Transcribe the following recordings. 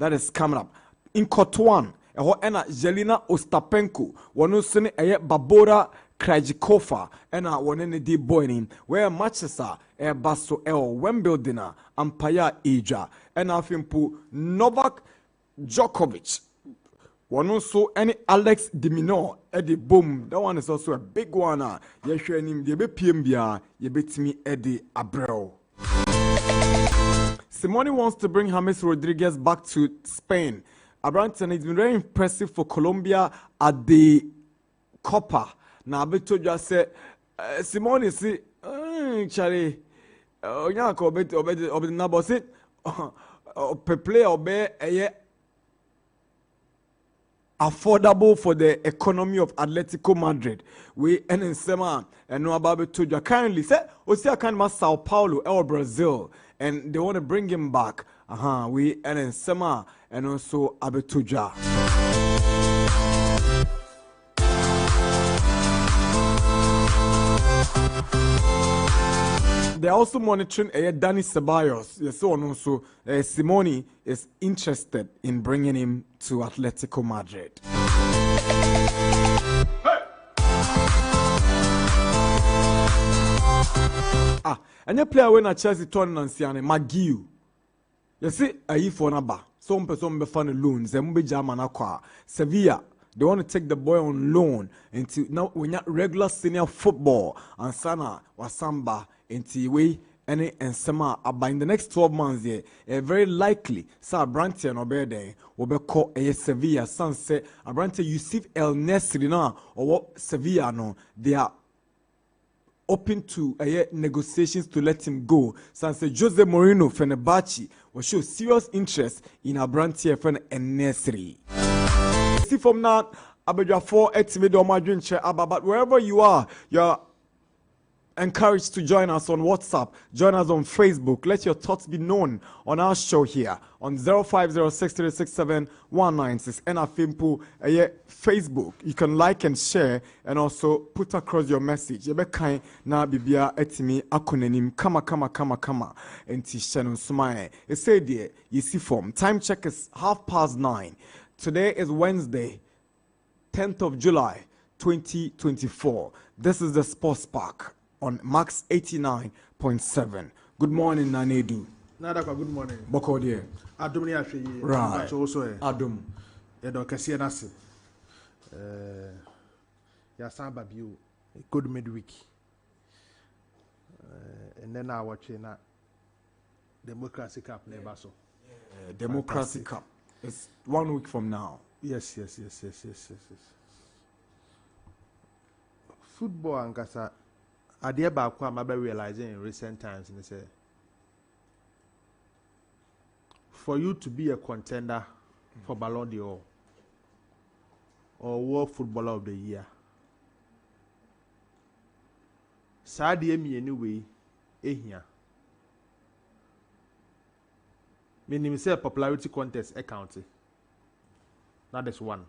that is coming up. In Kotwan, ena Jelena Ostapenko, Wanusene Babora Krajikova, ena Wanene di Boyning, where matches are Basso Wimbledon, Ampaya Ija, and Afimpu Novak Djokovic. One also any Alex Dimino Eddie Boom. That one is also a big one. Yeshanim Yebe PMBA Yebet me Eddie Abreu. Simone wants to bring James Rodriguez back to Spain. Abranton, it's been very impressive for Colombia at the Copa. Now, I told you, I said, Simone, see, Charlie, Obe Nabos it, play Obe, affordable for the economy of Atletico Madrid. We and Sema and no about to you. Currently, say, Osia can ma Sao Paulo or Brazil, and they want to bring him back. We and Sema and also Abetuja. They're also monitoring Danny Ceballos. Yes, so and also Simone is interested in bringing him to Atletico Madrid. And you play when a Chelsea turn and see Magiu. You see, a for naba. Some person be fan loans. Zembe German aqua. Sevilla. They want to take the boy on loan into now when you're regular senior football and Sana Wasamba into way any and Sema about in the next 12 months here, very likely Sir Branty and Obede will be called a Sevilla. Some say Branty Yusuf El Nesri now or what Sevilla no they are open to negotiations to let him go. Some say Jose Mourinho Fenerbahce will show serious interest in Branty and Nesri. See from now, Abedja 4 but wherever you are, you're encouraged to join us on WhatsApp, join us on Facebook. Let your thoughts be known on our show here on 0506367196 and our Facebook. You can like and share and also put across your message. You be kind na bibia etimi akonenim kama enti channel sumaye. It say there you see form. Time check is 9:30. Today is Wednesday, 10th of July, 2024. This is the Sports Park on Max 89.7. Good morning, Nanedu. Nadaka, good morning. Boko dear. Adum ni afeyi. Right. Also, Adum. Edo kasiye nasi. Ya samba biu. Good midweek. And then I watch na Democracy Cup never so. Democracy Cup. It's 1 week from now. Yes. Football and kasa. Adia baako am be realizing in recent times and say for you to be a contender for Ballon d'Or or World Footballer of the Year, Sadia me anyway, ehia. Meaning say popularity contest account. That is one.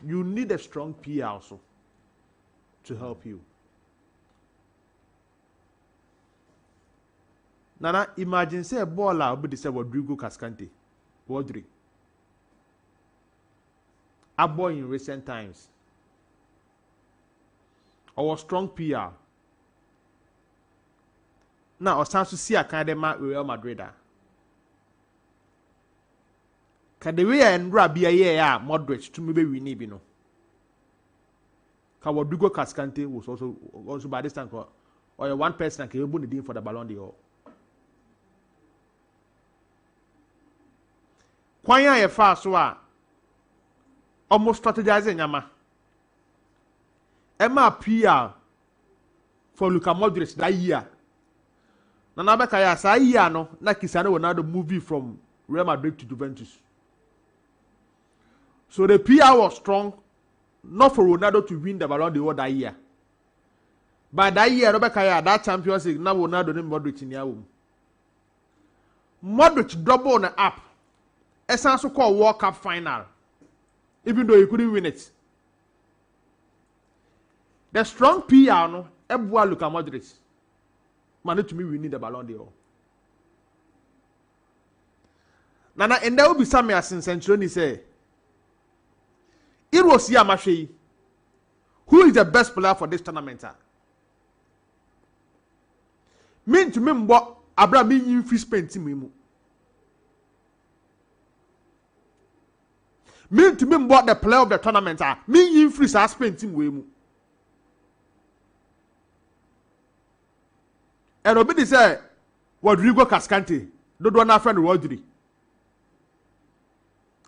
You need a strong PR also to help you. Nana, imagine say a baller will be the same Rodrigo Cascante. Rodri. A boy in recent times. Our strong PR. Now, I start to see a kind of Real Madrid. Can the way and Rabia moderate to maybe we need, you know. Rodrigo Cascante was also by this time or one person that can open the deal for the Ballon d'Or. Kwanya ye fast so almost strategizing yama. Emma PR for Luka Modric that year. Nana beka ya sa year no na Cristiano Ronaldo movie from Real Madrid to Juventus. So the PR was strong. Not for Ronaldo to win the Ballon d'Or that year. But that year, that Champions League, now Ronaldo and Modric in your Modric double on the app. Essentially called World Cup final. Even though he couldn't win it. The strong PR, no, everyone look at Modric. Man, to me, we need the Ballon d'Or. Nana, and there will be some years since Century say, it was Yamashi. Who is the best player for this tournament? Mean to me, what Abraham in free spent him. Mean to me, what the player of the tournament are. Me in free spent him. And Obedi say, Rodrigo Cascante, don't want our friend Rodri.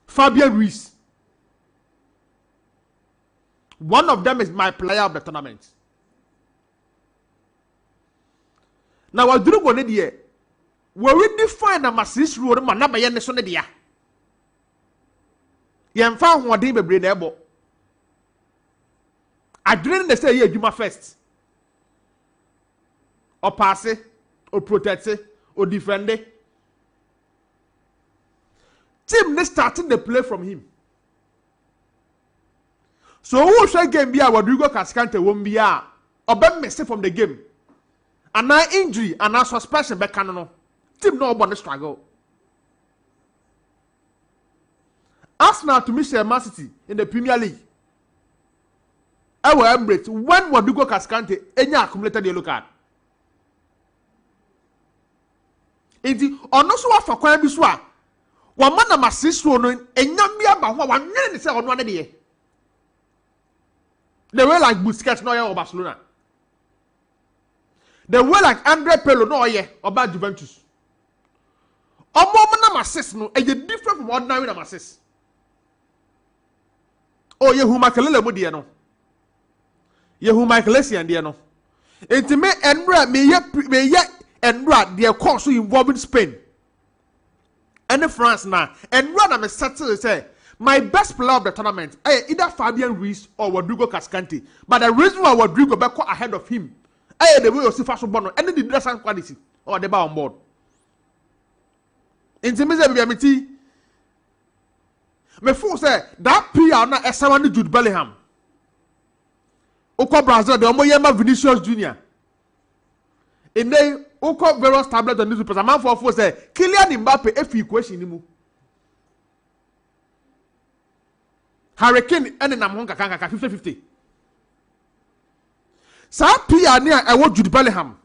Fabian Ruiz. One of them is my player of the tournament. Now, what do you want to do? We already find a massive road, man, not by any son of the year. You found one day, brain able. I didn't say, yeah, you my first. Or pass it, or protect it, or defend it. Team they starting the play from him. So who should game be a Rodrigo Cascante won't be a or be missing from the game. And now injury and now suspension back canon. Team no one struggle. Arsenal to miss Man City in the Premier League. I will embrace when Rodrigo Cascante any accumulated yellow card. Inti ono so afa kwan bi so a wa mana masisro no enyam bia ba ho wa nwene ne se ono ane de the way like Busquets no ye o Barcelona, the way like Andre Pirlo no ye oba Juventus. Omo mana masis no e different from ordinary na masis. Oh ye hu makelele mo de no, ye hu Michaelesian de no. Enti me enra me ye enra de course involving Spain and France now. Enra na me settle say my best player of the tournament either Fabian Ruiz or Rodrigo Cascante. But the reason why Rodrigo back ahead of him the way you see first bono and the dress and quality or the bar on board. In me fool say that PR na esawan Jude Bellingham. Oko Brazil the omoyema Vinicius Junior. In they Oko various tablets on newspapers. A man for say Kylian Mbappe if equation nimu. Hurricane and nam honka kanka 50-50. Sa PR near I want Jude Bellingham.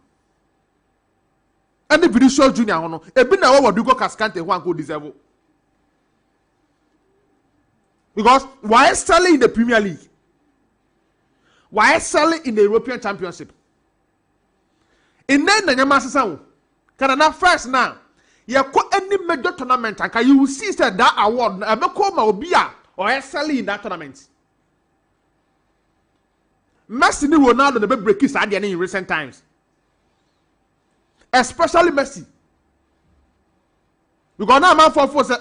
And the Vinicius Junior hono. Ebi na wa Rodrigo Cascante who go deserve. Because why selling in the Premier League? Why selling in the European Championship? In then the Yamasasa, Canada first now. You have any major tournament, and you will see that award. I will call my Obia or selling in that tournament. Messi ni Ronaldo the break his idea in recent times, especially Messi. Because now man for say,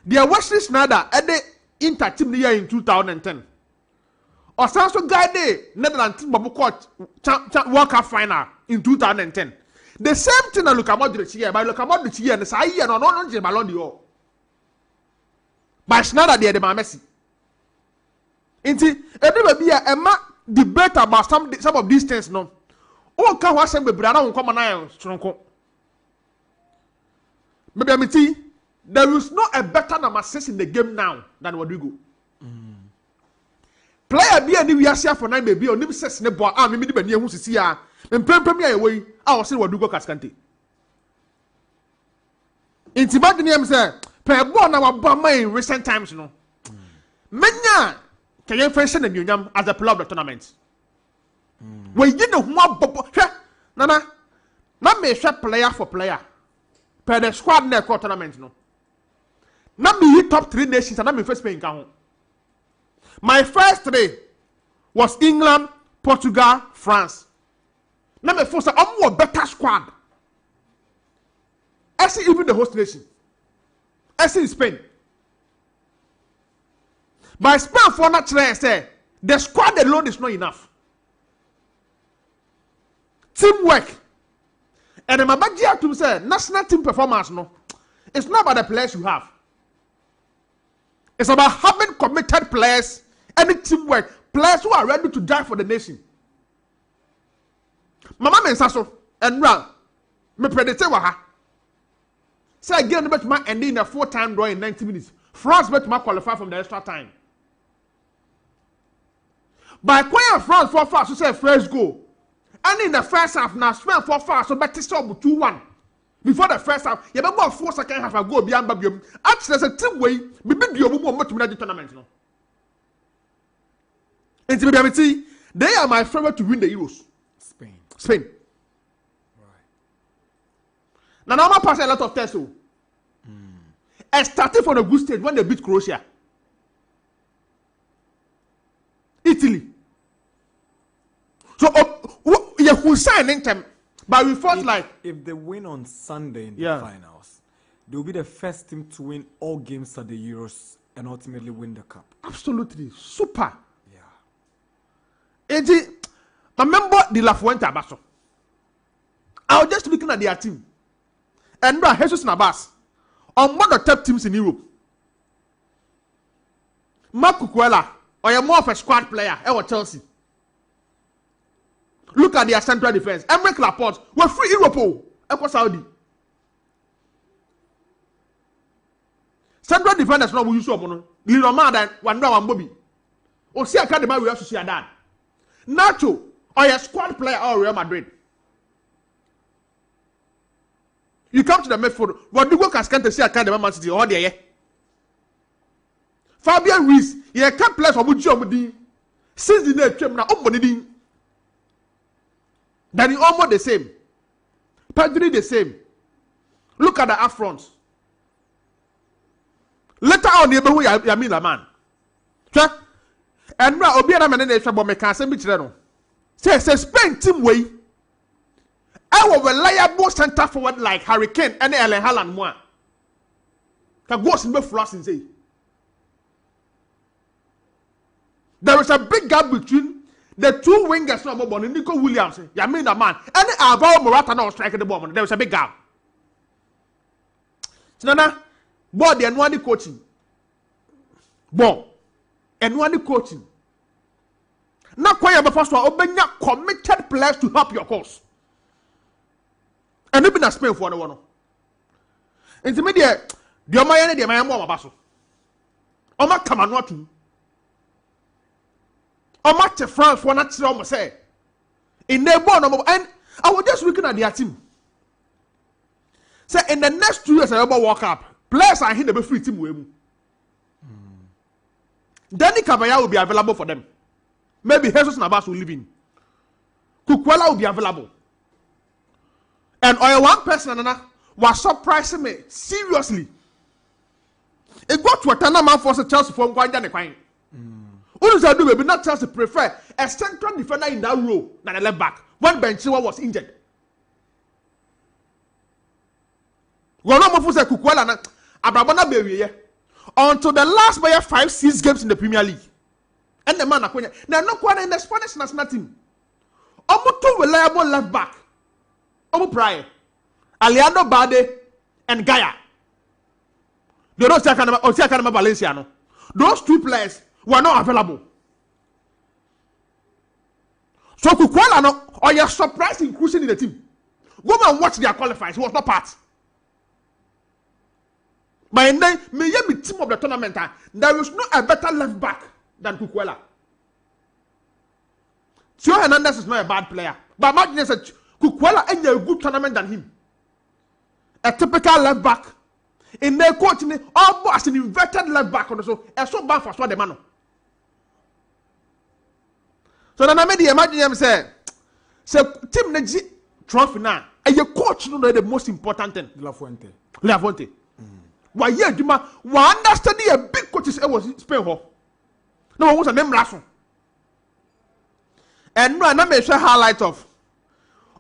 the Wesley Sneijder at the Inter team the year in 2010. Or some guy there, Netherlands team World Cup final in 2010. The same thing that Luka Modric here, by Luka Modric here, and the side here, no Ballon d'Or. By Sneijder there, the Messi. Inti, everybody a debate about some of these things, no. Oh, can watch them be brother on come on strong. Maybe I mean, there is no a better number 6 in the game now than Rodrigo. Player be any we are for 9 baby or nim says ne boy me be near who see ya and premier away I was say Rodrigo Cascante. Intimate him say per born our bomber in recent times no. Menya can you fashion and you as a player of the tournament. We did no more nana na me share player for player per the squad near tournament no. Na me top 3 nations and na me first playing count. My first 3 was England, Portugal, France. Now my first I'm more better squad. I see even the host nation. I see Spain. By Spain for not try say the squad alone is not enough. Teamwork. And my back to say national team performance no. It's not about the players you have. It's about having committed players and teamwork. Players who are ready to die for the nation. Mama mensaso and run. Me predict waha. Say again, the bet ending in a 4-time draw in 90 minutes. France bet qualify from the extra time. By Quay France for fast, so say first goal. And in the first half, now Spain for fast, so bet to stop 2-1. Before the first half, you have about 4 second half a goal beyond Babium. Actually, there's a team way, maybe you will much more the tournament. No? And they are my favorite to win the Euros. Spain. Right. Now, I'm passing a lot of tests. And starting from a good stage when they beat Croatia. Italy. So, you will sign in time. But we fought if they win on Sunday in the finals, they will be the first team to win all games at the Euros and ultimately win the cup. Absolutely. Super. Yeah. And remember the La Fuente Abaso. I was just looking at their team. And Jesus Navas on one of the top teams in Europe. Mark Cucurella, or you're more of a squad player, or Chelsea. Look at their central defense. Emmerich Laporte, we're free Europe, Echo Saudi. Central defenders no use up on Lino Madan, one now and Bobby. Or see Academy, we have to see that. Nacho, or a squad player or Real Madrid. You come to the midfield, what do you guys can't see Academy Man City or there? Fabian Ruiz, he can't play for Mujo. Since the day came now, then he almost the same. Pedri the same. Look at the up front. Later on, you know I mean a man. And now, Obiana Manene Shabo Mekanse Michino. Say, Spain team way. Our reliable center forward like Hurricane and Ellen Haaland moi. Can go in the frost and say. There is a big gap between the two wingers no more born Nico Williams. You mean a man. And Alvaro Morata now striking the ball. There is a big gap. Nana, board and one coaching. Bon. And one coaching. Now, quite a first one, open your committed players to help your cause. And even a Spain for the one. Intermediate, the Omayane, the Mayamo Basso. Oma Kamanwatu. Oma to France for not to say. In their born, and I was just looking at their team. Say, in the next 2 years, I will walk up. Players are here to be free team. Danny Caballero will be available for them. Maybe Jesus Navas will live in. Cucurella will be available. And one person was surprising me seriously. It got to a Tanaman for Chelsea from Guangdong. What does that do? Maybe not Chelsea prefer a central defender in that role than a left back when Benchua was injured. Well, no more for Cucurella. Abrabana Berry. Until the last 5-6 games in the Premier League. And the man now no quite in the Spanish national team. Almost two reliable left back. Omo Prior, Alejandro Bade, and Gaia. They don't say Valenciano. Those two players were not available. So Cucurella no, or your surprise inclusion in the team. Go and watch their qualifiers. He was not part. But then, may you be team of the tournament. There is no a better left back than Cucurella. Theo Hernandez is not a bad player. But imagine that Cucurella is a good tournament than him. A typical left back. In their coaching, almost an inverted left back. So, it's so bad for the man. So, then I made the imagine him say, team Neji trophy now. And your coach know the most important thing. La Fuente. Why yeah, Juma? Why understand a big coaches was Spain ho? No one was a name Rason. And no, I may share highlights of.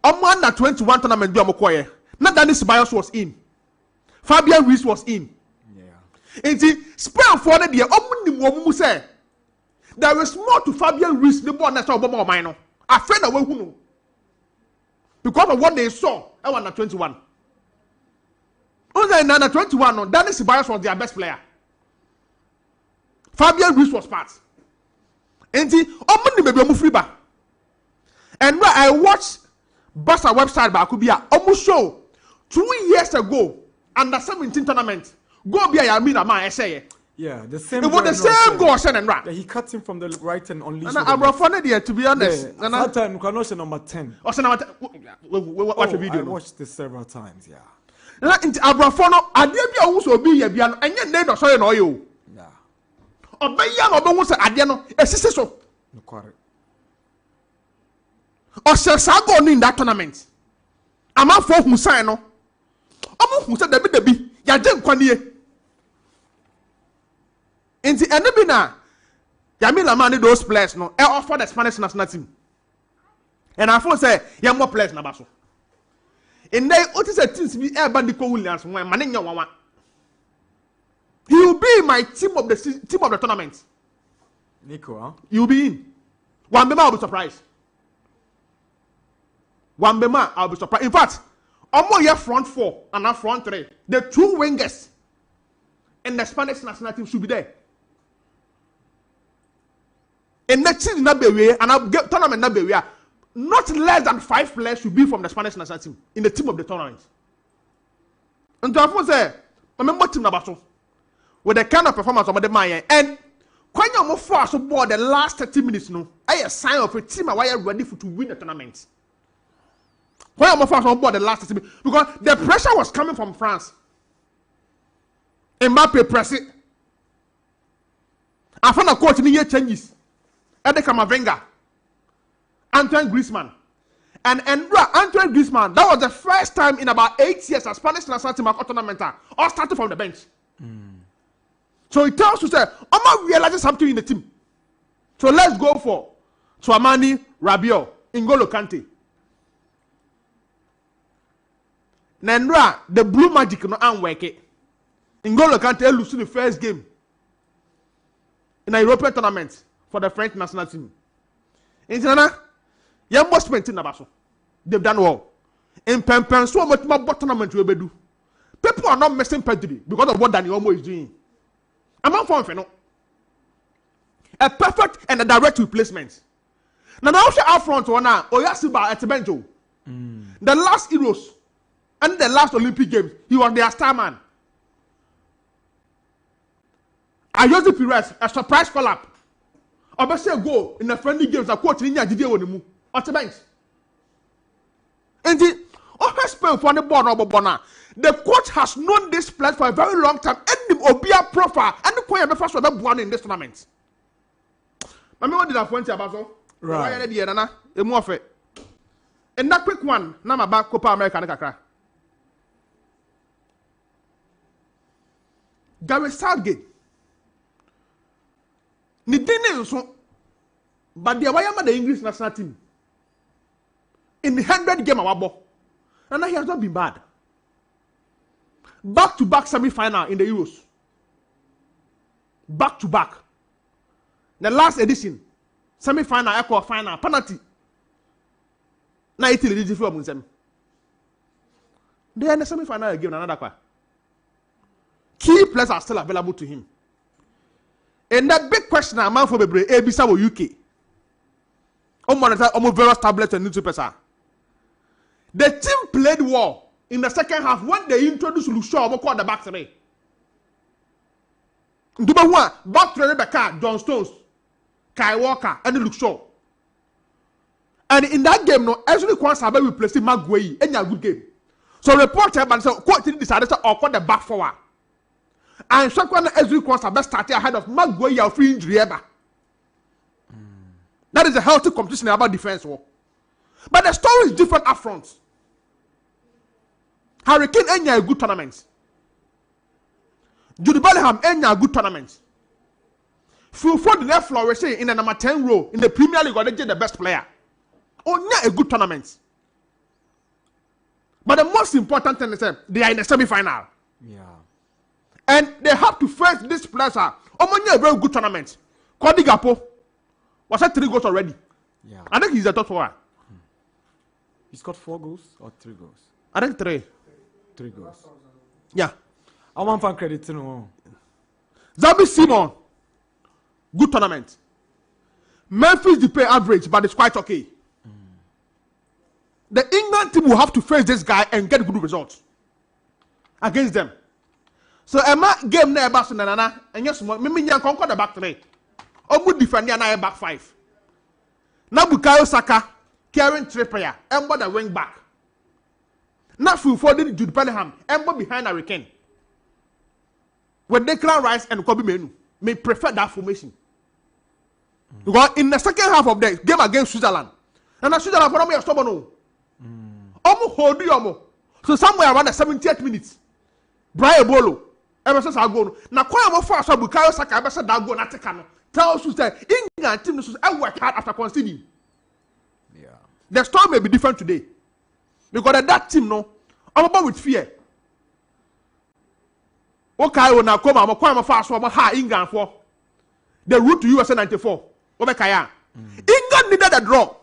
Under 21 tournament do Amokoye. Not that this Bios was in. Fabian Ruiz was in. Yeah. And see, Spain for the year. Omni say there is more to Fabian Ruiz the born that's Obama or minor. A friend away who know. Because of what they saw, I want 21. Only under 21, Dennis Bios was their best player. Fabian Ruiz was part. And see, Omni maybe a free back. And when I watched Barca website by Kubia, almost show 2 years ago, under 17 tournament. Go be a Yamina man, I say. Yeah, the same. It was the same goal, and right. Yeah, he cut him from the right and unleashed. And I'm funny there, to be honest. Yeah, that time, Kanosha number 10. Watch the video. I watched this several times, yeah. Abrafono, I did be also be a piano, and yet never saw an oil. Yeah. Obey young or was a Adiano, a sister so. No, correct. Or Sago in that tournament. I'm out for Musano. I'm who said the be, Yajem Quania. In the Enabina, Yamila Mani those players no, I offer the Spanish national team. And I thought say, Yam more players Nabaso. And they what is a team to be air Bandico Williams when Maninga Wawa. He will be my team of the tournament. Nico, huh? You'll be in. Wambema, I'll be surprised. Wambema, I'll be surprised. In fact, I'm more front 4 and not front 3. The 2 wingers and the Spanish national team should be there. And next season, and I'll get tournament not less than 5 players should be from the Spanish national team in the team of the tournament. And therefore, say, remember team Nabaso with the kind of performance of the Maya. And when you're more fast aboard the last 30 minutes, no, I a sign of a team why you're ready to win the tournament. When you're more fast aboard the last 30 minutes, because the pressure was coming from France. Mbappe press it. I found a coach in the year changes. Ede Camavinga, Antoine Griezmann, and Antoine Griezmann. That was the first time in about 8 years a Spanish national team tournament all started from the bench. So it tells you say, I'm not realizing something in the team. So let's go for Tchouameni, Rabiot, N'Golo Kante. Nendra, the blue magic no unwork it. N'Golo Kante losing the first game in a European tournament for the French national team. In Ghana, young boss spent in Nabaso. They've done well. In Pempen, so much more tournament will be do. People are not missing Pedri because of what Daniel Omo is doing. I'm not for no. A perfect and a direct replacement. Now, also out front one now, Oyasiba at Benjo. The last Euros and the last Olympic Games, he was their star man. Ayoze Perez, a surprise call-up. I say go in the friendly games. I quote in Nigeria on the move on the bench. And the spent for the board of Bona. The coach has known this player for a very long time. And the Obia profile and the point of the first one in this tournament. I mean, what did I point about so? Right. And that quick one, now my back Copa America. Gary Southgate. Ni didn't so, but the Awayama the English national team in the 100 game of ball, and he has not been bad. Back-to-back semi-final in the Euros. Back-to-back. The last edition, semi-final, equal final, penalty. Now Italy did it for them. They are in the semi-final again. Another one. Key players are still available to him. And that big question I'm for Bebre, Ebisa UK. Almost various tablets and newspapers. The team played well in the second half when they introduced Lucia called the back three. Back three Rebecca, John Stones, Kai Walker, and Luke Shaw. And in that game, no, actually, Kwanzaa replaced Maguire in a good game. So reporter and so coach decided to call the back forward. And Shakwana Ezri Kwanzaa started ahead of Maguire free injury ever. That is a healthy competition about defense war. But the story is different up front. Harry Kane enya a good tournament. Jude Bellingham enya a good tournament. Phil Foden flourishing in the number 10 role in the Premier League, or they get the best player. Onya a good tournament. But the most important thing is that they are in the semi-final. Yeah. And they have to face this players. Omonya a very good tournament. Cody Gakpo was at 3 goals already. Yeah. I think he's the top scorer. He's got 4 goals or 3 goals? I think 3. 3 goals. Yeah. I want fan credit to know. Zabi Simon, good tournament. Memphis Depay average, but it's quite okay. The England team will have to face this guy and get good results. against them. So Emma game na eba so nana enye small me nya konko the back 3. Omu defend na back 5. Na Bukayo Saka carrying Trippier embo the wing back. Na Phil Foden, Jude Bellingham embo behind Hurricane. With Declan Rice and Kobe Menu may prefer that formation. Because in the second half of the game against Switzerland, and Switzerland for me a stubborn no. Omu hold you. So somewhere around the 70th minute, Brian Bolo, ever since I go. Now, quite a fast of Bukayo Saka, ever said that go not take no. Tell us that England team is work hard after conceding. Yeah. The story may be different today. Because that team, no, I'm about with fear. Okay, when I come, I'm quite a fast one, ha, England for the route to USA 94. England needed a draw.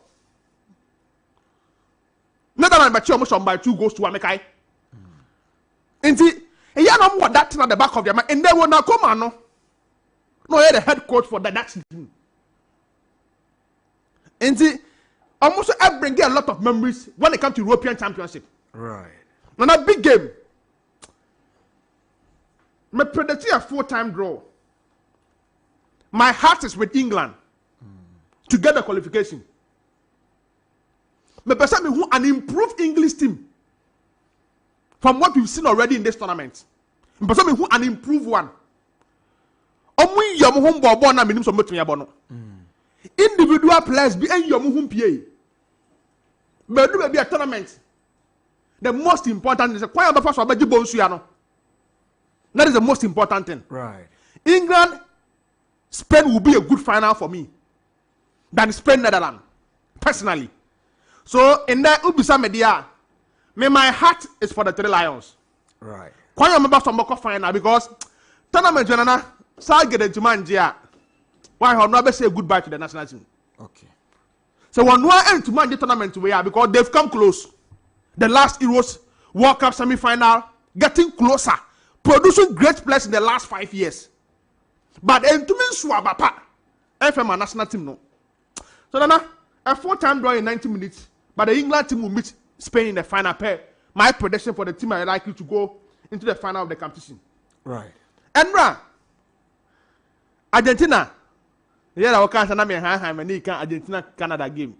Netherlands but you almost by 2 goals to America. And see, you know what that thing at the back of their mind, and they will not come on. No, the head coach for that team. And see, almost I bring a lot of memories when it comes to European Championship. Right. Now a big game. Me predict a 4-time draw. My heart is with England to get the qualification. Me perceive me who an improved English team from what we've seen already in this tournament. Me perceive me who an improved one. Omu yamu hum bobo na minim so metumi abono. Individual players be en yamu hum pie. Bedu be a tournament. The most important is kwaya ba fa so abaji bonsu ya no. That is the most important thing. Right. England, Spain will be a good final for me than Spain, Netherlands, personally. So in that Ubisa Media, my heart is for the 3 Lions. Right. Kwanya member some more final because tournament general say get into Manjia. Why have not say goodbye to the national team? Okay. So one end to Manjia tournament we are because they've come close. The last Euros World Cup semi-final getting closer. Producing great players in the last 5 years. But Entumin Swabapa, FM national team no. So Nana, a 4-time draw in 90 minutes, but the England team will meet Spain in the final pair. My prediction for the team I likely to go into the final of the competition. Right. Enra, Argentina. Yeah, I can't say Argentina Canada game.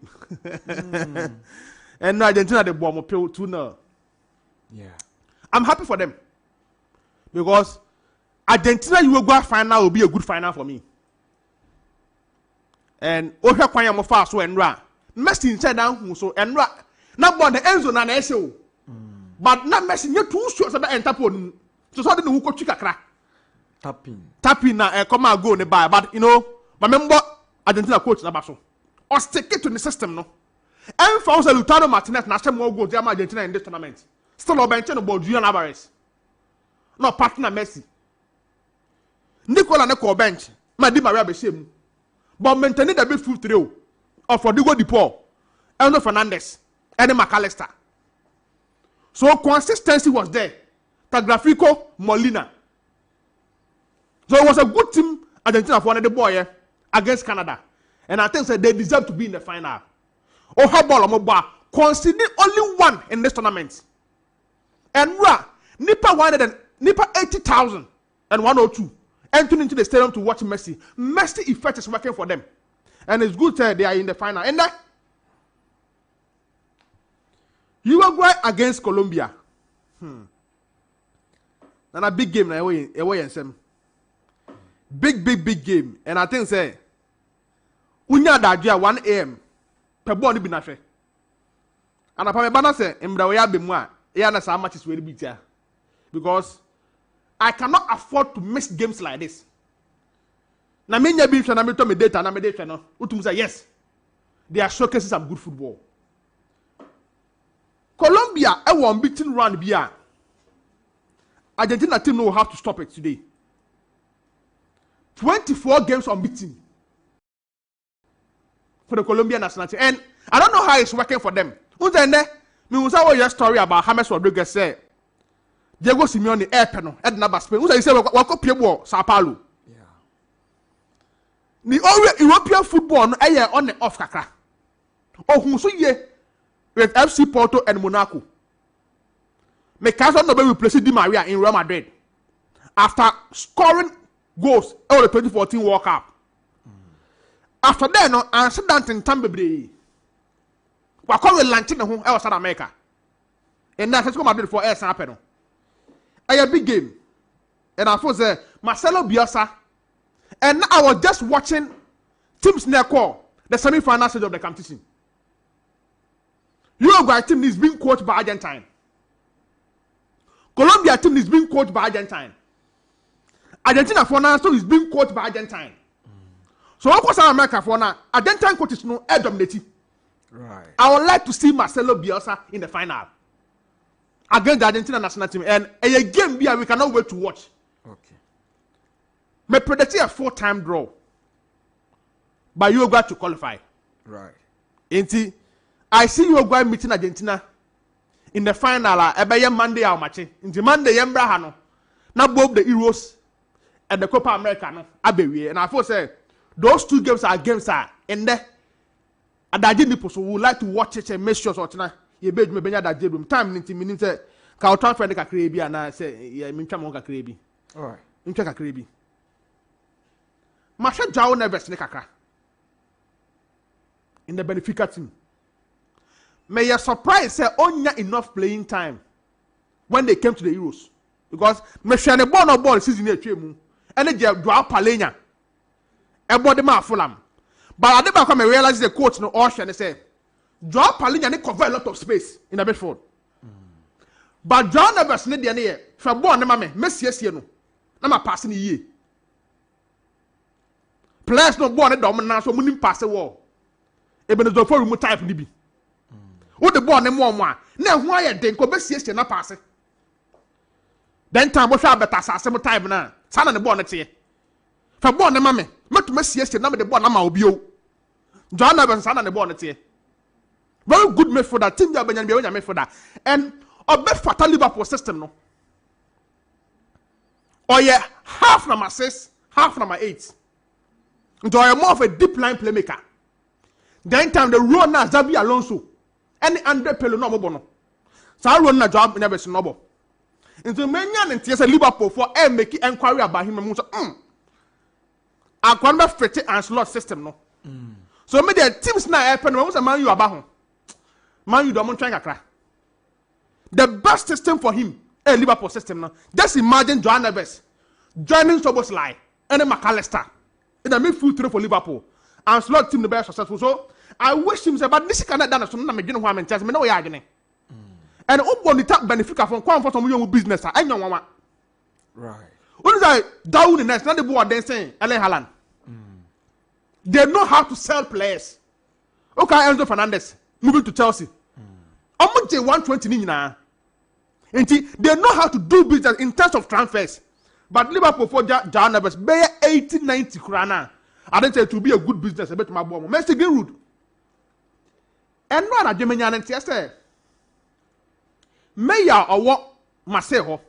And Argentina the bomb 2-0. Yeah. I'm happy for them. Because Argentina Uruguay final will be a good final for me. And Oha Kwanya mo fast so Enra. Messi inside down so Enra. Na born the Enzo na na ese o. But na Messi nye too sure say enter pon. So so dey no ko twikakra. Tapping na come and go ne buy but you know, my member Argentina coach na ba so. Or stick it to the system no. En found Lautaro Martinez na shame more goals than Argentina in this tournament. Still on bench no about Julian Alvarez. No partner Messi. Nicola Neko bench. Ma Di Maria be shame. But maintaining the big full trio of Rodrigo Di Paul, Enzo Fernandez, and McAllister. So consistency was there. Tagliafico, Molina. So it was a good team Argentina for the boy against Canada. And I think that they deserve to be in the final. Oh, how ball conceding only one in this tournament. And Nipa 80,000 and 102 entering into the stadium to watch Messi. Messi effect is working for them. And it's good they are in the final. And that Uruguay against Colombia. And a big game away and some. Big game. And I think say Unya Dajia 1 AM. Pebon be nafe. And I probably say Mbra be moi. Yeah, how much is really big here. Because I cannot afford to miss games like this. Na me nya bi hwe na me to me data na me dey hwe no. Utum say yes. They are showcasing some good football. Colombia a unbeaten run bia. Argentina team will have to stop it today. 24 games unbeaten for the Colombian national team. And I don't know how it's working for them. Me was our story about James Rodriguez say Diego Simeone no Edna Spain. Who say wako piebo Sao Paulo. Yeah. The European football no on the off kakra. Oh, who so ye with FC Porto and Monaco. Mekasa no be replace Di Maria in Real Madrid after scoring goals in the 2014 World Cup. After that, no accident in Tambebre. We call it launching the home South America. And that's what Madrid for us happen. A big game. And I was Marcelo Bielsa. And I was just watching teams near call the semi-final stage of the competition. Uruguay team is being coached by Argentine. Colombia team is being coached by Argentine. Argentina for now is being coached by Argentine. So of course America for now, Argentine coaches no air dominating. Right. I would like to see Marcelo Bielsa in the final against the Argentina national team, and a game we cannot wait to watch. Okay. Me predict a 4-time draw by Uruguay to qualify. Right. Inti, I see Uruguay meeting Argentina in the final. Ebe Monday or match. Inti Monday yembra hano. Na both the Euros and the Copa America no abewie. And I feel say those two games are in there. And I didn't so would like to watch it and make sure so tonight. You bet me benya that room time ninti minutes. Ka transfer the kakrebi and I say yeah mincha mo kakrebi. All right. Mincha kakrebi. Masha Jao never ne kakra. In the Benfica team. May you surprise say only enough playing time when they came to the Euros. Because me share the ball season here twemu. And they draw Palenya. Everybody ma Fulham. But I never come and realize the coach no ocean and say, draw Palenya they cover a lot of space in the midfield. But John never snid the near from born the mame, Messi no. Na passing the year. Players no born a dominant so munim pass the wall. Even the forum type nibi. What the born them one. Now why a den ko Messi na pass. Then time what shall better some time na. Sana the born it. From born the mame. Met Messi na the born na ma obio. John never sana the born it. Very good midfielder. Team ya Benjamin Biya midfielder. And a bet fatal Liverpool system no. Or yeah, half number 6, half number 8. Into a more of a deep line playmaker. Then time the run now Xabi Alonso. Any Andre Pelo no mobono. So I run na job never snobo. Into many and tears Liverpool for make inquiry about him and I can't fit and slot system no. So me the teams now happen when man you about him. Man you don't try to. The best system for him, a Liverpool system now. Just imagine Joan Neves joining Soboslai and then McAllister in the midfield three for Liverpool and slot team the best successful. So I wish him say, but this cannot done so. I'm getting one and tell me no way again. And on the top benefit from quite for some young business. I know one. Right. What is that down in next? Not the board. They saying Erling Haaland. They know how to sell players. Okay, Enzo Fernandez moving to Chelsea. How much they 120 now? And they know how to do business in terms of transfers. But Liverpool for John Neves, pay 80-90 krana. I don't say it will be a good business. I bet my boy, Messi Greenwood. And no other German and say, Mayor or what Marcel,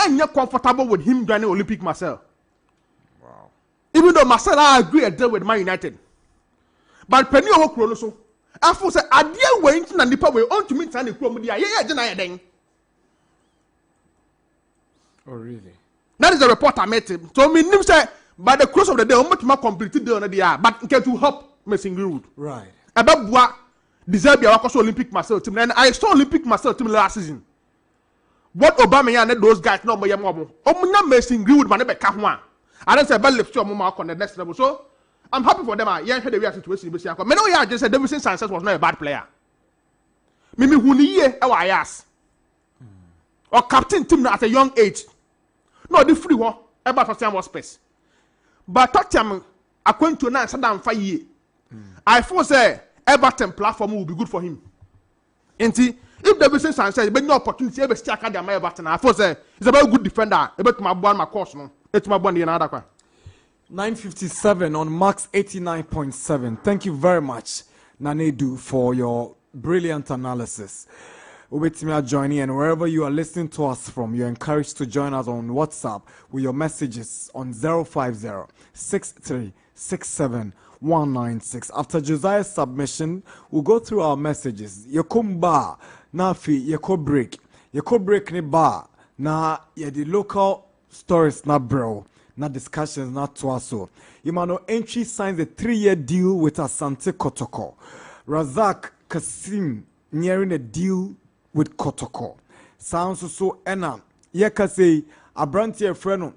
and you're comfortable with him joining Olympic Marcel. Wow. Even though Marcel I agree a deal with Man United, but Penny or Kronoso, I for say I dear way into Nipa way on to meet Sandy Chromodia. Yeah, deny then. Oh, really? That is the report I made him. So me nim say by the close of the day, how much more completed the day, but get to help Messi Greenwood. Right. About what deserve your Olympic Marcel team. And I saw Olympic Marcel team last season. What Obama and those guys know my mom. Oh, Messi Greenwood man be ka ho a. I don't say about lift your mama on the next level. So I'm happy for them. Yeah, the real situation. Me know yeah, just said Davidson Sanchez was not a bad player. Mimi huniye e wa yas. Or captain team at a young age. No, the free one about for time was space. But Tottenham according to now sad and 5 years. I feel say Everton platform will be good for him. Enti if Davidson Sanchez be no opportunity ever still can my Everton. I feel say he's a very good defender. About my boy my course no. It's my boy in another kwa. 9:57 on Max 89.7. Thank you very much, Nanedu, for your brilliant analysis. Ubetimia joining, and wherever you are listening to us from, you're encouraged to join us on WhatsApp with your messages on 050-6367-196. After Josiah's submission, we'll go through our messages. Yokumba, Nafi, Yeko break. You could break ni bar. Na the local stories na bro. Na discussions na twaso. Imano entry signs a 3-year deal with Asante Kotoko. Razak Kasim nearing a deal with Kotoko. Sounds so ena. Yeka say Abranti Freno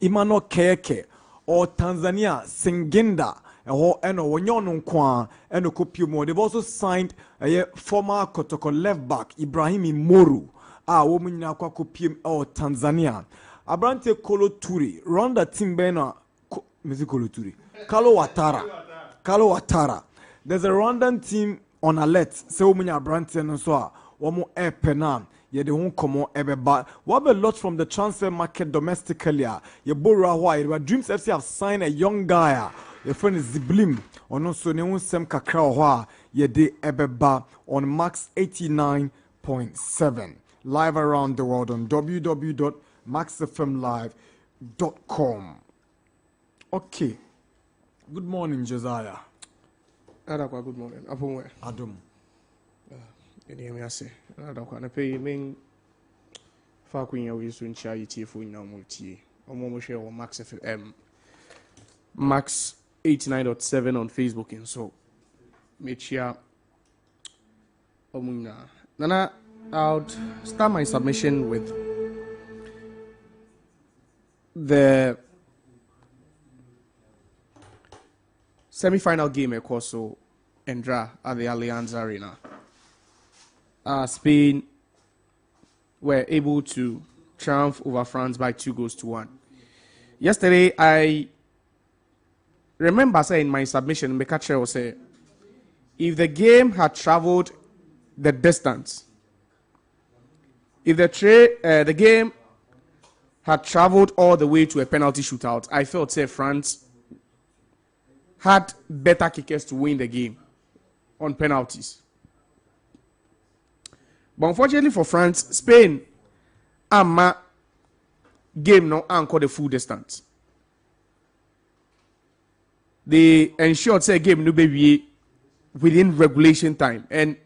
Imano Keke or Tanzania Singinda or Eno Wanyono Kwa Eno Kopimo. They've also signed a former Kotoko left back Ibrahim Moru. Woman Yakwa Kopim or Tanzania. Abrante Kolo Turi, Ronda Timbena, Kolo Turi, Kalo Watara. There's a Rwandan team on alert. So many Abrante and so one more air penam. Yeah, they won't come on ever. But what a lot from the transfer market domestically. Yeah, Bora Hawaii. Dreams FC have signed a young guy. Your friend is Ziblim. Or no, so they won't send Kakra. Yeah, they ever on max 89.7. Live around the world on www.maxfmlive.com. Okay. Good morning, Josiah. Darkwa, good morning. Apomwe. Adum. Eni ase. Darkwa na pay men fa kunya we so ncha yitifo nyina multi. Omo mo share Max FM. Max 89.7 on Facebook and so. Mechia omunya. Nana, I'll start my submission with the semi-final game at Corso Endra at the Allianz Arena. Spain were able to triumph over France by 2-1. Yesterday, I remember saying in my submission, Mekache was saying, if the game had traveled the distance, if the game had traveled all the way to a penalty shootout, I felt say France had better kickers to win the game on penalties. But unfortunately for France, Spain game no anchor the full distance. They ensured say game no be within regulation time, and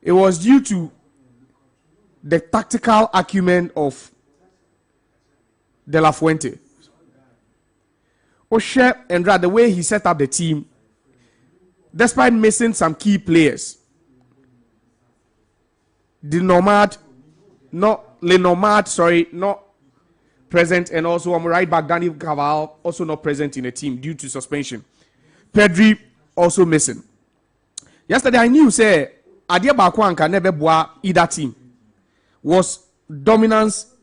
it was due to the tactical acumen of De La Fuente. Oshe Endra, the way he set up the team, despite missing some key players, not present, and also right back Daniel Caval also not present in the team due to suspension. Pedri also missing. Yesterday I knew say Adia Bakwan can never boa either team was dominance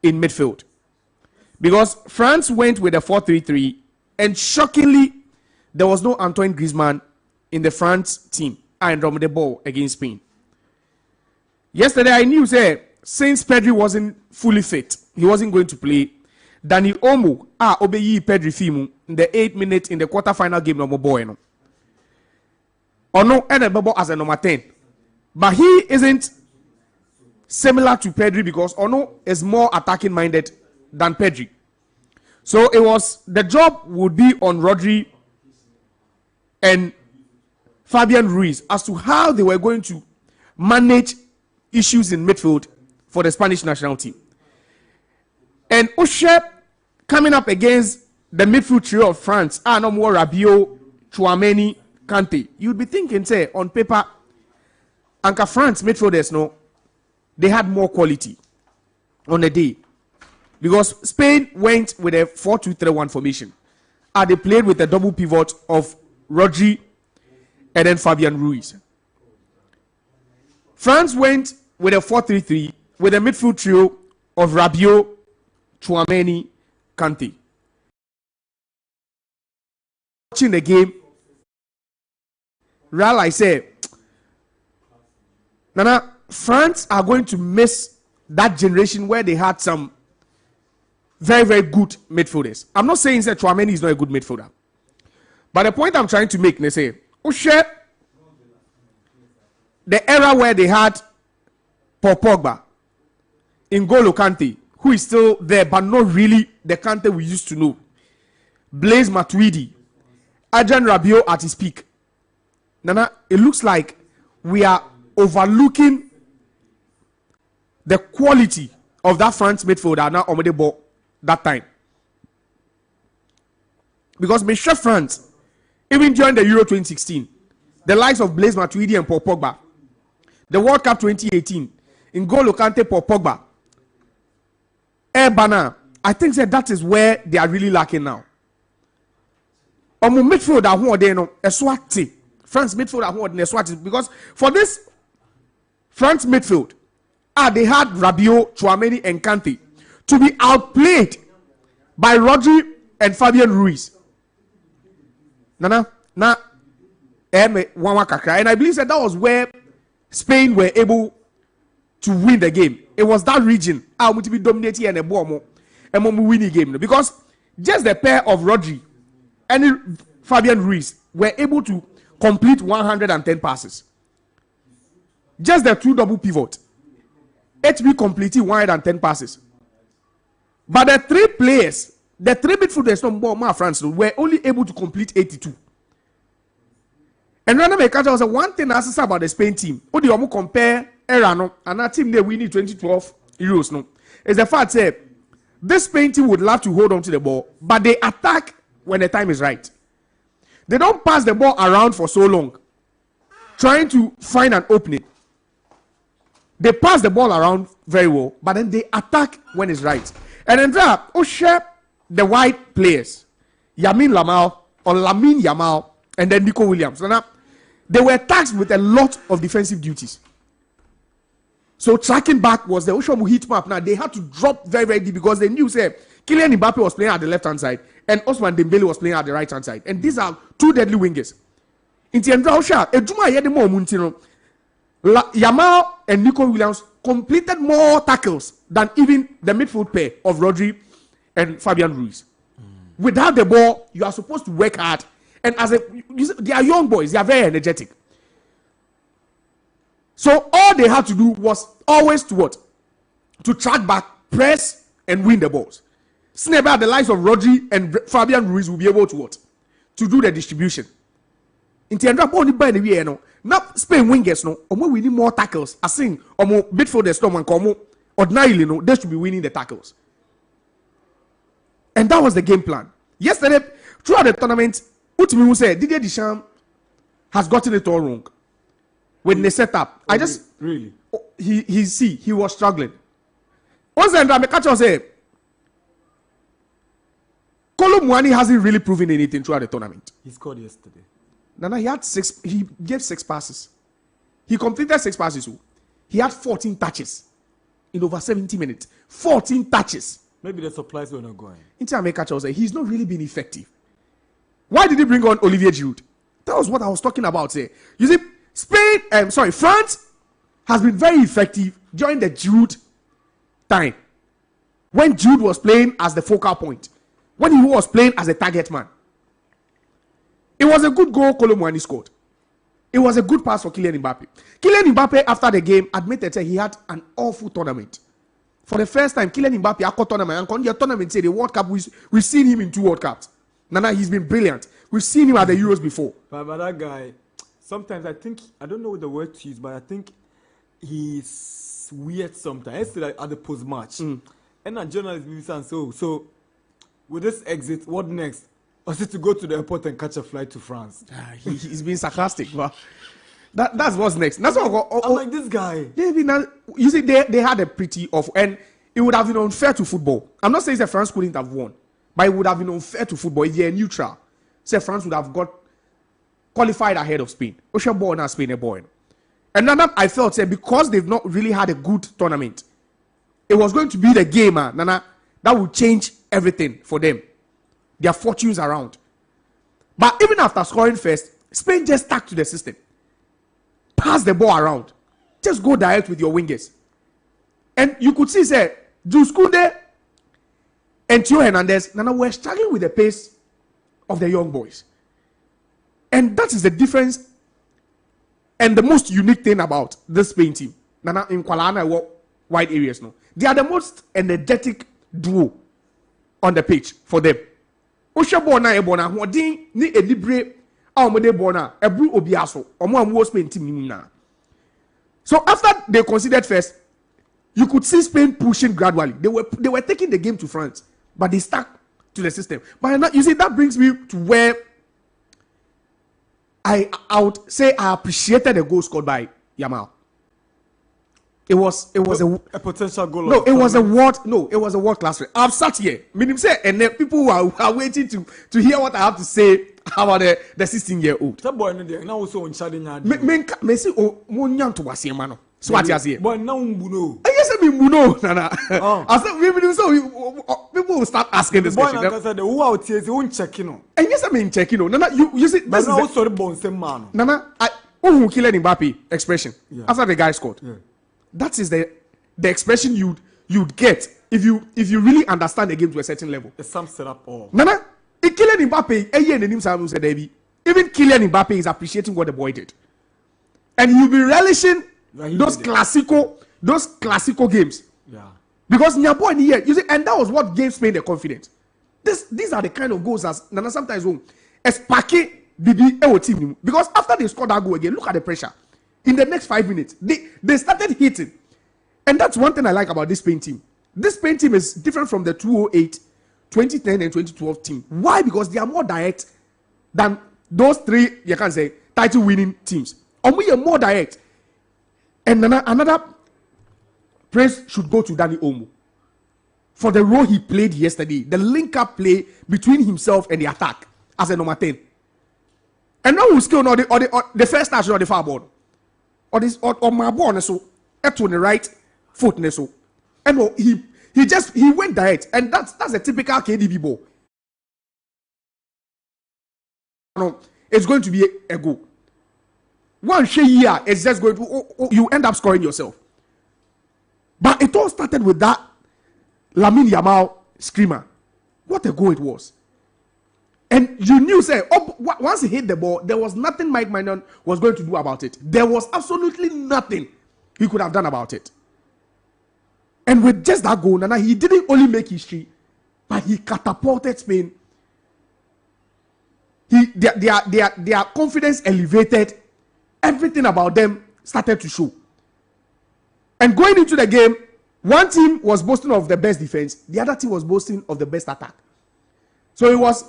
in midfield. Because France went with a 4-3-3, and shockingly, there was no Antoine Griezmann in the France team and from the ball against Spain. Yesterday, I knew say since Pedri wasn't fully fit, he wasn't going to play. Dani Olmo obeyi Pedri fimu in the 8th minute in the quarter-final game no boy no. Ono and as a number 10, but he isn't similar to Pedri because Ono is more attacking minded than Pedri. So the job would be on Rodri and Fabian Ruiz as to how they were going to manage issues in midfield for the Spanish national team. And Ushe coming up against the midfield trio of France, no more Rabiot, Chouameni, Kante. You'd be thinking, say, on paper, Anka France midfielders, no, they had more quality on the day. Because Spain went with a 4-2-3-1 formation. And they played with a double pivot of Rodri and then Fabian Ruiz. France went with a 4-3-3 with a midfield trio of Rabiot, Chouameni, Kante. Watching the game, I say, Nana, France are going to miss that generation where they had some very, very good midfielders. I'm not saying that Chouameni is not a good midfielder. But the point I'm trying to make, they say, Ushe, the era where they had Paul Pogba, N'Golo Kante, who is still there, but not really the Kante we used to know. Blaise Matuidi, Adrien Rabiot at his peak. Nana, it looks like we are overlooking the quality of that France midfielder now on the ball that time. Because Michel France, even during the Euro 2016, the likes of Blaise Matuidi and Paul Pogba, the World Cup 2018, N'Golo Kante, Paul Pogba, Bana, I think that is where they are really lacking now. Midfielder who are there no Eswati, France midfielder who are there Eswati, because for this France midfield, they had Rabiot, Chouameni, and Kante to be outplayed by Rodri and Fabian Ruiz. And I believe that was where Spain were able to win the game. It was that region to be dominated and a bomb and winning game because just the pair of Rodri and Fabian Ruiz were able to complete 110 passes. Just the two double pivot, HB completed 110 passes. But the three players, the three midfielders from France were only able to complete 82. And Rana Mekacha was one thing I said about the Spain team. What do you compare Erano and that team they win in 2012 Euros? No, is the fact that this Spain team would love to hold on to the ball, but they attack when the time is right. They don't pass the ball around for so long, trying to find an opening. They pass the ball around very well, but then they attack when it's right. And then share the white players, Lamine Yamal, and then Nico Williams. So now, they were tasked with a lot of defensive duties. So tracking back was the Oshomu heat map. Now they had to drop very, very deep because they knew say Kylian Mbappe was playing at the left-hand side and Ousmane Dembele was playing at the right-hand side. And these are two deadly wingers. In Yamal and Nico Williams completed more tackles than even the midfield pair of Rodri and Fabian Ruiz. Without the ball, you are supposed to work hard. And they are young boys, they are very energetic. So all they had to do was always to what? To track back, press, and win the balls. Snapper, the likes of Rodri and Fabian Ruiz will be able to what? To do the distribution. In the end, only by the way, no. Now Spain wingers no, we need more tackles. I think midfielders no man come ordinarily no, they should be winning the tackles. And that was the game plan. Yesterday, throughout the tournament, Utimi said Didier Deschamps has gotten it all wrong. When they set up, really he was struggling. Once then Ramekacho said Kolo Muani hasn't really proven anything throughout the tournament. He scored yesterday. Nana, he gave 6 passes. He completed 6 passes. He had 14 touches in over 70 minutes. 14 touches. Maybe the supplies were not going. Ramekacho said he's not really been effective. Why did he bring on Olivier Giroud? That was what I was talking about. You see, France has been very effective during the Giroud time. When Giroud was playing as the focal point. When he was playing as a target man. It was a good goal Kolo Muani scored. It was a good pass for Kylian Mbappe. Kylian Mbappe, after the game, admitted he had an awful tournament. For the first time, Kylian Mbappe had a tournament. And the tournament, the World Cup, we've seen him in 2 World Cups. Nana, he's been brilliant. We've seen him at the Euros before. But that guy, sometimes I don't know the word to use, but I think he's weird sometimes. Yesterday at the post-match. And a journalist be saying, so with this exit, what next? Was it to go to the airport and catch a flight to France? He's been sarcastic, but that's what's next. That's what I'm like, this guy. You see, they had a pretty off, and it would have been unfair to football. I'm not saying that France couldn't have won, but it would have been unfair to football if they're neutral. Say France would have got qualified ahead of Spain. Ocean born and Spain a born. And then I felt because they've not really had a good tournament, it was going to be the game, Nana, that would change everything for them. Their fortunes around. But even after scoring first, Spain just stuck to the system. Pass the ball around. Just go direct with your wingers. And you could see, Jules Koundé and Theo Hernandez, Nana, were struggling with the pace of the young boys. And that is the difference and the most unique thing about this Spain team. Nana, in Kuala wide areas, no. They are the most energetic duo on the pitch for them. Oshabona who ni elibre awomode bona ebru obiaso omo Spain team ni na. So after they considered first, you could see Spain pushing gradually. They were taking the game to France, but they stuck to the system. But you see, that brings me to where I would say I appreciated the goal scored by Yamal. It was a potential goal. No, it was a world class. I've sat here, meaning say, and then people who are waiting to hear what I have to say about the 16-year-old. That boy now also on challenge. Me see o mo nyam to wase ma no. So what you say? Boy now mbuno. I guess me mbuno nana. I said we so people will start asking this question. Boy na said who out here say won check no. And yes me check no. Nana you see this is also the bonsem man. Nana I who kill Mbappe expression after the guy scored. Yeah. That is the expression you'd get if you really understand the game to a certain level. It sums it up all. Nana, Kylian Mbappe, even Kylian Mbappe is appreciating what the boy did, and you'll be relishing those classical games. Yeah. Because Nyabo in here, you see, and that was what gave Spain the confidence. These are the kind of goals as Nana sometimes won. As Pake Bibi team, because after they scored that goal again, look at the pressure. In the next 5 minutes, they started hitting. And that's one thing I like about this Spain team. This Spain team is different from the 2008, 2010, and 2012 team. Why? Because they are more direct than those three, you can say, title-winning teams. And we are more direct. And another praise should go to Danny Olmo for the role he played yesterday. The link-up play between himself and the attack as a number 10. And now we still know the first touch or the far ball. Or my ball so on the right foot so, and he went direct, and that's a typical KDB ball. No, it's going to be a goal. One year is just going to you end up scoring yourself. But it all started with that Lamine Yamal screamer. What a goal it was! And you knew, say, once he hit the ball, there was nothing Mike Maignan was going to do about it. There was absolutely nothing he could have done about it. And with just that goal, Nana, he didn't only make history, but he catapulted Spain. Their confidence elevated. Everything about them started to show. And going into the game, one team was boasting of the best defense, the other team was boasting of the best attack. So it was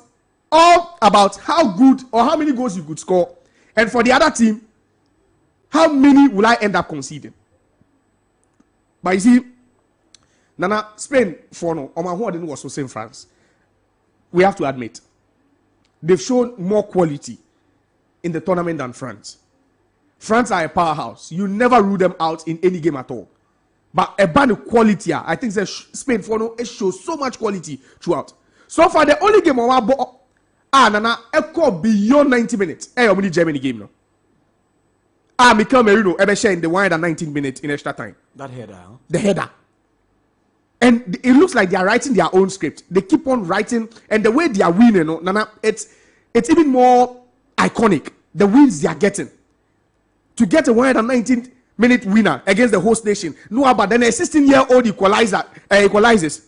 all about how good or how many goals you could score, and for the other team, how many will I end up conceding? But you see, Nana, Spain for no, who didn't was so in France. We have to admit, they've shown more quality in the tournament than France. France are a powerhouse. You never rule them out in any game at all. But a band of quality, I think Spain for no, it shows so much quality throughout. So far, the only game Nana, echo beyond 90 minutes. Only Germany game no. Mikel Merino ever share in the 119 minutes in extra time. That header, huh? The header. And it looks like they are writing their own script. They keep on writing, and the way they are winning, Nana, it's even more iconic. The wins they are getting. To get a 119-minute winner against the host nation, no, but then a 16-year-old equalizes.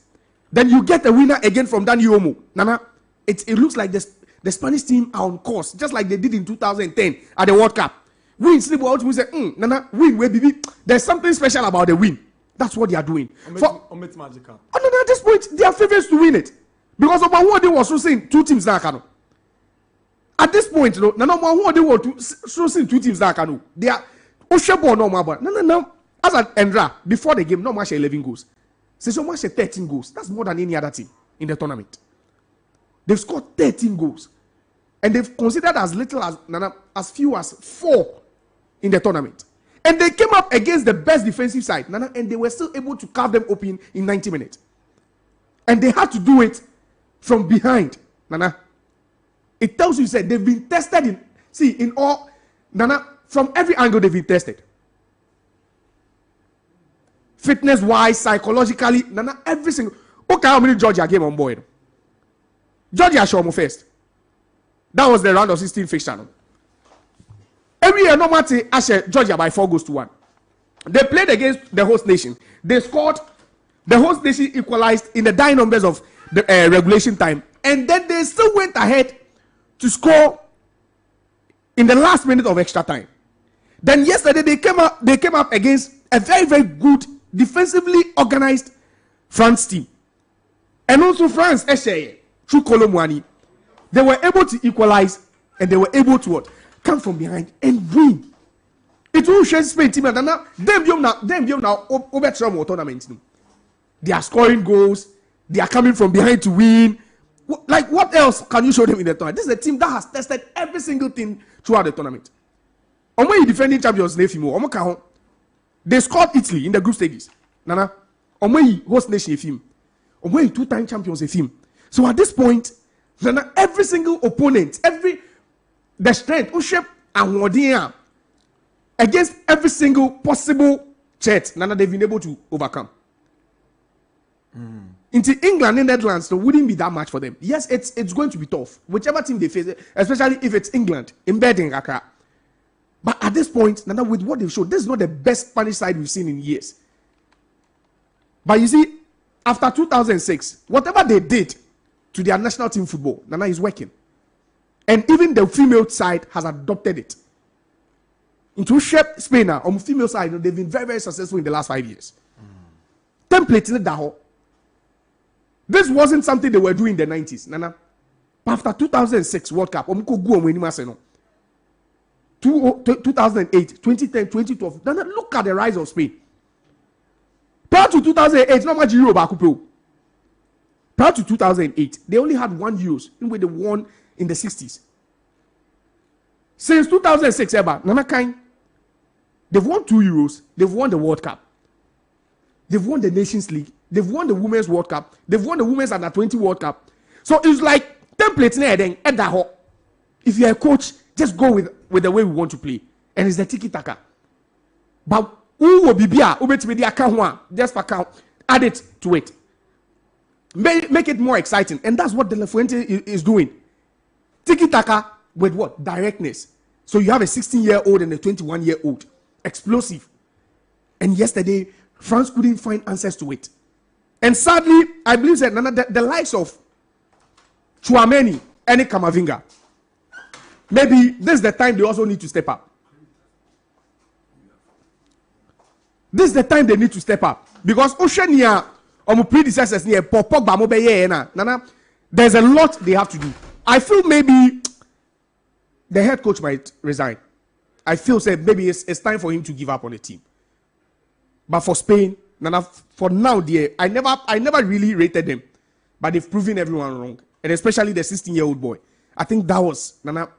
Then you get a winner again from Dani Olmo. Nana, it looks like the Spanish team are on course, just like they did in 2010 at the World Cup. Win, sleep out, we say, Nana, win, baby. There's something special about the win. That's what they are doing. Magical. At this point, they are favorites to win it. Because of what they were so saying, two teams now. At this point, Nana, what they were so saying, two teams now. They are Oshebo no more. No. As at Endra, before the game, no match 11 goals. So so much 13 goals. That's more than any other team in the tournament. They've scored 13 goals. And they've considered as little as few as 4 in the tournament. And they came up against the best defensive side, and they were still able to carve them open in 90 minutes. And they had to do it from behind, It tells you, said they've been tested in all, from every angle they've been tested. Fitness-wise, psychologically, every single. Okay, how many Georgia game on board? Georgia show me first. That was the round of 16 fixture. Every year, no matter Georgia by 4-1. They played against the host nation. They scored. The host nation equalized in the dying numbers of the regulation time, and then they still went ahead to score in the last minute of extra time. Then yesterday they came up against a very, very good defensively organized France team. And also France, through Colomwani, they were able to equalize and they were able to what? Come from behind and win. It will share Spain team and now over tournament. They are scoring goals. They are coming from behind to win. Like, what else can you show them in the tournament? This is a team that has tested every single thing throughout the tournament. Omo defending champions Nefimo. Omo they scored Italy in the group stages. Nana. Omo host nation film. Omo 2-time champions film. So at this point, Nana, every single opponent, the strength, Ushep and Wodiya, against every single possible threat, Nana, they've been able to overcome. Into England and Netherlands, there wouldn't be that much for them. Yes, it's going to be tough. Whichever team they face, especially if it's England, embedding Accra. But at this point, Nana, with what they've showed, this is not the best Spanish side we've seen in years. But you see, after 2006, whatever they did to their national team football, Nana, is working. And even the female side has adopted it. Into shape Spain now, on the female side, they've been very, very successful in the last 5 years. Template in the Daho. This wasn't something they were doing in the 90s. Nana. After 2006 World Cup, 2008, 2010, 2012. Nana, look at the rise of Spain. Prior to 2008, not much Euro back. Prior to 2008, they only had 1 Euros, in which they won in the 60s. Since 2006, Nana Kain, they've won 2 Euros, they've won the World Cup. They've won the Nations League. They've won the Women's World Cup. They've won the Women's Under-20 World Cup. So it's like templates then at the hot. If you're a coach, just go with the way we want to play. And it's the tiki-taka. But who will be here? Just for count. Add it to it. Make it more exciting. And that's what De La Fuente is doing. Tiki-taka with what? Directness. So you have a 16-year-old and a 21-year-old. Explosive. And yesterday, France couldn't find answers to it. And sadly, I believe that the likes of Chouameni and Kamavinga, maybe this is the time they also need to step up. This is the time they need to step up. Because Oceania, or my predecessors, there's a lot they have to do. I feel maybe the head coach might resign. I feel maybe it's time for him to give up on the team. But for Spain, Nana, for now, I never really rated them. But they've proven everyone wrong. And especially the 16-year-old boy. I think that was, Nana,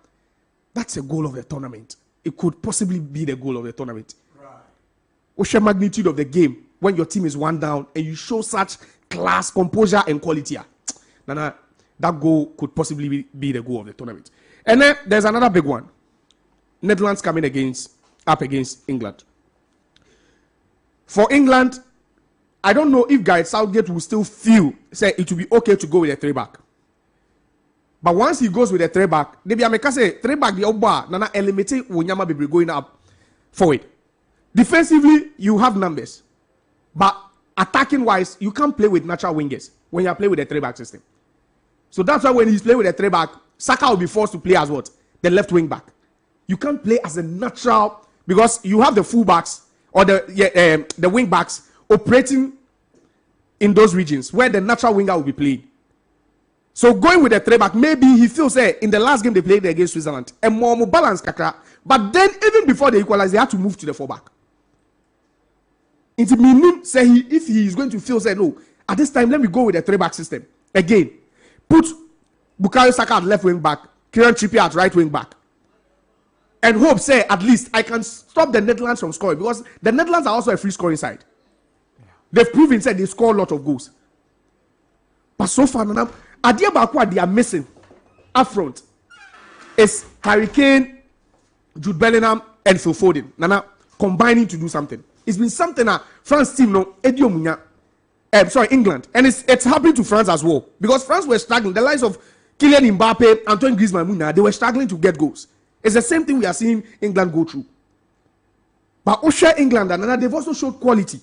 that's a goal of the tournament. It could possibly be the goal of the tournament. Right. What's the magnitude of the game when your team is 1 down and you show such class, composure, and quality? Nana, that goal could possibly be the goal of the tournament. And then there's another big one. Netherlands coming up against England. For England, I don't know if Gareth Southgate will still feel it will be okay to go with a 3-back. But once he goes with a 3-back, they be make say 3-back the Oba Nana eliminate Wonyama be going up forward. Defensively, you have numbers, but attacking wise, you can't play with natural wingers when you play with a 3-back system. So that's why when he's playing with a 3-back, Saka will be forced to play as what? The left wing back. You can't play as a natural because you have the fullbacks or the wing backs operating in those regions where the natural winger will be playing. So going with a 3-back, maybe he feels in the last game they played against Switzerland, a more balanced kakra. But then even before they equalize, they had to move to the 4-back. Into meaning if he is going to feel no, at this time let me go with a 3-back system again. Put Bukayo Saka at left wing back, Kieran Trippier at right wing back. And hope at least I can stop the Netherlands from scoring because the Netherlands are also a free scoring side. Yeah. They've proven they score a lot of goals. But so far, Bakwa they are missing up front is Harry Kane, Jude Bellingham, and Phil Foden. Nana combining to do something. It's been something that France team England, and it's happening to France as well because France were struggling. The likes of Kylian Mbappe, Antoine Griezmann, they were struggling to get goals. It's the same thing we are seeing England go through. But Osha England and they've also showed quality.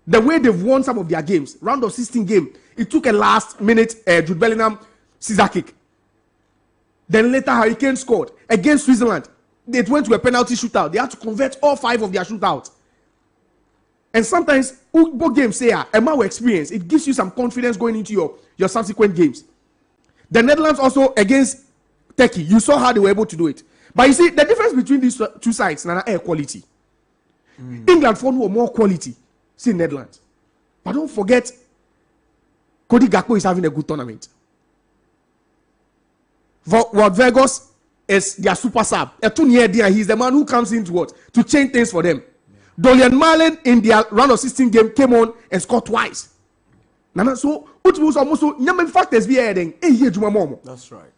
The way they've won some of their games, round of 16 game, it took a last minute Jude Bellingham scissor kick. Then later Harry Kane scored against Switzerland. They went to a penalty shootout. They had to convert all 5 of their shootouts. And sometimes Ugbo game say Emma experience, it gives you some confidence going into your subsequent games. The Netherlands also against Turkey, you saw how they were able to do it. But you see, the difference between these two sides, Nana, air quality. England for more quality, see Netherlands. But don't forget, Cody Gakpo is having a good tournament. What Vegas is their super sub. He's the man who comes in to change things for them. Dorian Marlin in their round of 16 game came on and scored twice. Nana, so it was almost so factors be adding. That's right.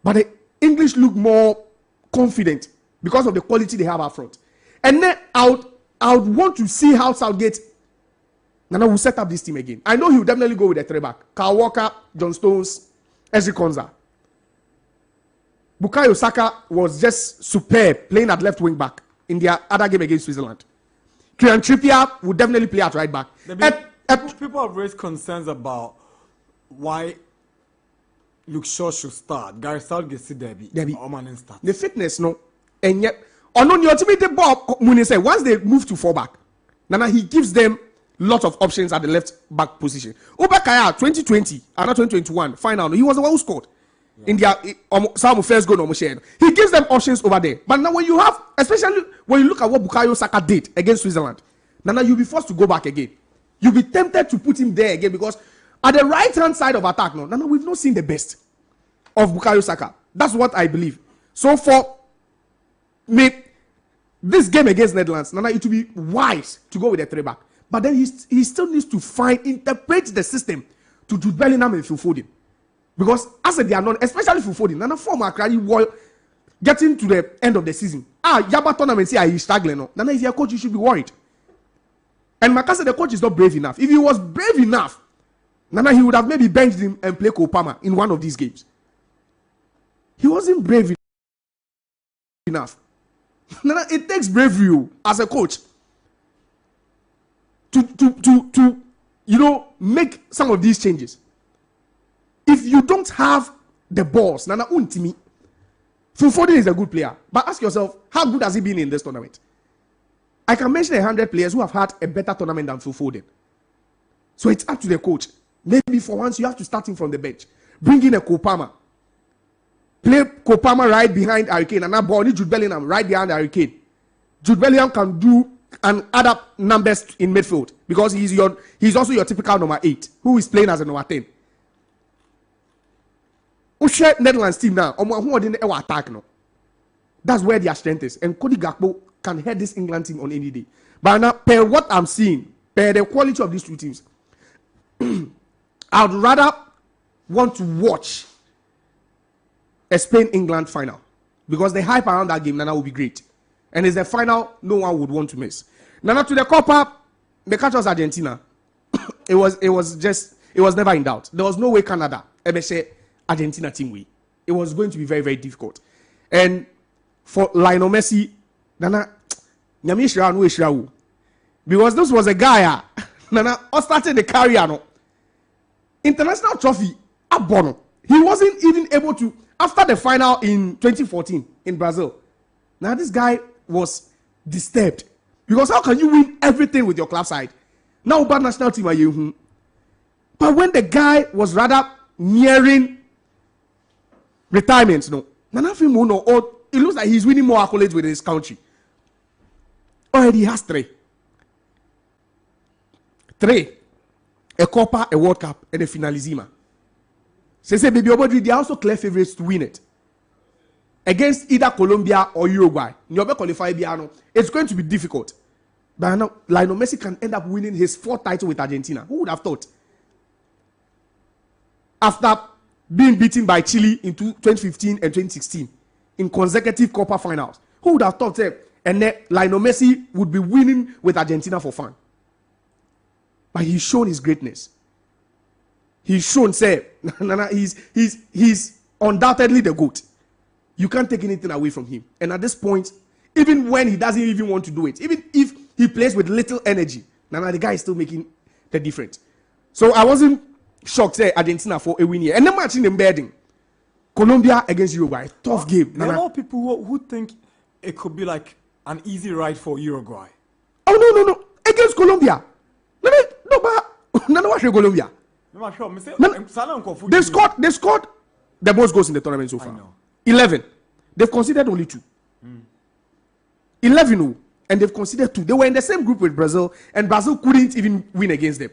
But the English look more confident because of the quality they have up front. And then I would want to see how Southgate Nana will set up this team again. I know he will definitely go with a 3-back. Kyle Walker, John Stones, Ezri Konza. Bukayo Saka was just superb playing at left wing back in their other game against Switzerland. Kieran Trippier would definitely play at right back. People have raised concerns about why Luke Shaw should start. Gary Southgate said Debbie. Start. The fitness, no. And yet, on the ultimate Bob Mooney said once they move to 4-back, Nana, he gives them lots of options at the left back position. Obakaya 2020, another 2021 final, he was the one who scored. In their some first goal, he gives them options over there. But now when you have, especially when you look at what Bukayo Saka did against Switzerland, Nana, you'll be forced to go back again. You'll be tempted to put him there again because at the right hand side of attack, Nana, we've not seen the best of Bukayo Saka. That's what I believe. So for me, this game against Netherlands, Nana, it will be wise to go with a 3-back. But then he still needs to interpret the system to Jude Bellingham and Phil Foden. Because as they are not, especially Phil Foden, Nana former getting to the end of the season. Yaba tournament say he's struggling. No. Nana, if you're a coach, you should be worried. And Makasa, the coach, is not brave enough. If he was brave enough, Nana, he would have maybe benched him and played Kopama in one of these games. He wasn't brave enough. Nana, it takes bravery as a coach to make some of these changes. If you don't have the balls, Nana Untimi, Phil Foden is a good player. But ask yourself, how good has he been in this tournament? I can mention 100 players who have had a better tournament than Phil Foden. So it's up to the coach. Maybe for once you have to start him from the bench. Bring in a Kopama. Play Kopama right behind Harry Kane. And now ball Jude Bellingham right behind Harry Kane. Jude Bellingham can do and add up numbers in midfield because he's also your typical number 8 who is playing as a number 10. Share Netherlands team now. Who didn't ever attack no. That's where their strength is. And Cody Gakpo can head this England team on any day. But now, per what I'm seeing, per the quality of these two teams, I'd rather want to watch a Spain-England final because the hype around that game Nana will be great. And it's the final no one would want to miss. Nana to the Copa, the catch was Argentina. it was never in doubt. There was no way Canada ever say Argentina team win. It was going to be very, very difficult. And for Lionel Messi, Nana, because this was a guy, Nana, started the career, no. International trophy, abono. He wasn't even able to, after the final in 2014 in Brazil. Now this guy was disturbed. Because how can you win everything with your club side? Now bad national team are you. But when the guy was rather nearing retirement, no. Or it looks like he's winning more accolades with his country. Already he has 3. 3. A Copa, a World Cup, and a Finalissima. Say, baby, they are also clear favorites to win it. Against either Colombia or Uruguay. It's going to be difficult. But now, Lionel Messi can end up winning his 4th title with Argentina. Who would have thought? After being beaten by Chile in 2015 and 2016 in consecutive Copa finals. Who would have thought that Lionel Messi would be winning with Argentina for fun? But he's shown his greatness. He's shown, he's undoubtedly the GOAT. You can't take anything away from him. And at this point, even when he doesn't even want to do it, even if he plays with little energy, the guy is still making the difference. So I wasn't shocked, Argentina for a win here. And then match in the embedding. Colombia against Uruguay. Tough game. There are a lot of people who think it could be like an easy ride for Uruguay. Oh, no. against Colombia. No, but no, watch Colombia. They scored the most goals in the tournament so far. 11. They've conceded only 2. 11, and they've conceded 2. They were in the same group with Brazil, and Brazil couldn't even win against them.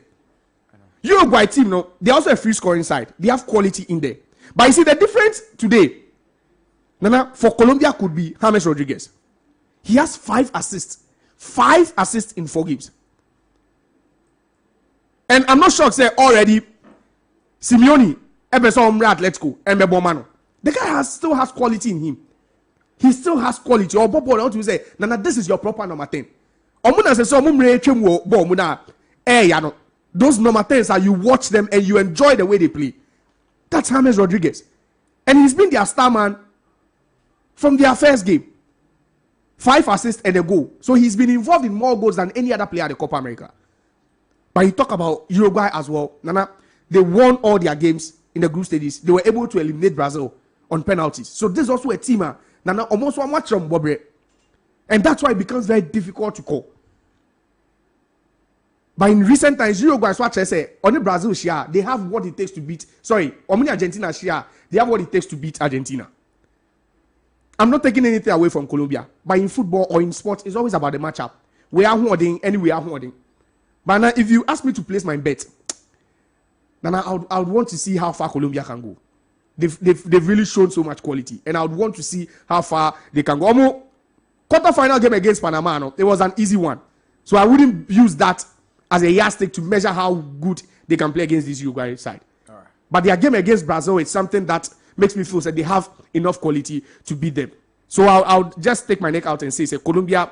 Uruguay team, no, they're also a free scoring side. They have quality in there. But you see the difference today, Nana, for Colombia could be James Rodriguez. He has 5 assists. 5 assists in 4 games. And I'm not shocked, say already, Simeone, Ebeson Atletico, and Bomano. The guy still has quality in him. He still has quality. Or Bobo, I want to say, Nana, this is your proper number 10. Omuna says, so those number 10s are you watch them and you enjoy the way they play. That's James Rodriguez. And he's been their star man from their first game. 5 assists and a goal. So he's been involved in more goals than any other player at the Copa America. But you talk about Uruguay as well. Nana, they won all their games in the group stages. They were able to eliminate Brazil on penalties. So this is also a team. Nana, almost one match from Bobre. And that's why it becomes very difficult to call. But in recent times, Uruguay, what I say, only Brazil share, they have what it takes to beat. Sorry, only Argentina share, they have what it takes to beat Argentina. I'm not taking anything away from Colombia, but in football or in sports, it's always about the matchup. We are holding, and we are holding. But now, if you ask me to place my bet, then I would want to see how far Colombia can go. They've really shown so much quality, and I would want to see how far they can go. Almost quarter-final game against Panama, no, it was an easy one. So I wouldn't use that as a yardstick to measure how good they can play against this Uruguay side. All right. But their game against Brazil is something that makes me feel that they have enough quality to beat them. So I'll just take my neck out and say Colombia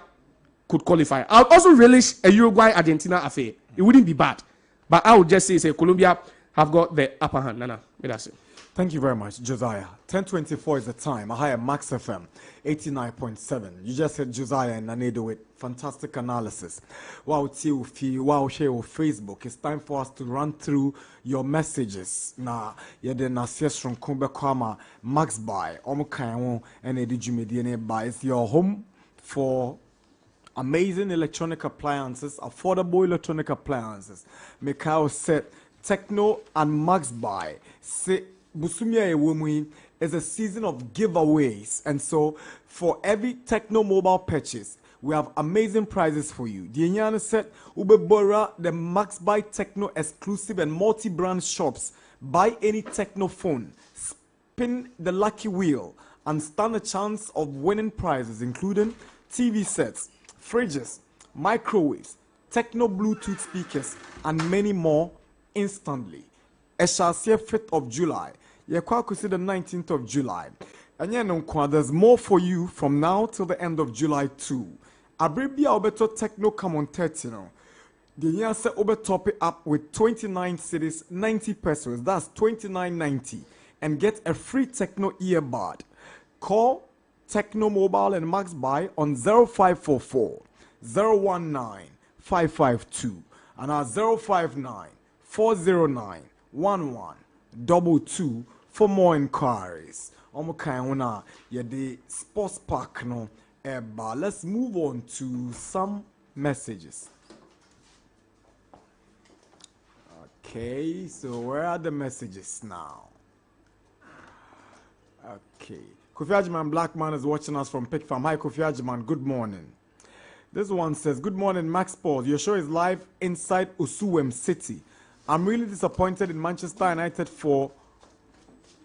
could qualify. I'll also relish a Uruguay-Argentina affair. It wouldn't be bad. But I would just say Colombia have got the upper hand. Nana, that's it. Thank you very much, Josiah. 10:24 is the time. I hire Max FM 89.7. You just said Josiah and Nanedo with fantastic analysis. Wow, share on Facebook. It's time for us to run through your messages. Na yede na from Kumbe Kwama Max by Omukayo and Edijumediane by. It's your home for amazing electronic appliances, affordable electronic appliances. Mikao said Techno and Max by. Say Busumia Ewumui is a season of giveaways, and so for every Techno mobile purchase, we have amazing prizes for you. The Enyana said Ubebora, the Max Buy Techno exclusive and multi-brand shops. Buy any Techno phone, spin the lucky wheel, and stand a chance of winning prizes, including TV sets, fridges, microwaves, Techno Bluetooth speakers, and many more instantly. Eshasiye 5th of July. Yekwakusi the 19th of July. And there's more for you from now till the end of July 2. Abribia Obeto Techno come on 30. The year set over top it up with 29 cities, 90 pesos. That's 29.90. And get a free Techno earbud. Call Techno Mobile and Max Buy on 0544 019 552 and our 059 409 1122 for more inquiries. Omukaina yede sports park no eba. Let's move on to some messages. Okay, so where are the messages now? Okay, Kofi Ajiman Blackman is watching us from Pick Farm. Hi Kofi Ajiman, good morning. This one says, good morning Max Paul. Your show is live inside Osuwem City. I'm really disappointed in Manchester United for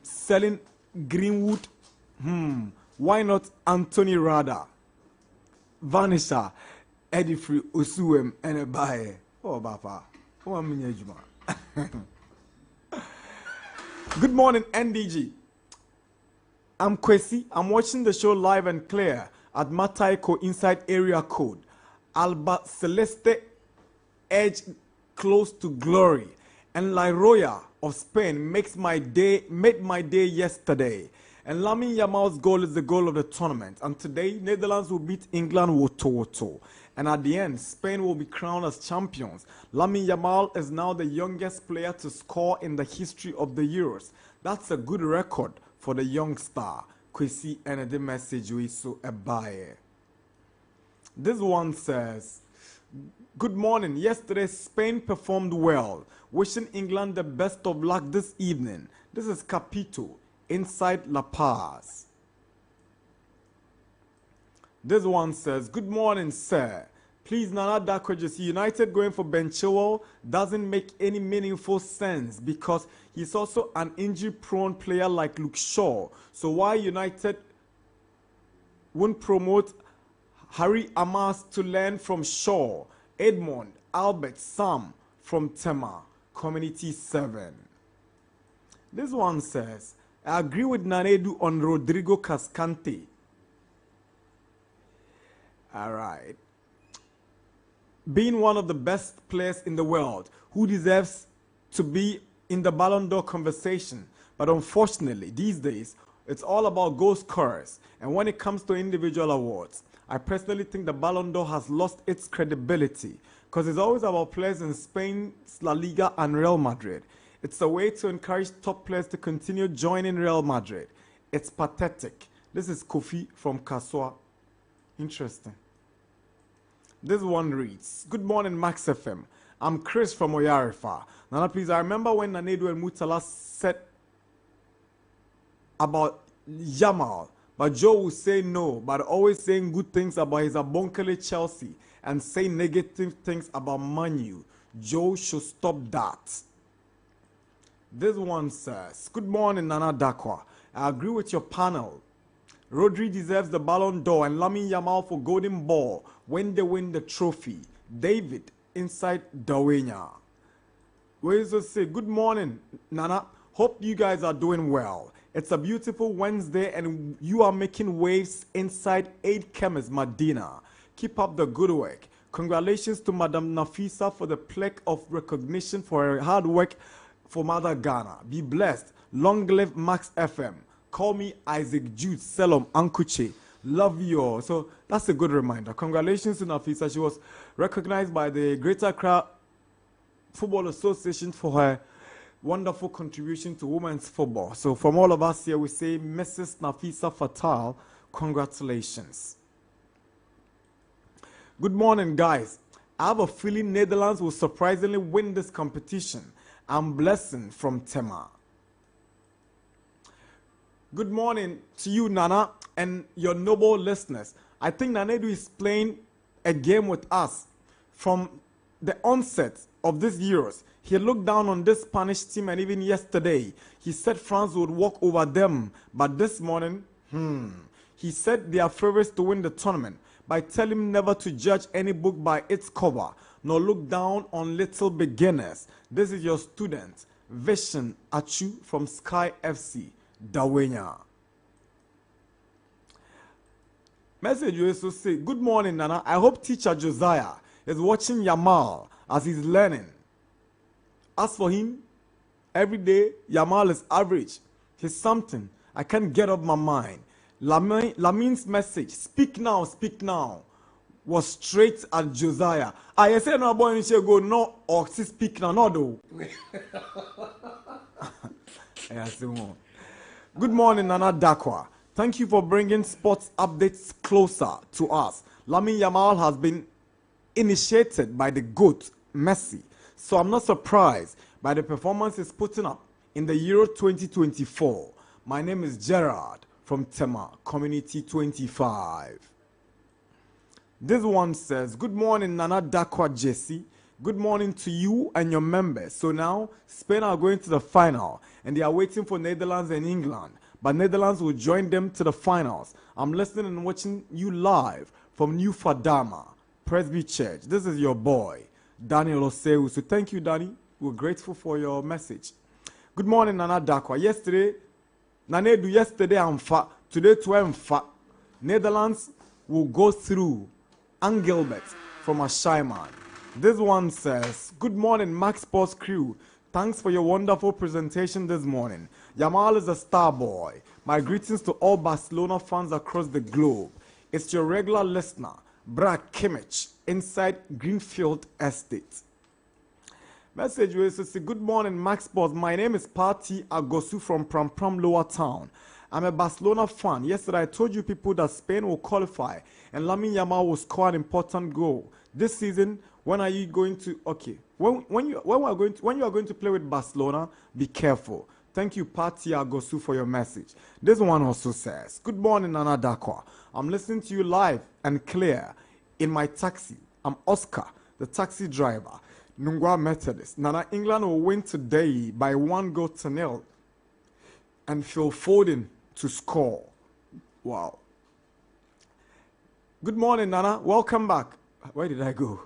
selling Greenwood. Why not Anthony Rada, Vanisha, Eddie Free, Osuwem, and a buyer? Oh, Papa. Good morning, NDG. I'm Kwesi. I'm watching the show live and clear at Mataiko inside area code. Alba Celeste Edge close to glory. And La Roya of Spain made my day yesterday. And Lamine Yamal's goal is the goal of the tournament. And today, Netherlands will beat England woto. And at the end, Spain will be crowned as champions. Lamine Yamal is now the youngest player to score in the history of the Euros. That's a good record for the young star. Kwesi and the message we so a buyer. This one says, Good morning. Yesterday, Spain performed well. Wishing England the best of luck this evening. This is Capito inside La Paz. This one says, good morning, sir. Please, Nana Darkwa, United going for Ben Chilwell doesn't make any meaningful sense because he's also an injury-prone player like Luke Shaw. So why United won't promote Harry Amas to learn from Shaw, Edmond, Albert, Sam from Tema, Community 7. This one says, I agree with Nanedu on Rodrigo Cascante. All right. Being one of the best players in the world who deserves to be in the Ballon d'Or conversation. But unfortunately, these days, it's all about goal scorers. And when it comes to individual awards, I personally think the Ballon d'Or has lost its credibility because it's always about players in Spain, La Liga, and Real Madrid. It's a way to encourage top players to continue joining Real Madrid. It's pathetic. This is Kofi from Kaswa. Interesting. This one reads, good morning, Max FM. I'm Chris from Oyarifa. Nana, please, I remember when Nanedu and Mutala said about Yamal, but Joe will say no, but always saying good things about his abonkele Chelsea and say negative things about Manu. Joe should stop that. This one says, good morning, Nana Darkwa. I agree with your panel. Rodri deserves the Ballon d'Or and Lamine Yamal for Golden Ball when they win the trophy. David inside Dawenya. We also say, good morning, Nana. Hope you guys are doing well. It's a beautiful Wednesday and you are making waves inside 8 Chemist Medina. Keep up the good work. Congratulations to Madam Nafisa for the plaque of recognition for her hard work for Mother Ghana. Be blessed. Long live Max FM. Call me Isaac Jude Selom Ankuche. Love you all. So that's a good reminder. Congratulations to Nafisa. She was recognized by the Greater Accra Football Association for her wonderful contribution to women's football. So from all of us here, we say Mrs. Nafisa Fatal, congratulations. Good morning, guys. I have a feeling Netherlands will surprisingly win this competition. I'm blessing from Tema. Good morning to you, Nana, and your noble listeners. I think Nanedu is playing a game with us. From the onset of this Euros, he looked down on this Spanish team, and even yesterday, he said France would walk over them. But this morning, he said they are favorites to win the tournament by telling him never to judge any book by its cover, nor look down on little beginners. This is your student, Vision Achu from Sky FC. Dawenya. Message you also say, good morning, Nana. I hope teacher Josiah is watching Yamal as he's learning. As for him, every day Yamal is average. He's something I can't get off my mind. Lamine's message, speak now, was straight at Josiah. I say no boy go no or speak now, no do. Good morning, Nana Darkwa. Thank you for bringing sports updates closer to us. Lamine Yamal has been initiated by the GOAT, Messi. So I'm not surprised by the performance he's putting up in the Euro 2024. My name is Gerard from Tema, Community 25. This one says, good morning, Nana Darkwa Gyasi. Good morning to you and your members. So now, Spain are going to the final, and they are waiting for Netherlands and England. But Netherlands will join them to the finals. I'm listening and watching you live from New Fadama, Presby Church. This is your boy, Daniel Oseu. So thank you, Danny. We're grateful for your message. Good morning, Nana Darkwa. Yesterday, I'm fat. Today, I'm fat. Netherlands will go through Angilbert from Ashaiman. This one says, good morning, Max Sports crew. Thanks for your wonderful presentation this morning. Yamal is a star boy. My greetings to all Barcelona fans across the globe. It's your regular listener, Bra Kimmich, inside Greenfield Estate. Message will say, good morning, Max Sports. My name is Pati Agosu from Pram Lower Town. I'm a Barcelona fan. Yesterday, I told you people that Spain will qualify and Lamine Yamal will score an important goal. This season, when are you going to? Okay, when you are going to play with Barcelona, be careful. Thank you, Pati Agosu, for your message. This one also says, "Good morning, Nana Darkwa. I'm listening to you live and clear in my taxi. I'm Oscar, the taxi driver. Nungwa Methodist. Nana, England will win today by 1-0, and Phil Foden to score. Wow. Good morning, Nana. Welcome back. Where did I go?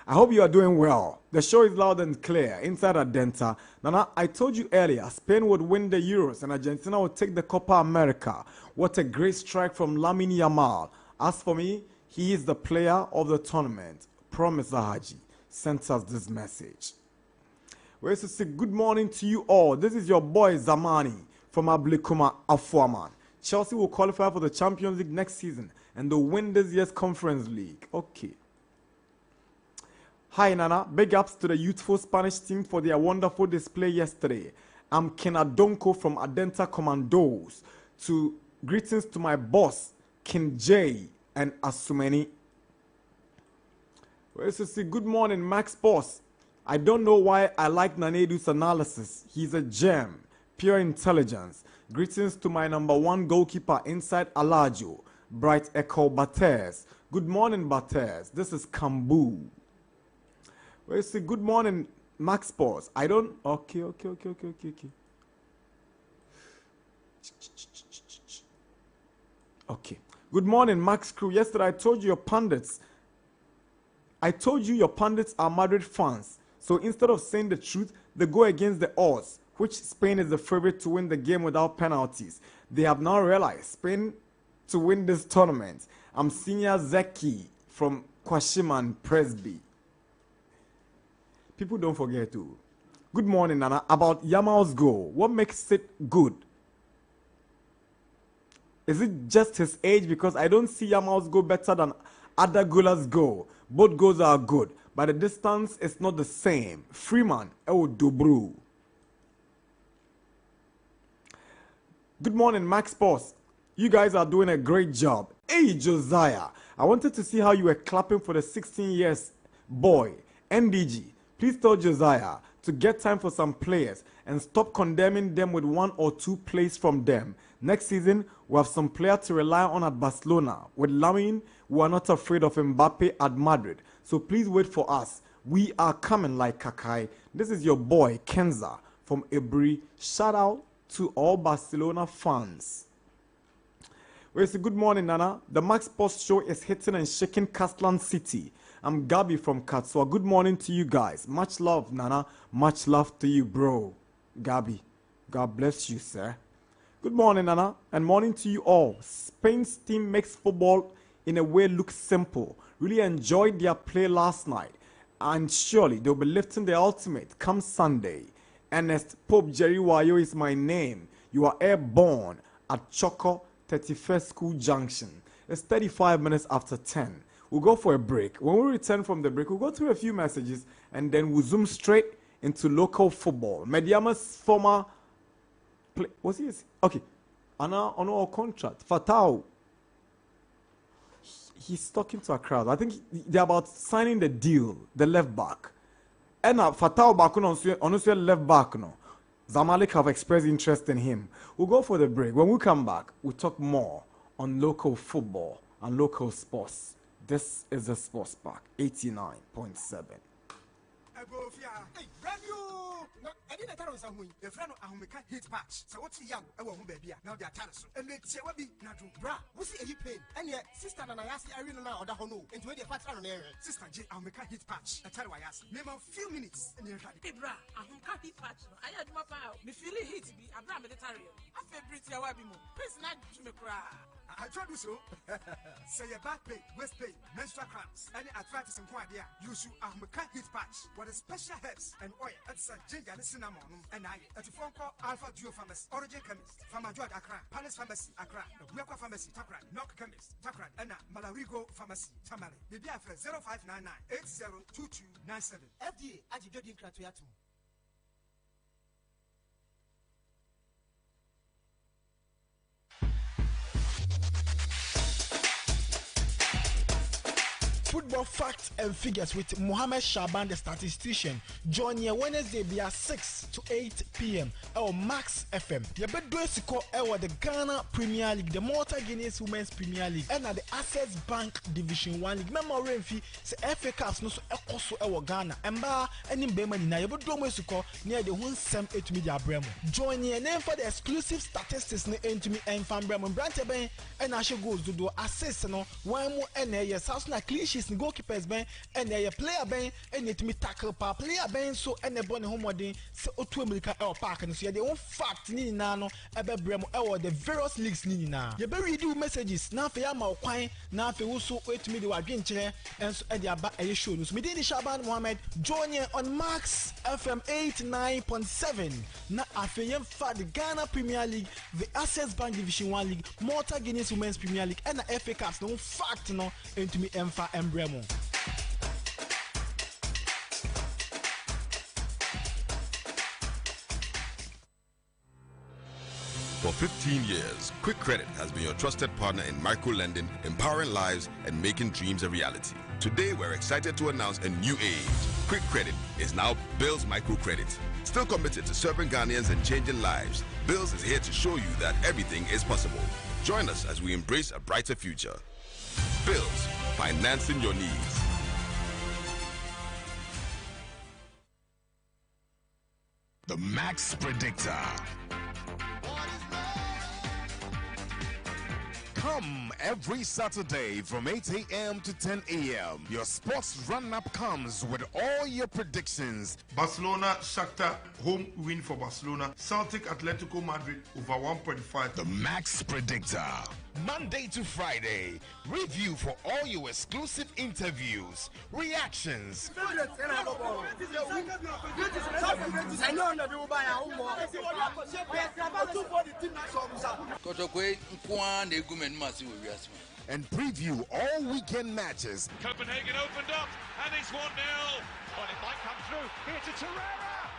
I hope you are doing well. The show is loud and clear inside Adenta. Nana, I told you earlier, Spain would win the Euros and Argentina would take the Copa America. What a great strike from Lamine Yamal. As for me, he is the player of the tournament. Promise Zahaji sent us this message. We used to say good morning to you all. This is your boy Zamani from Ablikuma Afuaman. Chelsea will qualify for the Champions League next season and they'll win this year's Conference League. Okay. Hi Nana, big ups to the youthful Spanish team for their wonderful display yesterday. I'm Kenadonko from Adenta Commandos. Greetings to my boss, Kin J and Asumeni. We used to say good morning, Max Boss. I don't know why I like Nanedu's analysis. He's a gem, pure intelligence. Greetings to my number one goalkeeper inside Alajo, Bright Echo Bates. Good morning, Bates. This is Kambu. We say good morning, Max Sports. I don't. Okay. Okay. Good morning, Max Crew. Yesterday I told you your pundits are Madrid fans. So instead of saying the truth, they go against the odds, which Spain is the favorite to win the game without penalties. They have now realized Spain to win this tournament. I'm Senior Zeki from Kwashiman Presby. People don't forget to. Good morning, Nana. About Yamal's goal, what makes it good? Is it just his age? Because I don't see Yamal's goal better than other goalers' goal. Both goals are good, but the distance is not the same. Freeman, Dobru. Good morning, Max Boss. You guys are doing a great job. Hey, Josiah. I wanted to see how you were clapping for the 16 years boy, NDG. Please tell Josiah to get time for some players and stop condemning them with 1 or 2 plays from them. Next season, we have some players to rely on at Barcelona. With Lamine, we are not afraid of Mbappe at Madrid. So please wait for us. We are coming like Kakai. This is your boy, Kenza from Ibri. Shout out to all Barcelona fans. We say good morning, Nana. The Max Post show is hitting and shaking Castellan City. I'm Gabi from Katsua. Good morning to you guys. Much love, Nana. Much love to you, bro. Gabi. God bless you, sir. Good morning, Nana. And morning to you all. Spain's team makes football in a way look simple. Really enjoyed their play last night. And surely they'll be lifting the ultimate come Sunday. Ernest Pope Jerry Wayo is my name. You are airborne at Choco 31st School Junction. It's 35 minutes after 10. We'll go for a break. When we return from the break, we'll go through a few messages and then we'll zoom straight into local football. Mediama's former play, what's he? Okay. On our contract, Fatau. He's talking to a crowd. I think they're about signing the deal, the left back. And Fatau Bakun on left back no. Zamalek have expressed interest in him. We'll go for the break. When we come back, we'll talk more on local football and local sports. This is the Sports Park 89.7. Hey, brand new. I didn't tell us a friend of Ahumeka hit patch. So what's young? I won't baby. Now they are telling and it's a webby. Now, bra, what's it you pain? And yet, sister and I asked Irene now or the Hono into the pattern on area. Sister J. Ahumeka hit patch. I tell you, I asked. Name a few minutes. And you're right. Hey, bra, Ahumeka hit patch. I had my power. Me feeling hit me. I'm not military. I feel pretty. I will be more. Please not to me cry. I try to so. Say your back pain, waist pain, menstrual cramps, any arthritis and quadia. You should Ahumeka hit patch. What a special herbs and oil. It's a ginger and cinnamon. And I at a phone call Alpha Duo Pharmacy, Origin Chemist, Pharmajoy Accra, Palace Pharmacy, Accra, Buakwa Pharmacy, Takra, Knock Chemist, Takra, and Malarigo Pharmacy, Tamale. Maybe after 0599 802297. FDA, Ajidodin Kratuatu. football facts and figures with Mohammed Shaban, the statistician. Join you Wednesday via 6 to 8 p.m. Our Max FM. You better do the Ghana Premier League, the Malta Guinness Women's Premier League, and the Access Bank Division 1 League. Memory fee se FA Cups no so ekoso ewo Ghana. Emba any bema ni na you better do near the one sem 8 media bremo. Join you name for the exclusive statistics ne entumi enfam bremo. Brante ben and I should goals do assist no one more and yes house na clean sheets ni goalkeepers ben and player ben and it me tackle pa player ben so and the bonne homodin se otu america el park and so you dey one fact ni na no ebe bremo the various leagues ni na you be read you messages na fe ya ma okwan na fe wo so etumi de wadwen kire and so e dey aba e show no so me dey Shaban Mohammed join on Max FM 89.7 na afeyem fa the Ghana Premier League, the Access Bank Division 1 League, Malta Guinness Women's Premier League and the FA Cups no fact no into me emfa embremo. For 15 years, Quick Credit has been your trusted partner in micro-lending, empowering lives, and making dreams a reality. Today, we're excited to announce a new age. Quick Credit is now Bills Microcredit. Still committed to serving Ghanaians and changing lives, Bills is here to show you that everything is possible. Join us as we embrace a brighter future. Bills, financing your needs. The Max Predictor. Come every Saturday from 8 a.m. to 10 a.m. Your sports run-up comes with all your predictions. Barcelona, Shakhtar, home win for Barcelona. Celtic, Atletico Madrid, over 1.5. The Max Predictor. Monday to Friday. Review for all your exclusive interviews, reactions. And preview all weekend matches. Copenhagen opened up and it's 1-0. But it might come through. Here to Torreira.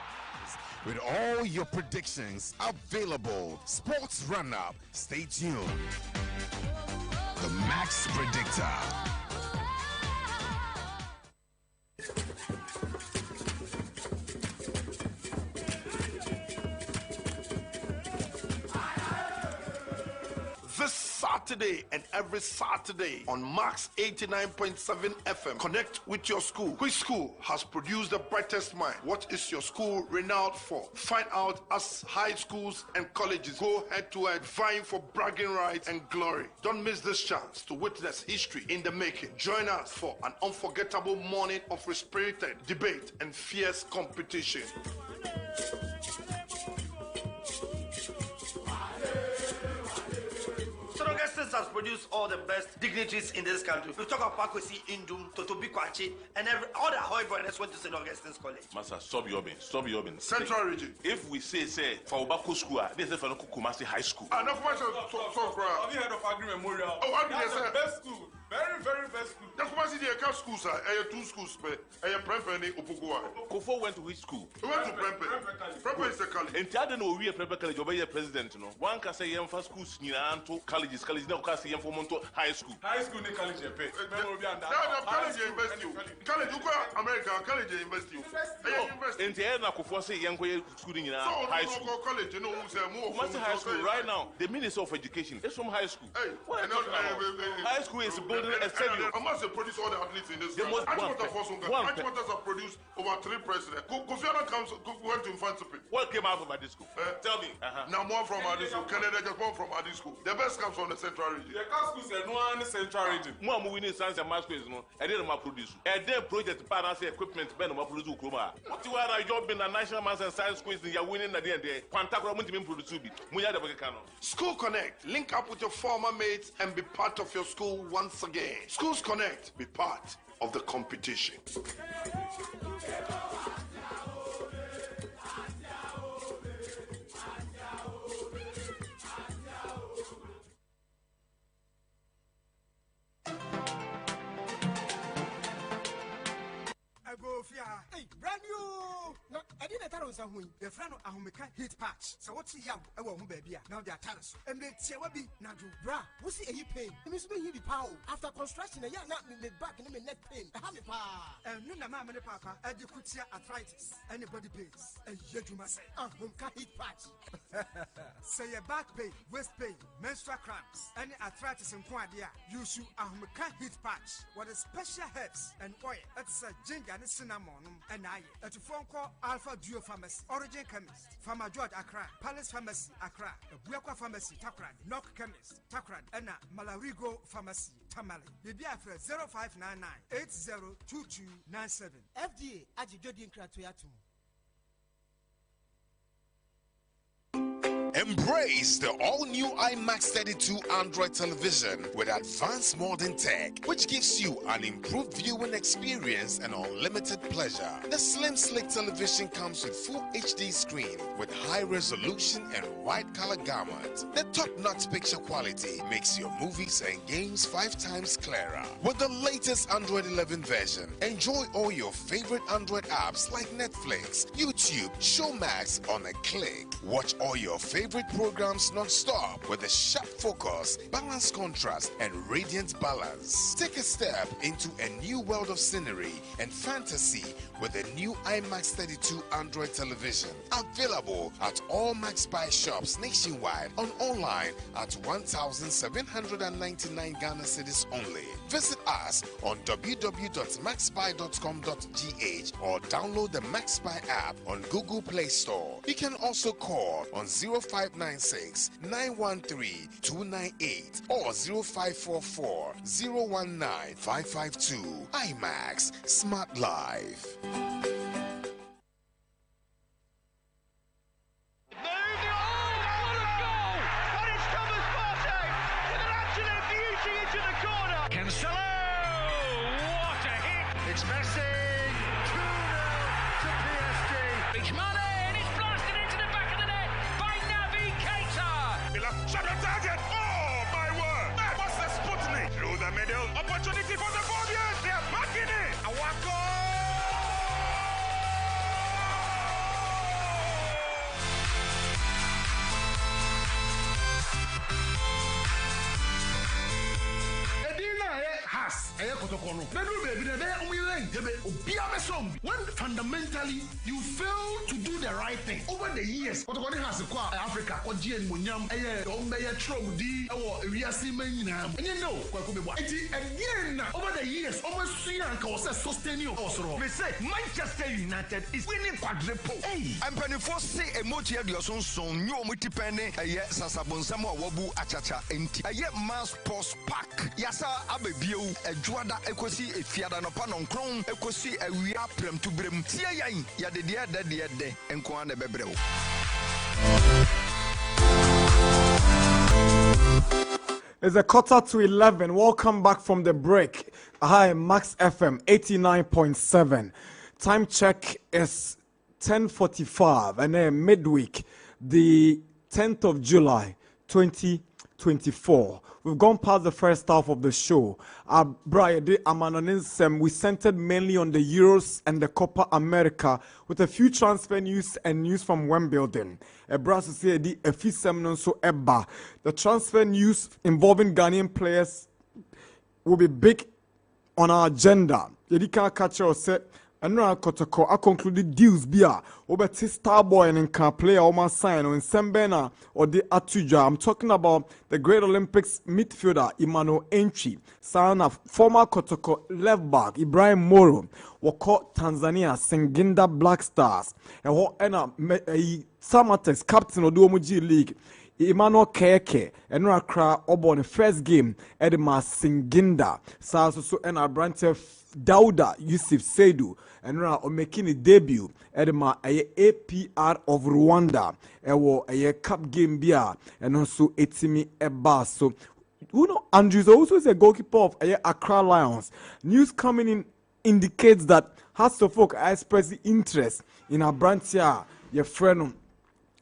With all your predictions available. Sports Run Up. Stay tuned. The Max Predictor. This Saturday and every Saturday on Max 89.7 FM. Connect with your school. Which school has produced the brightest mind? What is your school renowned for? Find out as high schools and colleges go head to head, vying for bragging rights and glory. Don't miss this chance to witness history in the making. Join us for an unforgettable morning of spirited debate and fierce competition. Augustus has produced all the best dignitaries in this country. We talk about Pakwesi Indum, Totobi Kwachi, and all the Ahoy brothers went to St. Augustine's College. Master, stop yobbing. Central region. If we say for Obako School, they say for Kumasi High School. No commercial. Have you heard of Agri Memorial? Oh, Agri Memorial. Best school. Very, very best school. The Kumasi the schools, sir. Two schools, Prempeh and Upugua. Kofo went to which school? He went to Prempeh. Prempeh is the college. And Tiada no we Prempeh College over here president, no. One can say yam for schools near Anto colleges, no can say yam for Monto High School. High school ne college pay. College invest you. College America, college invest you. And Tiada Kofo say yam school in high school. College, you know who's more. Kumasi High School right now. The Minister of Education is from high school. High school is building a stadium. I must produce all the athletes in this country. Achimota has produced over 3 presidents. Kofi Annan went to Infantipi. What came out from Adi School? Tell me. Now more from Adi School. Canada just more from Adi School. The best comes from the Central region. The schools are no one Central region. More moving science and math schools, no. I didn't produce. And then project partners equipment ben no produce Ukroma. What you are job in the national maths and science schools you are winning at the end there. Pantacra won't even produce be. Muya the Bacano. School Connect. Link up with your former mates and be part of your school once again. Schools Connect, be part of the competition. Hey, brand new. No, I didn't tell us nsa ho yi efra no ahomeka heat patch so what yam e wo ho ba bia now they are tired so and they tie bi na do bra wo see eyi pain me so be heal the power after construction ya na me back me neck pain ha me pa no na ma me papa e de kutia arthritis any body pains e yeduma say ahomeka heat patch say your back pain waist pain menstrual cramps any arthritis in kwadia you should ahomeka heat patch with a special herbs and oil it's a ginger and cinnamon and aye at phone call Alpha Duo Pharmacy Origin Chemist Pharma George Accra Palace Pharmacy Accra Buakwa Pharmacy Takran Knock Chemist Takran and Malarigo Pharmacy Tamale Bibi Afre 0599 802297 FDA Ajidodi Nkratoyatu. Embrace the all-new IMAX 32 Android television with advanced modern tech, which gives you an improved viewing experience and unlimited pleasure. The slim, slick television comes with full HD screen with high resolution and wide color gamut. The top-notch picture quality makes your movies and games 5 times clearer. With the latest Android 11 version, enjoy all your favorite Android apps like Netflix, YouTube, Showmax on a click. Watch all your favorite programs non-stop with a sharp focus, balanced contrast, and radiant balance. Take a step into a new world of scenery and fantasy with the new IMAX 32 Android television. Available at all Max Buy shops nationwide on online at 1,799 Ghana cedis only. Visit us on www.maxbuy.com.gh or download the Max Buy app on Google Play Store. You can also call on 0596 913 298 or 0544 019 552. IMAX Smart Life. It's Messi, 2-0 to PSG. It's Mane, and it's blasted into the back of the net by Naby Keita. Shot the target! Oh my word! That was the Sputnik! Through the middle, opportunity for the Fabians! They are backing it! Awako! When fundamentally you fail to do the right thing over the years, Africa, again, over the years, almost sustain also. We say Manchester United is winning quadruple. Hey, I'm penny for say a mochi of your son, you multipene, a yes, Sasabonsamo, Wabu, Achacha, and a yet mass post pack. Yasa, Abebio, a Juada, Equasi, a Fiadan upon on Chrome, Equasi, a we are prem to brim. Tia, ya the dear, and Kwana Bebrel. It's a 11:15. Welcome back from the break. Hi, Max FM 89.7. Time check is 10:45 and then midweek, the 10th of July, 2024. We've gone past the first half of the show. We centered mainly on the Euros and the Copa America with a few transfer news and news from Wimbledon. The transfer news involving Ghanaian players will be big on our agenda. And now I concluded deals bia over Starboy and Nka player or sign or in Sembena or the Atuja. I'm talking about the Great Olympics midfielder Emmanuel Entry, son of former Kotoko left back Ibrahim Moro, wako Tanzania Singida Black Stars, and what Samatex captain of the Omuji League. Emmanuel Keke and Rakra Obon the first game Edema Singinda so and our branch Dauda Yusuf Seidu and Ra making a debut Edema APR of Rwanda a cup game bia and also Etimi Eba. So you know Andrews also is a goalkeeper of Accra Lions. News coming in indicates that Hasselfolk expressed interest in our branch here, your friend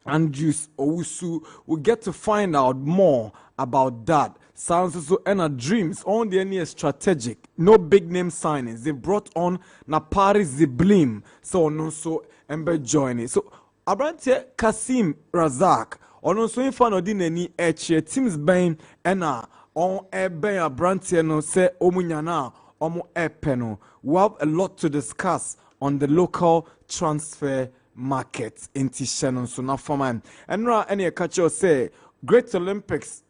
Andrews Owusu. Will get to find out more about that. Sounds so and our dreams on the near strategic. No big name signings. They brought on Napari Ziblim. So no so Ember joining. So Abrante Kasim Razak ono so infa no di nani eche teams ben ena on ben Abrante no se omunyana omo epeno. We have a lot to discuss on the local transfer market in Tishanon so na forman. Enra any catch say Great Olympics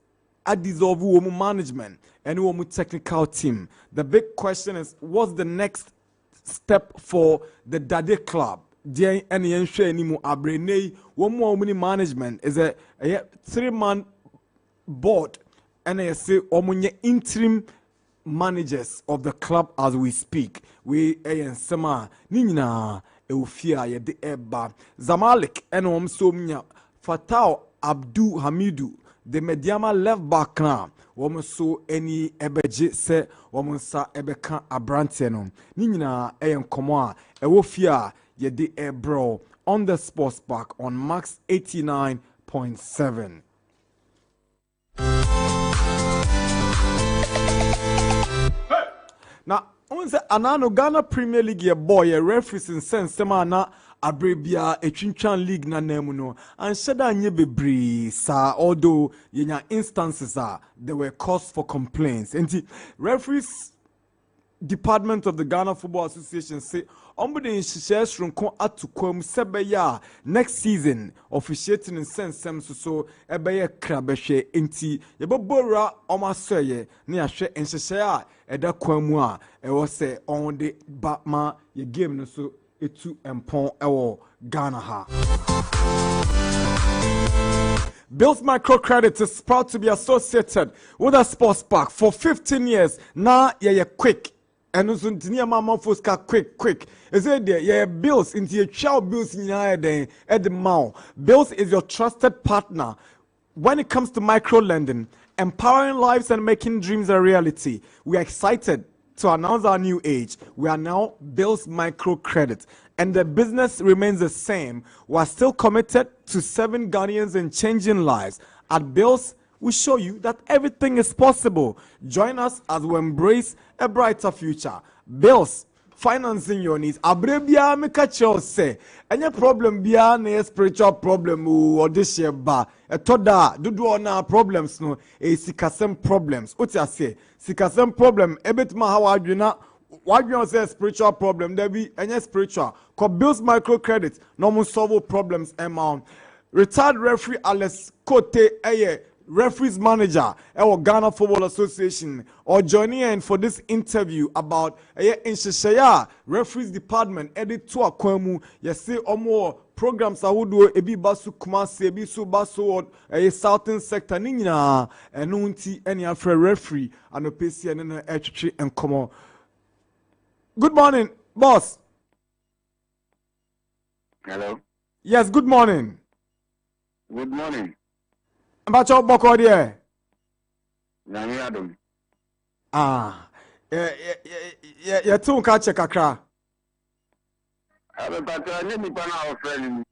I dissolve womu management and womu technical team. The big question is what's the next step for the Dade club? Deɛ ɛne yɛnhwɛ anim abrene yi wɔn mu a wɔn ni management is a 3-man board ɛna yɛsɛ wɔn nyɛ interim managers of the club as we speak. We ɛyɛ nsɛm a ne nyinaa ɛwɔ fie a yɛde ɛba Zamalek ɛna wɔn nso nya Fatau Abdul Hamidu the Mediama left back na wɔn nso ɛni ɛbɛgye sɛ wɔn nsa ɛbɛka aberanteɛ no ne nyinaa ɛyɛ nkɔmɔ a ɛwɔ fie a yɛde ɛbrɔ on the sports park on max 89.7. Now, on the Anano Ghana Premier League ye boy a referees in sense semana abrebia a chinchan league na nemuno and shada nye bebre sa although yenya instances are there were cause for complaints and the referees department of the Ghana Football Association say ombude shares from kon atukwam sebeya next season officiating in sense so ebeye krabehwe enti yebobora omasoye ne ahwe enhyehye a eda kwamu a ewo se on the batma ye game no so etu empon ewo Ghana ha. Bills Microcredit is proud to be associated with a sports park for 15 years. Now ye quick. And also, mama foska quick. Is it there? Yeah, Bills into your child bills in at the mouth. Bills is your trusted partner when it comes to micro lending, empowering lives and making dreams a reality. We are excited to announce our new age. We are now Bills Microcredit, and the business remains the same. We are still committed to serving Ghanaians and changing lives. At Bills, we show you that everything is possible. Join us as we embrace a brighter future. Bills, financing your needs. Abrebia meka say any problem bia na spiritual problem or this year ba. Etoda dudu na problems no e sikasem problems. What you say? Sikasem problem ebet ma how adwena wadwen say spiritual problem there be any spiritual. Ko Bills Microcredit no mo solve problems amount. Retired referee Alex Kote eye referees manager at Ghana Football Association or joining in for this interview about in Shishaya referees department edit to a kwemu say omo programs I would do ebi basu kumasi ebi so basu a southern sector nina enunti any afre referee and a PC and an HT and come on. Good morning, boss. Hello. Yes, good morning. Good morning. Bacho boko there. Nani Adam. Yeah, two catch a kakra. But I need to find our friend.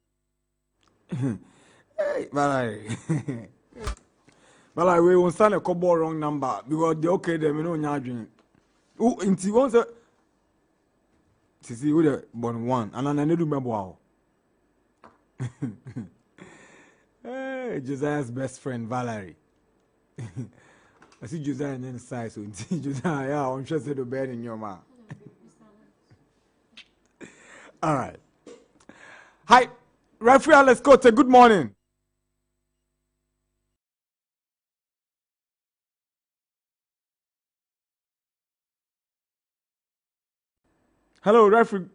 Hey, but I will send a couple wrong number because the okay, they know nyadwin. Oh, inti once to see who the born one, and I need to remember how. Hey, Josiah's best friend Valerie. I see Josiah inside, so Josiah, yeah, I'm sure the bed in your mouth. All right. Hi, referee, let's go to good morning. Hello, referee.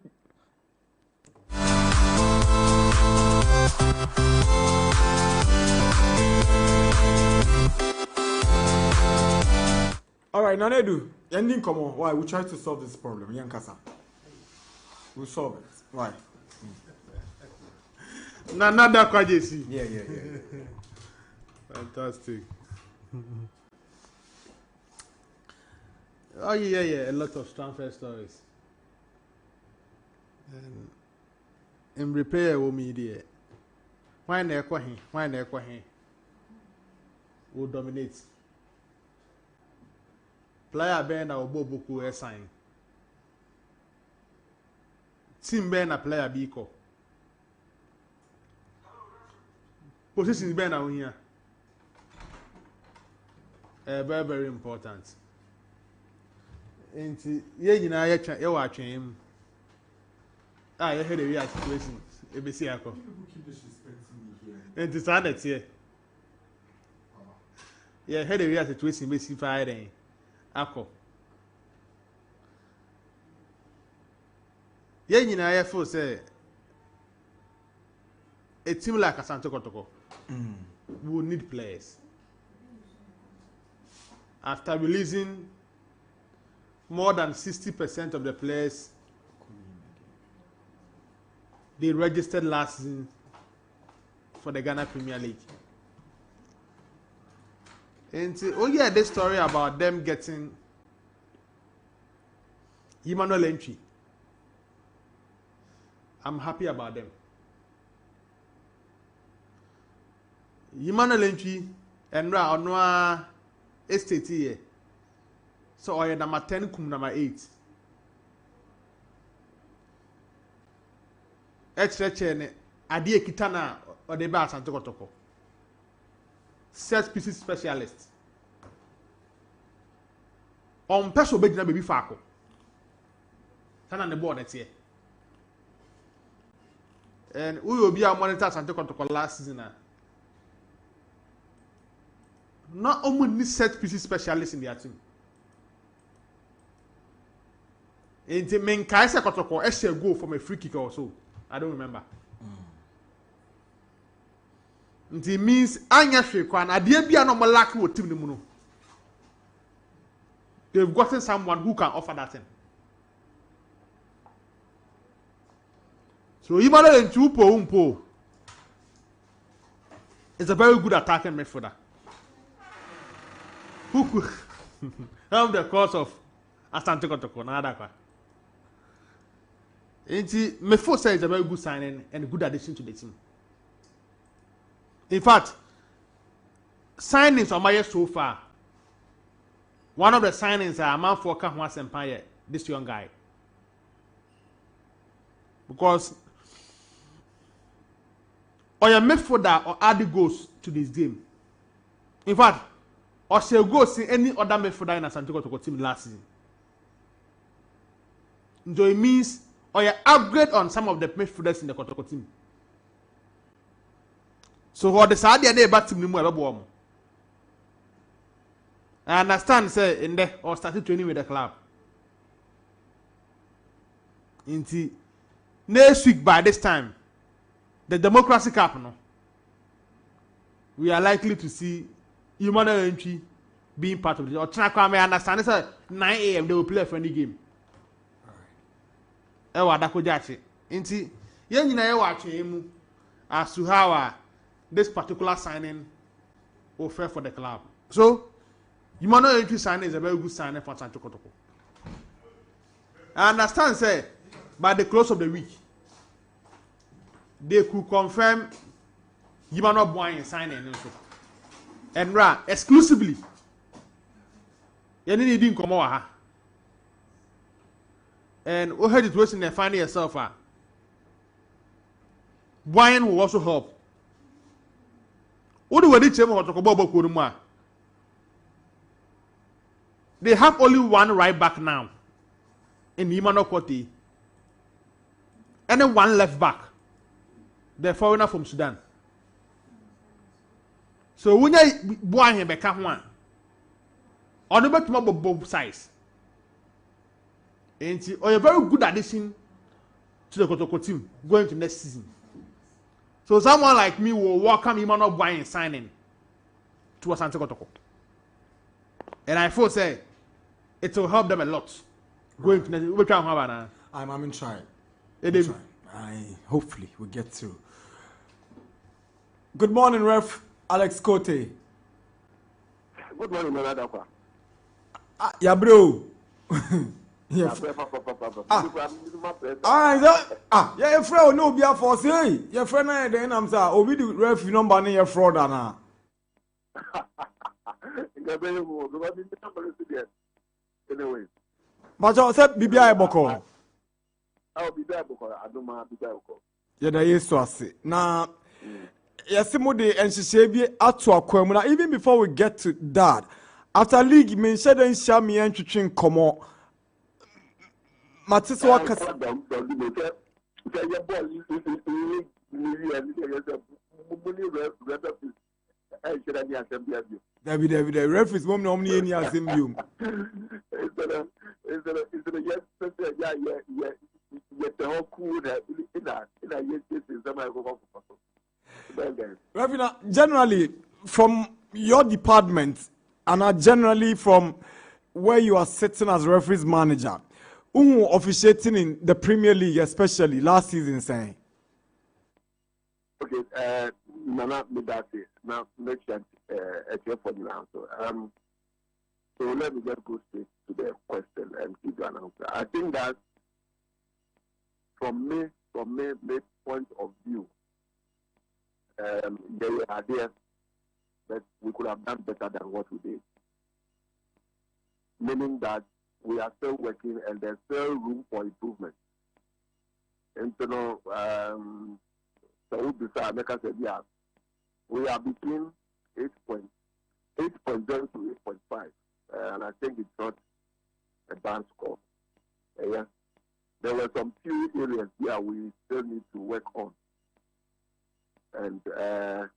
All right, Nanedu, ending come on. Why? We try to solve this problem. Yankasa. We'll solve it. Why? Darkwa Gyasi. Yeah. Fantastic. Oh yeah. A lot of transfer stories. In repair wo media. Why na ekwa he? Will dominate. Player Ben na obobuku sign. Team Ben na player Biko. positions been now here. Very, very important. And you know, you watch him. You heard the real situation. Ebesiako. And it's hard here. Yeah, heard the real situation. Basically, Friday. Ako. You know, I feel say a team like Asante Kotoko will need players. After releasing more than 60% of the players they registered last season for the Ghana Premier League. And this story about them getting Emmanuel Entry. I'm happy about them. Emmanuel Entry and Onwa estate here. So I number 10 kum number 8. Extra adie kitana or the bar Santo Kotoko. Set pieces specialist. On person bedina baby fako. Sana the board that's here. And we will be our monitor Santo Kotoko last season. Not only set pieces specialists in their team. And the main Kaisa Kotoko actually go from a free kick or so. I don't remember. It means Anya Shekwan, Adia be a normal lucky with Tim Muno. They've gotten someone who can offer that thing. So Emmanuel and Umpo is a very good attacking midfielder. Who could help the cause of Asante Kotoko na Darkwa. Mefo says it's a very good signing and a good addition to the team. In fact, signings on my so far, one of the signings are man for Kahwa Empire, this young guy. Because or your midfielder or add goals to this game. In fact, or shall go see any other midfielder in a Asante Kotoko team last season. So it means or you upgrade on some of the midfielders in the Kotoko team. So what the Saudi day back team nimu ebe I understand say in there or started training with the club. Inti next week by this time, the Democracy Cup no, we are likely to see Emmanuel Entry being part of it. Or I understand it's at 9 a.m. they will play a friendly game. Ewa dako Gyasi. Inti yen nyina ye watch him as to how this particular signing will fare for the club. So Emmanuel Entry signing is a very good signing for Asante Kotoko. I understand say by the close of the week they could confirm Emmanuel Boyne signing also. And exclusively yeni need nkomo wa ha. And we heard it was in the finding yourself. Boyne will also help. They have only one right back now in Emmanuel Kote. And then one left back. The foreigner from Sudan. So when you Boyne become one, on the both sides. And a very good addition to the Kotoko team going to next season. So someone like me will welcome Emmanuel Boyne signing to Asante Kotoko. And I feel say it will help them a lot. Going to next I'm trying. Hopefully we get through. Good morning, Ref Alex Kote. Good morning, Darkwa. Yeah, bro. Yeah, your friend no be a for say. Your friend na then am say obi the ref number na your fraud na. Anyway. But you say bibia eboko. Oh, bibia eboko. Aduma bibia eboko. Yeah, that is so ase. Na yes, Mode and Shishabi Atu Aquamuna. Even before we get to that, after league, men said and Shami and Chichin Como Matis Wakas. David, the referees won't nominate any as him. Ravina, generally from your department and generally from where you are sitting as referees manager, who officiating in the Premier League, especially last season, saying. Okay, Nana Midati, now next year for the answer. So let me just go straight to the question and give you an answer. I think that from my point of view, there were ideas that we could have done better than what we did. Meaning that we are still working and there's still room for improvement. And so now, we are between 8.0 to 8.5. And I think it's not a bad score. Yeah. There were some few areas where we still need to work on. And there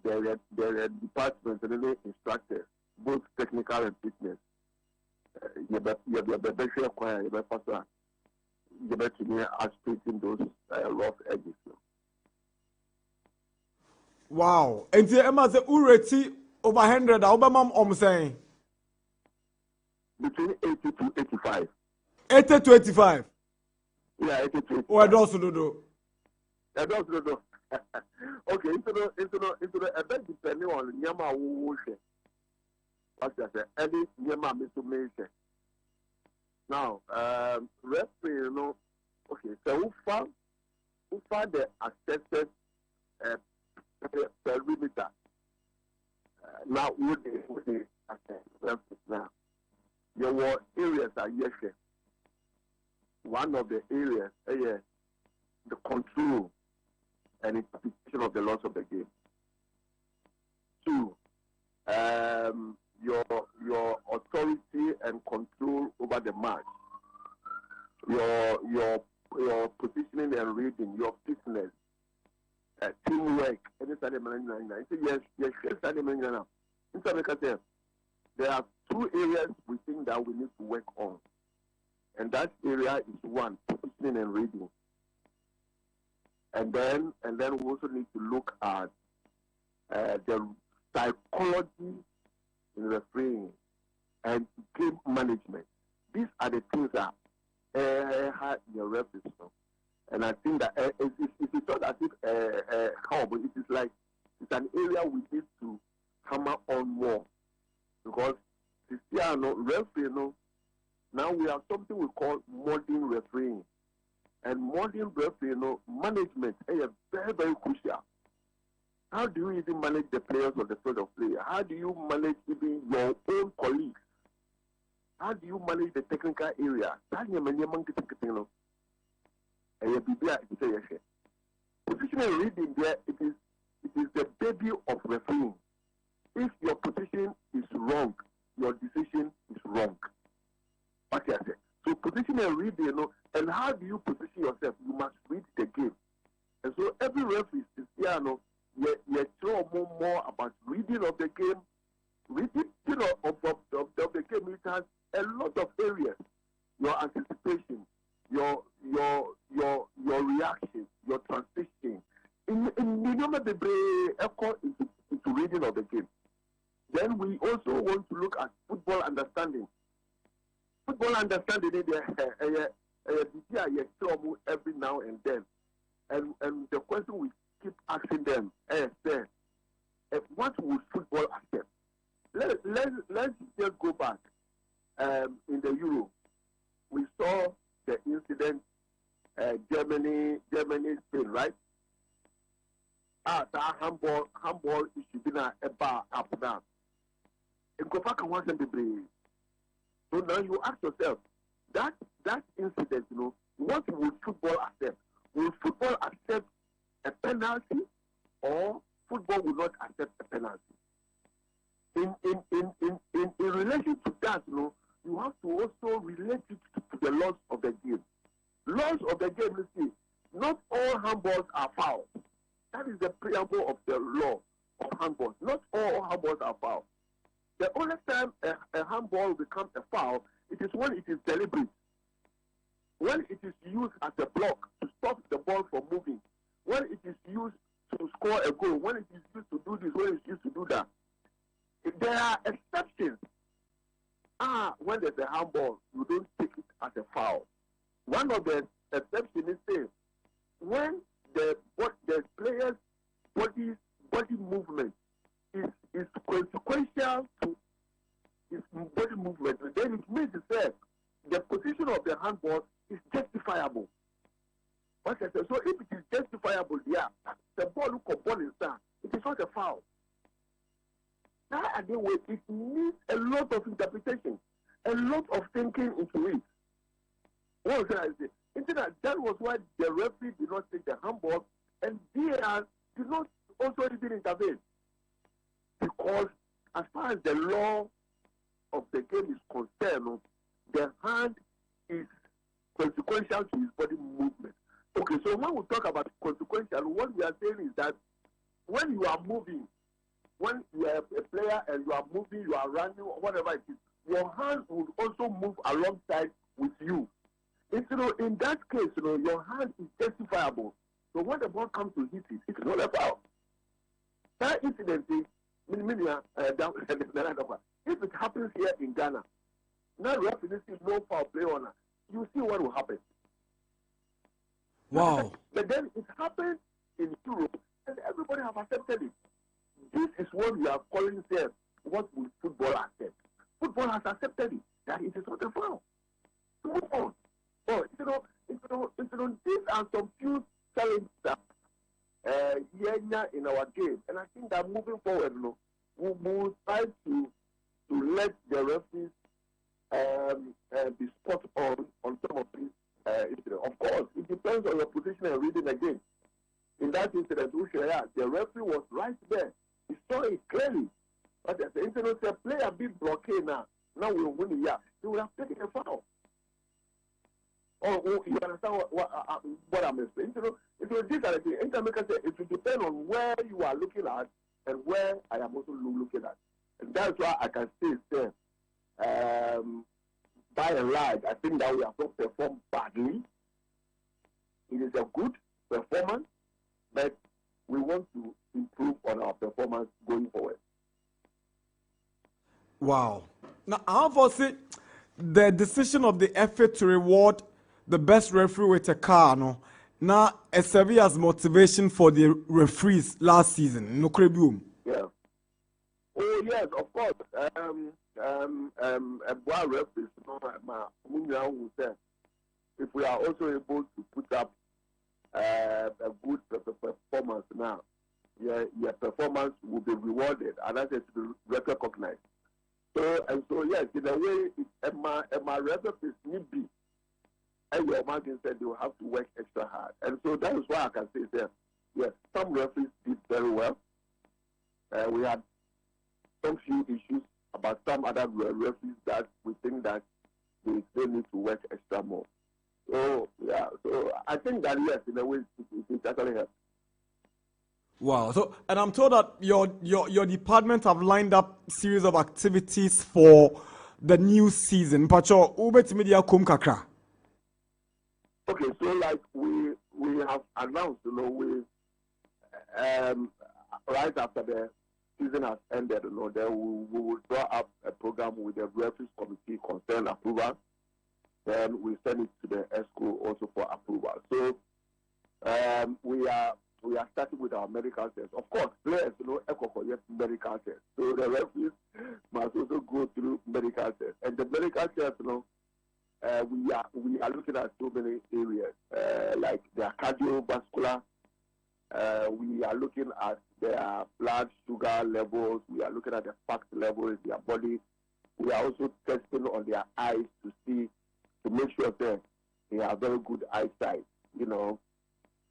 are departments and instructors, both technical and fitness. You better acquire, you better aspirating those rough edges. Wow. And the Emma the Ureti over 100, Obama saying between 80 to 85. 80 to 85. Yeah, 80 to 85. Oh, I don't do. I don't do. Okay, into a bit depending on Yama who what I say, any Yama Missumation. Now, referee, okay, so who found the assessed perimeter? Now, would they assess now? There were areas that yes, one of the areas, the control and interpretation of the laws of the game. 2, your authority and control over the match. Your positioning and reading, your fitness, teamwork. There are 2 areas we think that we need to work on. And that area is 1, positioning and reading. And then we also need to look at the psychology in refereeing and game management. These are the things that your referees know. And I think that it's not as if how, but it is like it's an area we need to hammer on more because refereeing. Now we have something we call modern refereeing. And modern refereeing, management is very, very crucial. How do you even manage the players on the field of play? How do you manage even your own colleagues? How do you manage the technical area? Positional reading there, it is the baby of refereeing. If your position is wrong, your decision is wrong. What I say. So position and reading, and how do you position yourself? You must read the game. And so every referee is here, you throw more about reading of the game. Reading of the game, it has a lot of areas. Your anticipation, your reaction, your transition. In the echo into reading of the game. Then we also want to look at football understanding. Football understanding every now and then. And the question we keep asking them is, what would football accept? Let's just go back. In the Euro, we saw the incident, Germany, Spain, right? The handball issue been a bar up now. And go back and watch them be. So now you ask yourself, that incident, what would football accept? Will football accept a penalty, or football will not accept a penalty. In relation to that, you have to also relate it to the laws of the game. Laws of the game, you see, not all handballs are foul. That is the preamble of the law of handballs. Not all handballs are foul. The only time a handball becomes a foul, it is when it is deliberate. When it is used as a block to stop the ball from moving. When it is used to score a goal. When it is used to do this. When it is used to do that. There are exceptions. When there's a handball, you don't take it as a foul. One of the exceptions is saying when the player's body movement is consequential to his body movement, then it means that the position of the handball is justifiable. So if it is justifiable, the ball look upon inside, it is not a foul. That again, it needs a lot of interpretation, a lot of thinking into it. What was I say? That was why the referee did not take the handball, and VAR did not also even intervene. Because as far as the law of the game is concerned, the hand is consequential to his body movement. Okay, so when we talk about consequential, what we are saying is that when you are moving, when you are a player and you are moving, you are running, or whatever it is, your hand will also move alongside with you. And, in that case, your hand is justifiable. So when the ball comes to hit it, it's not a foul. That incident is, if it happens here in Ghana, now referee sees no foul play on her, you see what will happen. Wow. But then it happens in Europe, and everybody have accepted it. This is what we are calling them. What will football accept? Football has accepted it, that it is not a foul. Move on. These are some few challenges that in our game, and I think that moving forward, we will try to let the referees be spot on some of these incidents. Of course, it depends on your position and reading the game. In that incident, the referee was right there. He saw it clearly. But as the incident said, play a big blockade now. Now we'll win it. He would have taken a foul. Oh, you understand what I'm saying? These are the things. It will depend on where you are looking at and where I am also looking at. And that's why I can say, by and large, I think that we have not performed badly. It is a good performance, but we want to improve on our performance going forward. Wow. Now, how was it the decision of the FA to reward the best referee with a car? Now, it served as motivation for the referees last season. No crebium. Yeah. Oh yes, of course. Referees, if we are also able to put up a good performance now, your performance will be rewarded, and that is to be recognized. So yes, in a way, my referees need be. And your margin said they will have to work extra hard, and so that is why I can say that yes, some referees did very well. We had some few issues about some other referees that we think that they need to work extra more. So yeah, so I think that yes, in a way, it actually helps. Wow. So, and I'm told that your department have lined up series of activities for the new season. Pacho, ubet media kum kakra. Okay, so like we have announced, we right after the season has ended, then we will draw up a program with the referees committee concern approval. Then we send it to the ESCO also for approval. So we are starting with our medical tests. Of course, players, yes, medical tests. So the referees must also go through medical tests. And the medical tests, we are looking at so many areas, like their cardiovascular. We are looking at their blood sugar levels. We are looking at the fat level in their body. We are also testing on their eyes to make sure that they have very good eyesight,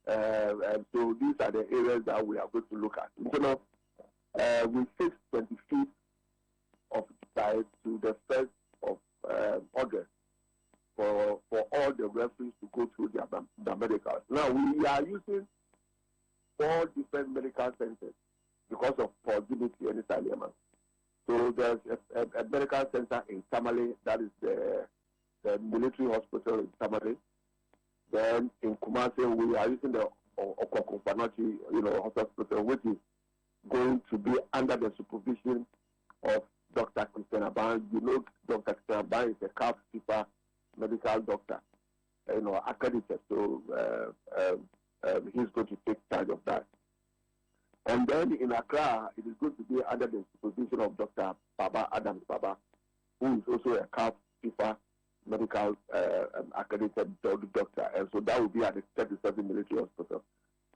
And so these are the areas that we are going to look at. We fixed 25th of July to the 1st of August for all the referees to go through their medicals. Now, we are using 4 different medical centers because of proximity and Italian. So there's a medical center in Tamale, that is the military hospital in Tamale. Then in Kumasi, we are using the Okokumpanochi, hospital, which is going to be under the supervision of Dr. Christian Aban. Dr. Christian Aban is a CAF super medical doctor, accredited. So he's going to take charge of that. And then in Accra, it is going to be under the supervision of Dr. Baba Adams Baba, who is also a CAF super medical accredited doctor. And so that will be at the 37 military hospital.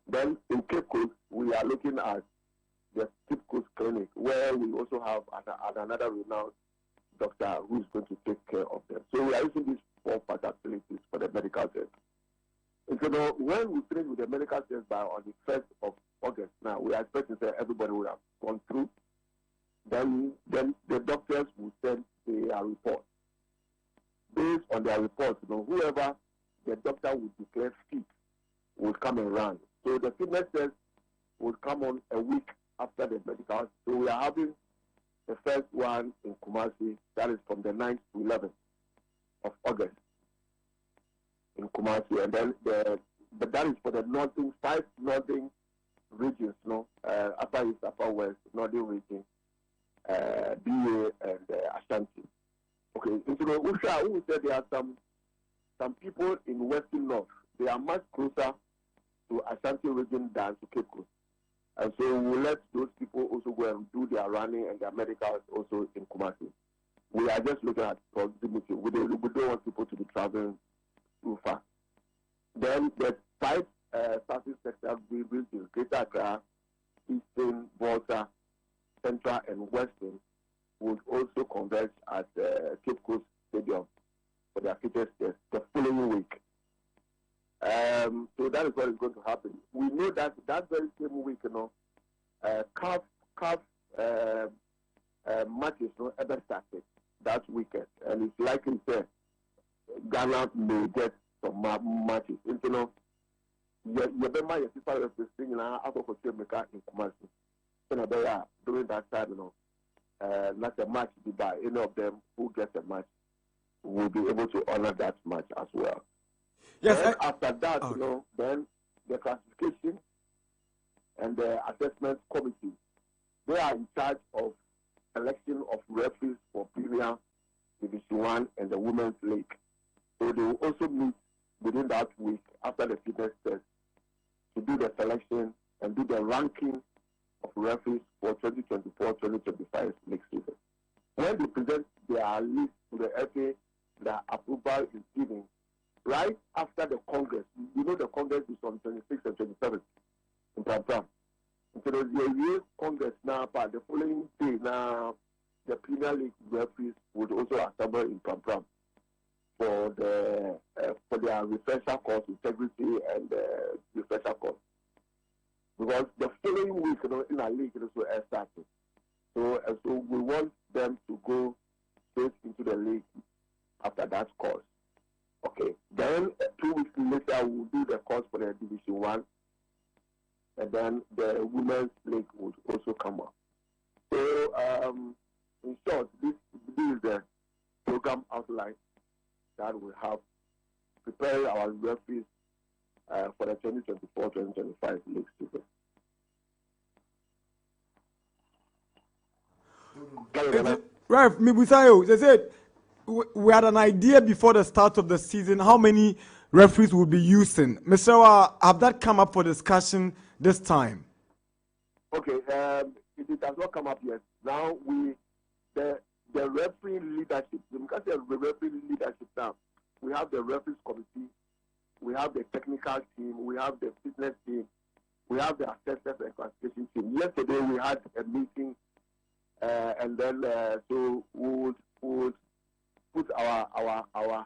Then in Cape Coast, we are looking at the Cape Coast Clinic, where we also have another renowned doctor who is going to take care of them. So we are using these 4 facilities for the medical test. And so when we finish with the medical test on the 1st of August, now we are expecting that everybody will have gone through. Then the doctors will send their report. Based on their reports, whoever the doctor will declare fit will come and run. So the fitness test will come on a week after the medical. So we are having the first one in Kumasi, that is from the 9th to 11th of August in Kumasi. And then but that is for the 5 northern regions, Upper East, Upper West, Northern region, BA, and Ashanti. Okay, so who said there are some people in Western North. They are much closer to Ashanti region than to Cape Coast. And so we will let those people also go and do their running and their medicals also in Kumasi. We are just looking at proximity. We don't want people to be traveling too far. Then the 5 Southeast sector regions, Greater Accra, Eastern, Volta, Central, and Western, would also converge at Cape Coast Stadium for their fitness test the following week. So that is what is going to happen. We know that very same week, CAF matches ever started that weekend, and it's likely that Ghana may get some matches. You remember your FIFA representing Africa in Kumasi. So during that time, not a match be by any of them who gets a match will be able to honor that match as well. Yes. After that, then the classification and the assessment committee, they are in charge of selection of referees for Premier Division 1 and the Women's League. So they will also meet within that week after the fitness test to do the selection and do the ranking of referees for 2024-2025 league season. When they present their list to the FA, the approval is given right after the Congress. The Congress is on 26th and 27th in Pram. So the year's Congress now, but the following day now, the Premier League referees would also assemble in Pram for their refresher course, integrity and refresher course. Because the following week, in our league, it also starting. So we want them to go straight into the league after that course. Okay. Then 2 weeks later, we'll do the course for the Division 1. And then the Women's League would also come up. So, in short, this is the program outline that we have preparing our referees for the 2024-2025 league season. Right, Mibusayo, they said we had an idea before the start of the season how many referees will be using. Mr. Have that come up for discussion this time? Okay, it has not come up yet. Now the referee leadership, because the referee leadership now, we have the referees committee, we have the technical team, we have the fitness team, we have the assessors and classification team. Yesterday we had a meeting, and then so we would put our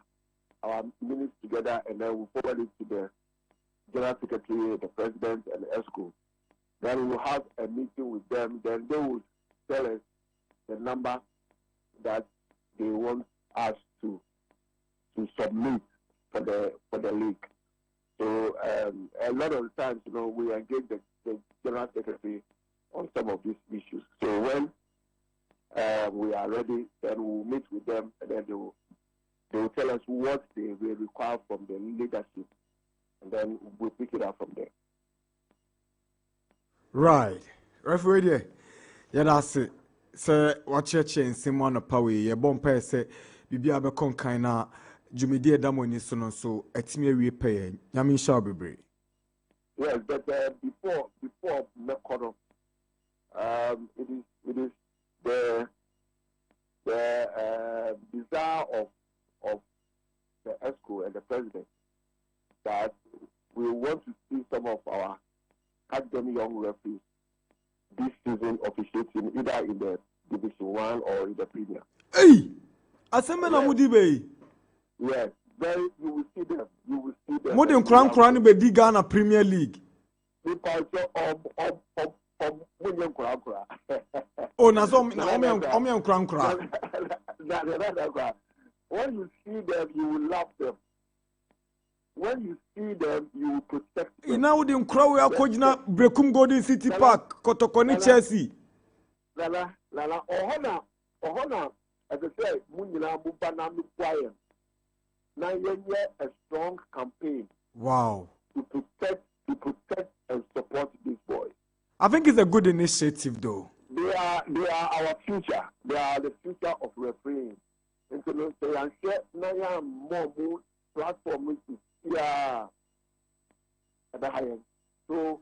minutes together, and then we'll forward it to General Secretary, the President, and the ESCO. Then we will have a meeting with them. Then they will tell us the number that they want us to submit for the league. So a lot of times, we engage the General Secretary on some of these issues. So when we are ready, then we'll meet with them, and then they will tell us what they will require from the leadership, and then we'll pick it up from there. Right. Referee, yeah, that's it. So, watch your chain, Simon of Power, your bomb pay say, Bibi Abacon Kaina, Jumidi Damoni Sono, so it's me repay, Yamin Shabri. Yes, but before Mekono, it is the desire of the ESCO and the President that we want to see some of our academy young referees this season officiating either in the Division 1 or in the Premier. Hey! Asemena Mudibe. Yes, then you will see them. Modern Crown be di Ghana Premier League. Oh, na so na Crown. When you see them, you will love them. When you see them, you will protect them. Now the Crown are kojina Brekum Golden City Park, Kotokoni Chelsea. Lala, Ohana, as I said, Munina Mubana Mukwayan. Now you a strong campaign. Wow. To protect and support these boys. I think it's a good initiative, though. They are our future. They are the future of refereeing. And so they are share now more platform which is here at the high end. So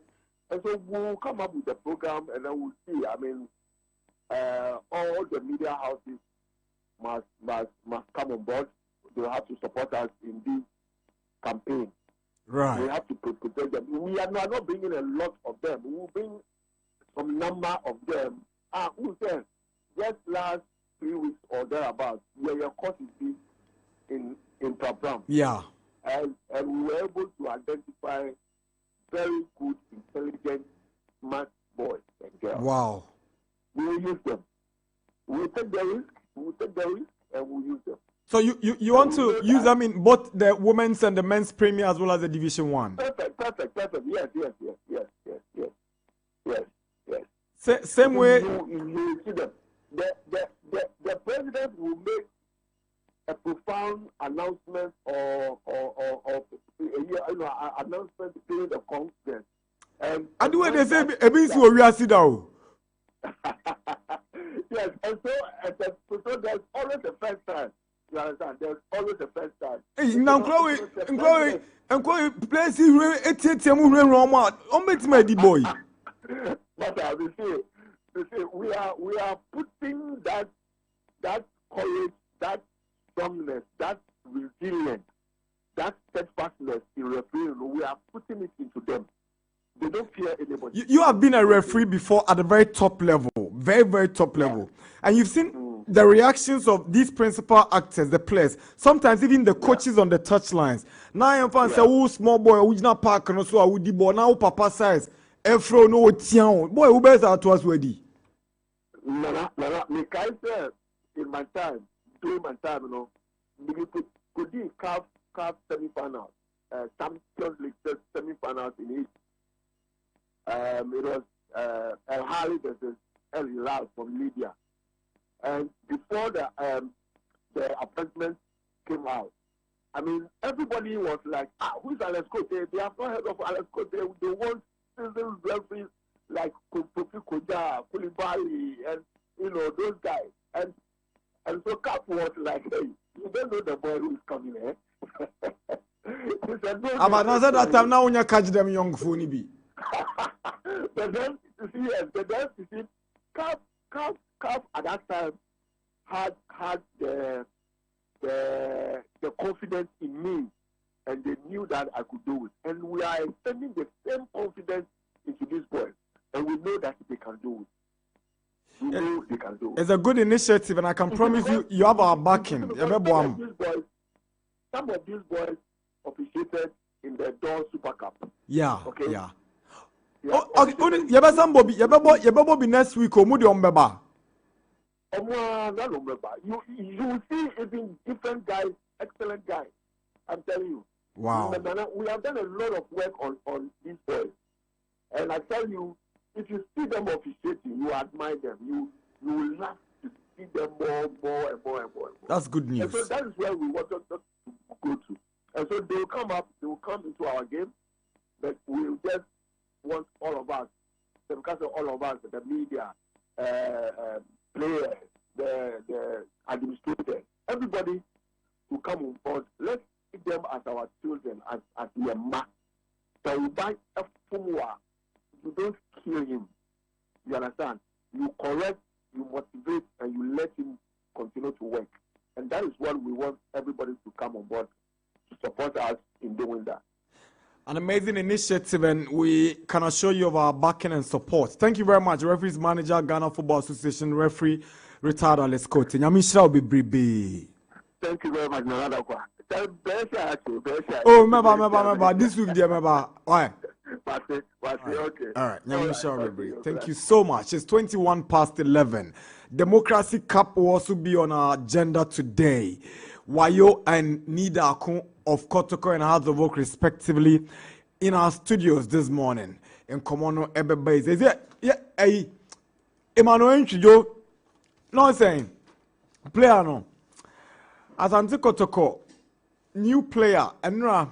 we'll come up with a program, and then we'll see. I mean, all the media houses must come on board. They have to support us in this campaign. Right. We have to protect them. We are not bringing a lot of them. We will bring some number of them. Who said just last 3 weeks or thereabouts, where your course is in Tabram. Yeah. And we were able to identify very good, intelligent, smart boys and girls. Wow. We will use them. We will take the risk, and we'll use them. So you want to use them in both the women's and the men's premier as well as the Division 1? Perfect. Yes. Same way. You see them. The president will make a profound announcement or announcement during the conference. And the way they say, "Ebisu we are sit down." Yes, and so there's always a first time. You understand? There's always a first time. Hey, now, Chloe, place boy. But we say we are putting that courage, that strongness, that resilience, that steadfastness in refereeing. We are putting it into them. They don't fear anybody. You have been a referee before at the very top level, very, very top level. And you've seen the reactions of these principal actors, the players, sometimes even the coaches on the touchlines. Now I'm fan say, "Oh, small boy, original park, no so I would ball now papa size. Efro no tian. Boy, who bears out was ready." Nana, me kai say in my time, during my time, we could do CAF semi-finals, Champions League semi-finals in each. It was El Hali versus El Hilal from Libya. And before the appointment came out, I mean, everybody was like, who's Alex Cote? They have not heard of Alex Cote. They want seasoned referees like Kofi Koja, Koulibaly, and, those guys. And so Cap was like, hey, you don't know the boy who is coming, eh? He said, no, but that time now when you catch them young phony be. But then you see, Cap at that time had the confidence in me, and they knew that I could do it. And we are extending the same confidence into these boys, and we know that they can do it. It's a good initiative, and I can promise you have our backing. Some of these boys officiated in the Dawn Super Cup. Yeah. Okay. Yeah. Yeah. Oh, okay. Yeba Bobby. Yeba Bobby next week. Omudi ombeba. You see even different guys, excellent guys. I'm telling you. Wow. We have done a lot of work on these boys. And I tell you, if you see them officiating, you admire them. You will love to see them more and more. That's good news. And so that is where we want us to go to. And so they will come into our game, but we will just want all of us, because of all of us, the media, players, the administrators, everybody to come on board. Let's see them as our children, as we are marked. So you buy a Fumua, you don't kill him. You understand? You correct, you motivate, and you let him continue to work. And that is what we want everybody to come on board to support us in doing that. An amazing initiative, and we can assure you of our backing and support. Thank you very much, referees manager, Ghana Football Association, referee, retired Alex Cote. Nyamishra Obibribe. Thank you very much, Darkwa. Oh, remember, this week, dear, remember. All right. Okay. All right. Nyamishra Obibribe. Thank you so much. It's 21 past 11. Democracy Cup will also be on our agenda today. Wayo and Nida Akun of Kotoko and Hearts of Oak, respectively, in our studios this morning in Komono Ebe Base. Is it? Yeah, Emmanuel Chijo, no saying, player no. As Anti Kotoko, new player, and on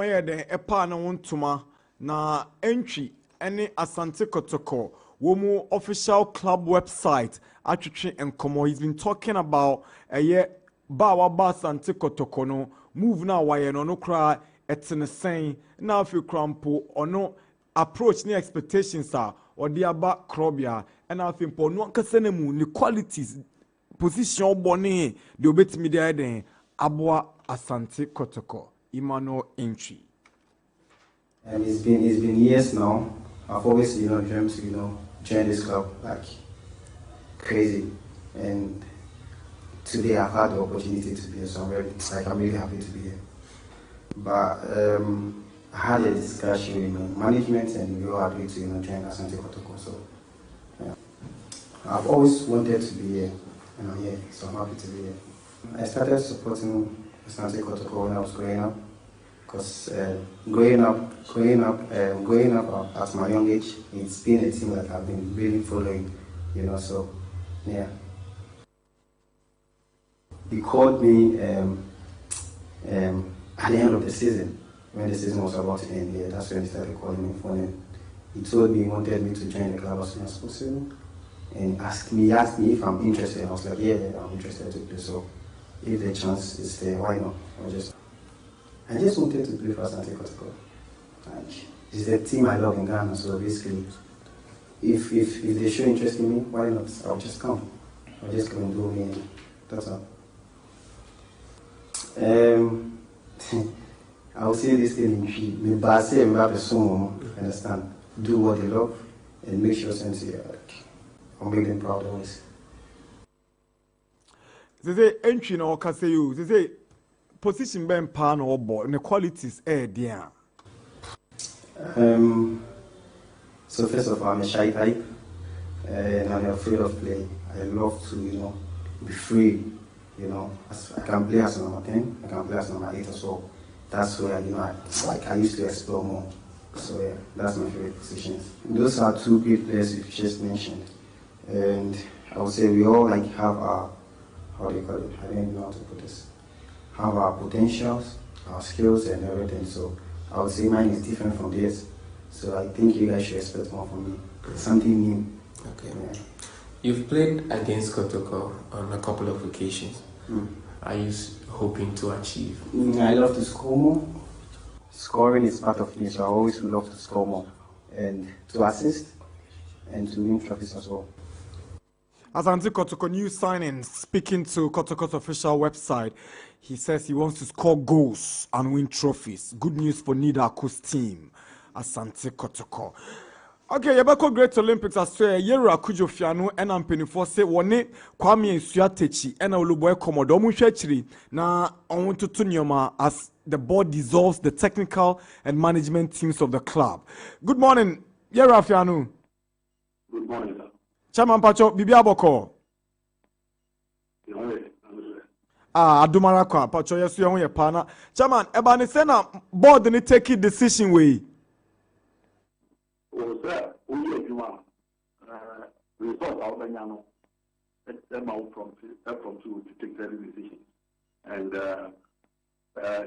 here the Epa na Wuntuma na entry any Asante Kotoko, Womu official club website, Achichi and Komo. He's been talking about a year. Bawa Asante Kotoko no move now why no cry etene saying now if you crampo or no approach ni expectations are or the aba crobia and now if you no kasenemu the qualities position boni the obetimi there den Abwa Asante Kotoko Emmanuel entry. And it's been years now. I've always dreamt to join this club like crazy, and today I've had the opportunity to be here, so I'm really happy to be here. But I had a discussion with management, and we all agreed to join Asante Kotoko. So yeah. I've always wanted to be here, and I'm here, so I'm happy to be here. I started supporting Asante Kotoko when I was growing up, because growing up at my young age, it's been a team that I've been really following, so yeah. He called me at the end of the season, when the season was about to end. Yeah, that's when he started calling me phone. And he told me he wanted me to join the club as soon as possible, and he asked me if I'm interested. I was like, yeah, I'm interested to play. So if the chance is there, why not? I just wanted to play for Asante Kotoko. Like, it's the team I love in Ghana. So basically, if they show interest in me, why not? I'll just come. I'll just come and do me. And that's all. I will say this thing in G. Me base me have someone understand, do what they love, and make sure sincere. I'll make them proud always. They say entry no can say you. They say position ben pan or ball and the qualities there. So first of all, I'm a shy type, and I'm afraid of play. I love to be free. I can play as number 10, I can play as number 8 or so. That's where I used to explore more. So yeah, that's my favorite positions. Those are two great players you just mentioned, and I would say we all have our, how do you call it? I don't even know how to put this. Have our potentials, our skills, and everything. So I would say mine is different from theirs. So I think you guys should expect more from me. Something new. Okay. Yeah. You've played against Kotoko on a couple of occasions. Are you hoping to achieve? I love to score more. Scoring is part of me, so I always would love to score more. And to assist and to win trophies as well. Asante Kotoko new signing, speaking to Kotoko's official website, he says he wants to score goals and win trophies. Good news for Nida Aku's team, Asante Kotoko. Okay, Yabako Great Olympics Australia, Yera Kujo Fiano, and Ampeni say one Kwame Suatechi, and Oluboy Komodo Mushechri. Now, I want to Tunyoma as the board dissolves the technical and management teams of the club. Good morning, Yera Fiano. Good morning, sir. Chairman Pacho, Bibiaboko. Adumarakwa, Pacho, yes, you are your partner. Chairman, Ebani Sena, board didn't take a decision way. Oh, sir, only if you want. Result out of Yano, them out from to take their decision. And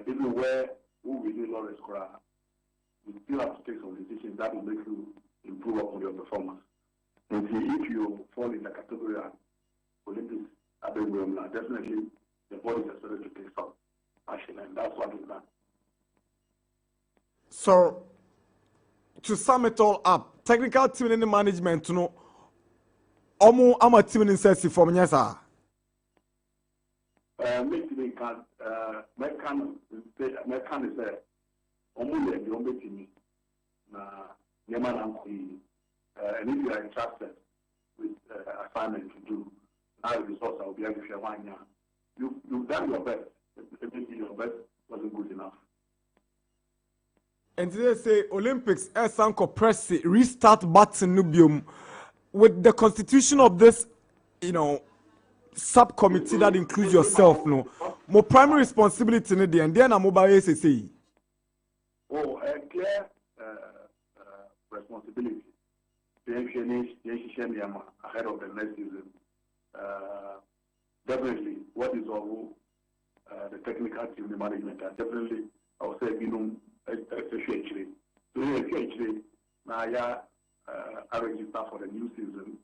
even where who we do Lawrence Kora, you still have to take some decisions that will make you improve upon your performance. And if you fall in the category of Olympics, definitely the board is expected to take some action, and that's what we've done. So, to sum it all up, technical team and management, you know, I'm a team in Sessi from Yasa. Maybe can is only the only team. And if you are entrusted with assignment to do, now the results will be able to 1 year. You've done your best. Maybe your best wasn't good enough. And they say Olympics Sanko press restart button nubium with the constitution of this, you know, subcommittee that includes yourself, no more primary responsibility in the end. Then I'm mobile SSA. Oh, a clear responsibility. Ahead of the next season. Definitely, what is all the technical team, the management, definitely, I would say, especially. So, actually, now, I register for the new season.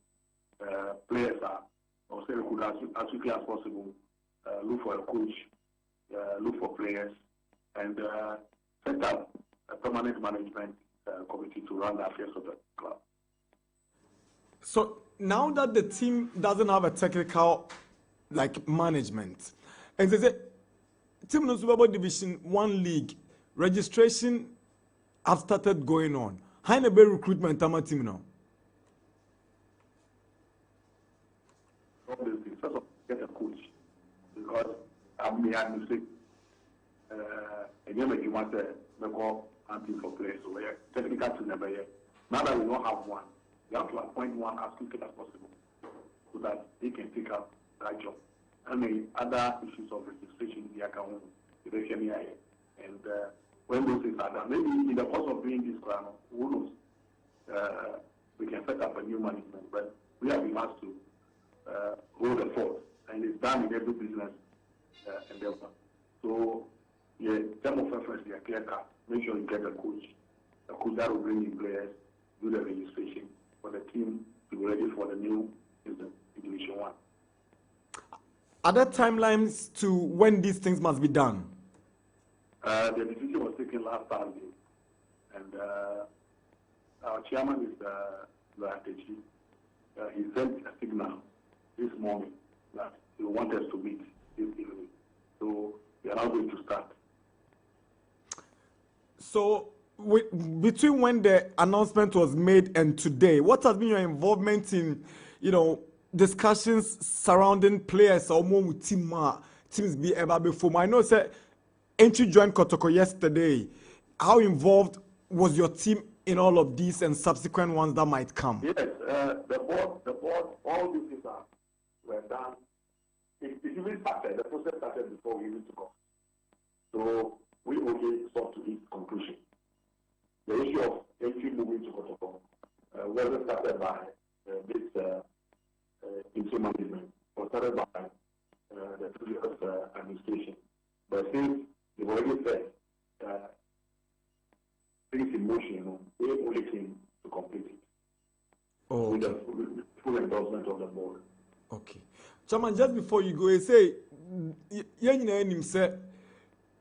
Players are, I would say, we could as quickly as possible look for a coach, look for players, and set up a permanent management committee to run the affairs of the club. So now that the team doesn't have a technical management, and they say team no Super Bowl Division 1 league registration have started going on. How in a better recruitment team now? Obviously, first of all, get a coach because I'm the administrator. Again, you want to call hunting for players, so we're technical to never yet. Now that we don't have one, we have to appoint one as quickly as possible so that they can take up that job. And the other issues of registration, the account, and when those things are done, maybe in the course of doing this, who knows, we can set up a new management, but we have been asked to hold the fort, and it's done in every business endeavor. So, yeah, term of reference, they are clear cut. Make sure you get a coach that will bring in players, do the registration for the team to be ready for the new season in Division 1. Are there timelines to when these things must be done? The decision was taken last Thursday, and our chairman is Latechi. He sent a signal this morning that he wants us to meet this evening. So we are now going to start. So, between when the announcement was made and today, what has been your involvement in, discussions surrounding players or more with teams be ever before? I know, sir, ain't you joined Kotoko yesterday? How involved was your team in all of these and subsequent ones that might come? Yes, the board, all these things were done. It even started, the process started before we even took off. So we only sought to its conclusion. The issue of entry moving to Kotoko wasn't started by this interim management, or started by the previous administration. But since they've already said things in motion, they only came to complete it. Oh, with the full endorsement of the board. Okay. Chairman, just before you go, you say,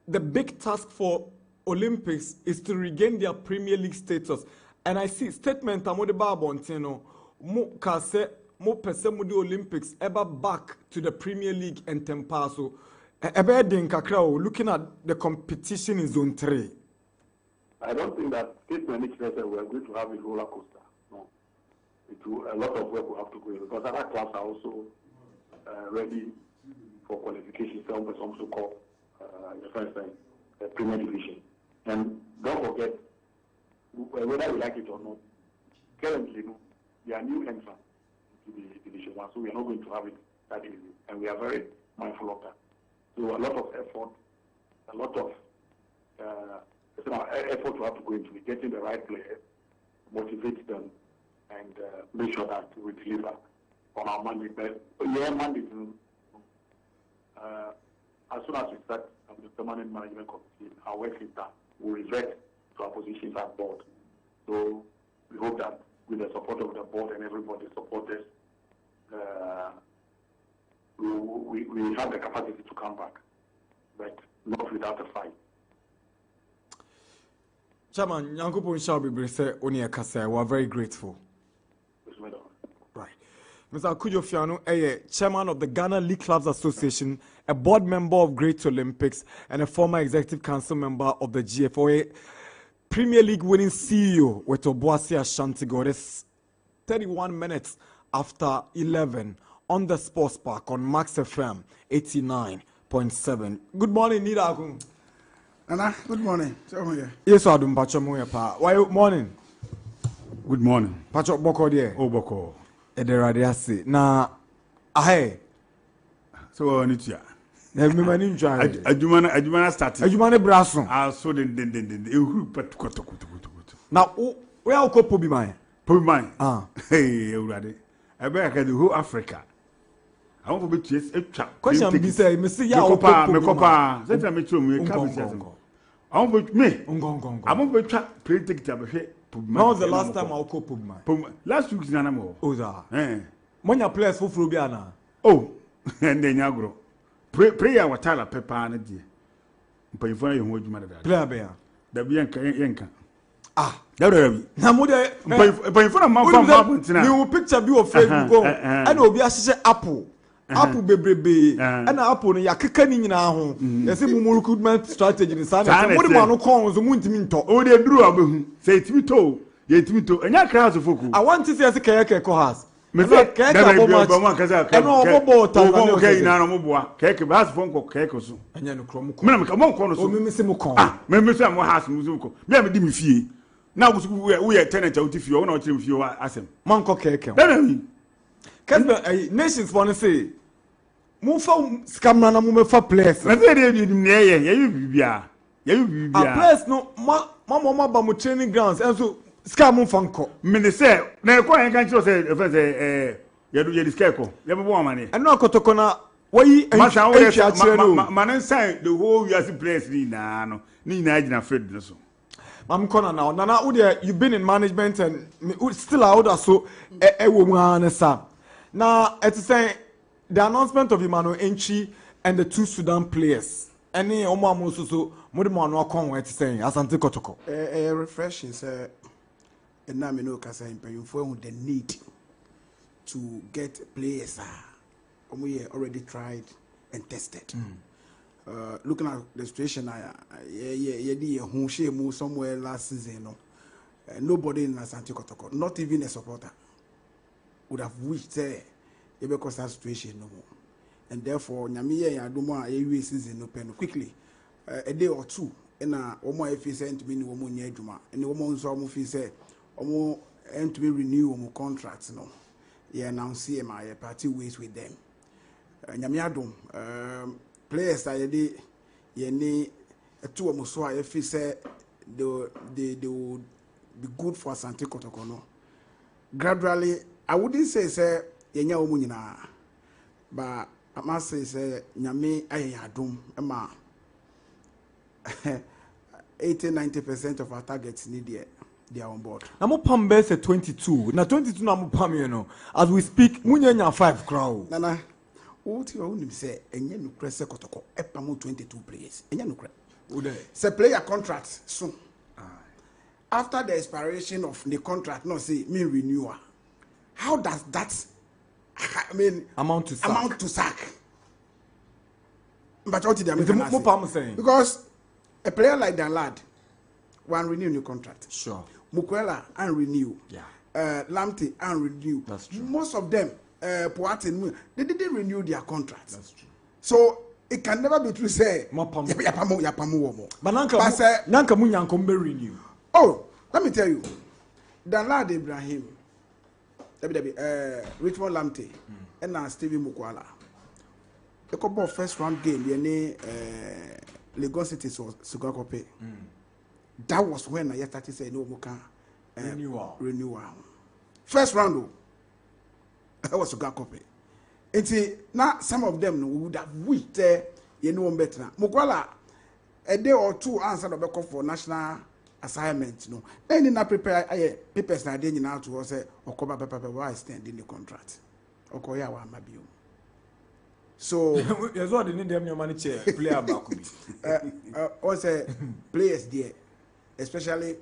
the big task for Olympics is to regain their Premier League status. And I see statement I'm the Barbontino, mo person the Olympics ever back to the Premier League and Tempaso. Looking at the competition in Zone 3. I don't think that statement we are going to have a roller coaster. A lot of work will have to go in because other clubs are also ready for qualification. Some also call the first time the Premier Division. And don't forget, whether we like it or not, currently we are new entrants to the Division 1, so we are not going to have it that easy. And we are very mindful of that. So a lot of effort, a lot of effort we have to go into getting the right players, motivate them, and make sure that we deliver on our mandate. But mandate, as soon as we start the permanent management committee, our work is done. We'll revert to our positions at board. So we hope that with the support of the board and everybody supporters, we have the capacity to come back, but not without a fight. Chairman, Yankupon Shabi say Onia Kasa, we are very grateful. Right. Mr. Akujo Fiano, chairman of the Ghana League Clubs Association, a board member of Great Olympics, and a former executive council member of the GFOA, Premier League winning CEO with Obuasi Ashanti Goddess, 31 minutes after 11 on the Sports Park on Max FM 89.7. Good morning, Nida. Anna, good morning. Yes, I do. Pacho Moya Pa. Why morning? Good morning. Pacho Boko there. Oh, Boko. Ederadiasi. Na, ahe. So, I need to. Remember, enjoy. Ajumana started. Ajumana brasso. Ah, so then. Now, where are you Pobi Mine? Pobi Mine. Ah. Hey, already. I bet I the whole Africa. I want to be chased. Question be say, me see ya Mekopa. Say me too me come. I want to me. I want to try play ticket abehe. When was the last time I cope with my? Last week na mo. Oza. When your players for Frubiana. Oh, and then you grow. Pray our Tyler Pepper na die. Mpa for you ho adwuma da. Player be ya. Da bi yenka. Ah, da bi. Na mo de mpa for na ma pontina. New picture bi of Facebook go. And obi ahye Apple. Apple bebrebe and Apple no yakeka ni nyina ho yesi mu recruitment strategy ni sa na mo de ma no kon so mu ntimi nto o de duru abehu say timi to ye timi to enya class foku I want to see yesi keke ko has me say keke bo ma kaza e no bo Tanzania o ke ina no mo boa keke ba has fon ko keke so enya no krom ko me na mo ko no so o me se mo kon me say mo has mo so ko me di mi fie na wo ye tenant out fie wo na o kire fie wa asem man ko keke Kasbe nations wanna say Mufa scamna na mumefa place. Na say dey dim na ye bibia. Ye bibia. A place no mama ba mu training grounds enso scam mu fanko. Me ne say na ko en kan say ye discard ko. Ye bo amane. Eno akotoko na wayi entwa man say the whole year's place ni na no. Ni na agina Fred no so. Mam kona na Nana you've been in management and still out so wo mu anesa. Na it say the announcement of Emmanuel Enchi and the two Sudan players. Any Omo so Modimo no kon we saying Asante Kotoko. Refreshing say na me no kasa impayunfo the need to get players omo already tried and tested. Looking at the situation ye hu shemu somewhere last season no. Nobody in Asante Kotoko, not even a supporter, would have wished because that situation no more. And therefore, Nyamiye and Duma a season no pen quickly. A day or two, and Omo if he sent me no woman Juma, and the woman saw Mufi say, Omo and to be renew Omo contracts no. Yeah, now CMI party ways with them. Nyamiadum players that ye need a two Omo so if he say they would be good for Asante Kotoko no. Gradually, I wouldn't say yenya omu nyina ba amase say nyame ayadum ema 80-90% of our targets need they are on board. Na mo pam be say 22. Na 22 na mo pam you know. As we speak, munyanya 5 crowd. Nana, what you want say enye nukre se Kotoko epam 22 players. Enye nukre. Say player contract soon. After the expiration of the contract, no say me renewal. How does that amount to sack? But what did I say? Because a player like that lad one renew new contract. Sure. Mukwela and renew. Yeah. Lamptey and renew. That's true. Most of them, Poatin, they didn't renew their contracts. That's true. So it can never be true. Say, yapamu. But nanka munyanko be renew. Oh, let me tell you, Danlad Ibrahim, Richmond Lamptey, and Stevie Mukwala. The couple of first round game, Lagos City was Sugakope. That was when I started saying no muka renewal. First round, that was Sugakope. And now some of them would have wished better. Mukwala a day or two answered the call for national assignment. No, then in prepare papers na then now to say Okoba Papa why extending the contract. Okoya wa mabio. So yes, what they need them your money chair player back. Also players there, especially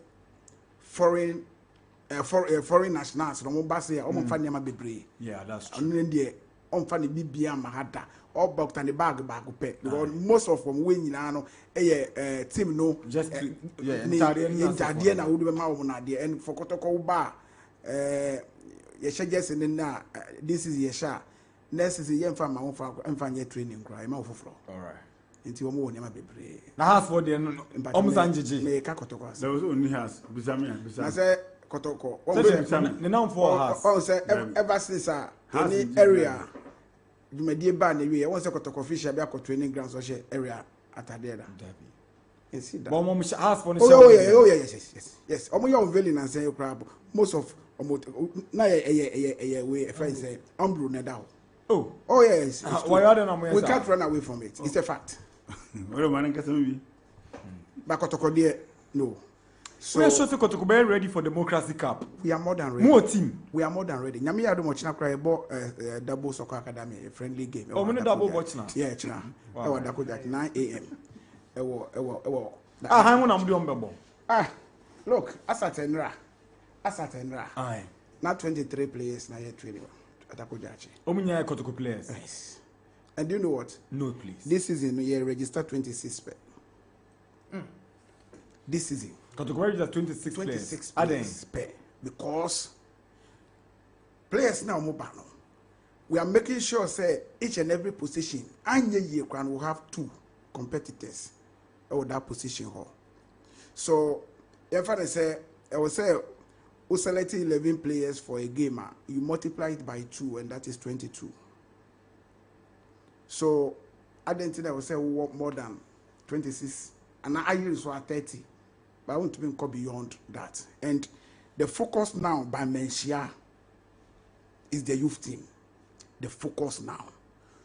foreign nationals. No more say o mo fa niam bebre. Yeah, that's true. And then on fa ni bibia mahada. All box and the bag pay. Because most of them win no team no just entire na would be ma wo na de and for Kotoko ba ye Gyasi na this is ye sha next is ye mfa ma wo fa mfa training cry ma wo foforo. All right. Nti wo mo woni ma bebre. Na house for the omzanjeje. Me ka Kotoko. There was only house bisami. Na say Kotoko. The now for house. Oh say ever since any area Jumedie ba na wie won se Kotoko official be akọ training grounds so she area atade da. You see that. But mom house for yes. Omo you unveiling and say crab. Most of na we friend say umbro na da. Oh yes. Why are they we can't run away from it. It's a fact. What man can say Ba Kotoko there no. So we are sure Kotoko be ready for Democracy Cup. We are more than ready. More team. We are more than ready. Nyame ya do mo china cry about double soccer academy, a friendly game. Oh, we double watch now. Yeah, china. Wow. Darkwa 9 a.m. Ewo. How many am do on Look, Asatenra. Aye. Not 23 players na here training. Darkwa. Omunya Kotoko players. Yes. And do you know what? No, please. This season we registered 26 pair. This season. Kotoko registered 26 players per. Because players now mobile. We are making sure say each and every position and year will have 2 competitors or that position hall. So if I say I will say we select 11 players for a game, you multiply it by 2 and that is 22. So I don't think I will say we want more than 26 and I use 30. But I want to go beyond that. And the focus now by Menshia is the youth team. The focus now.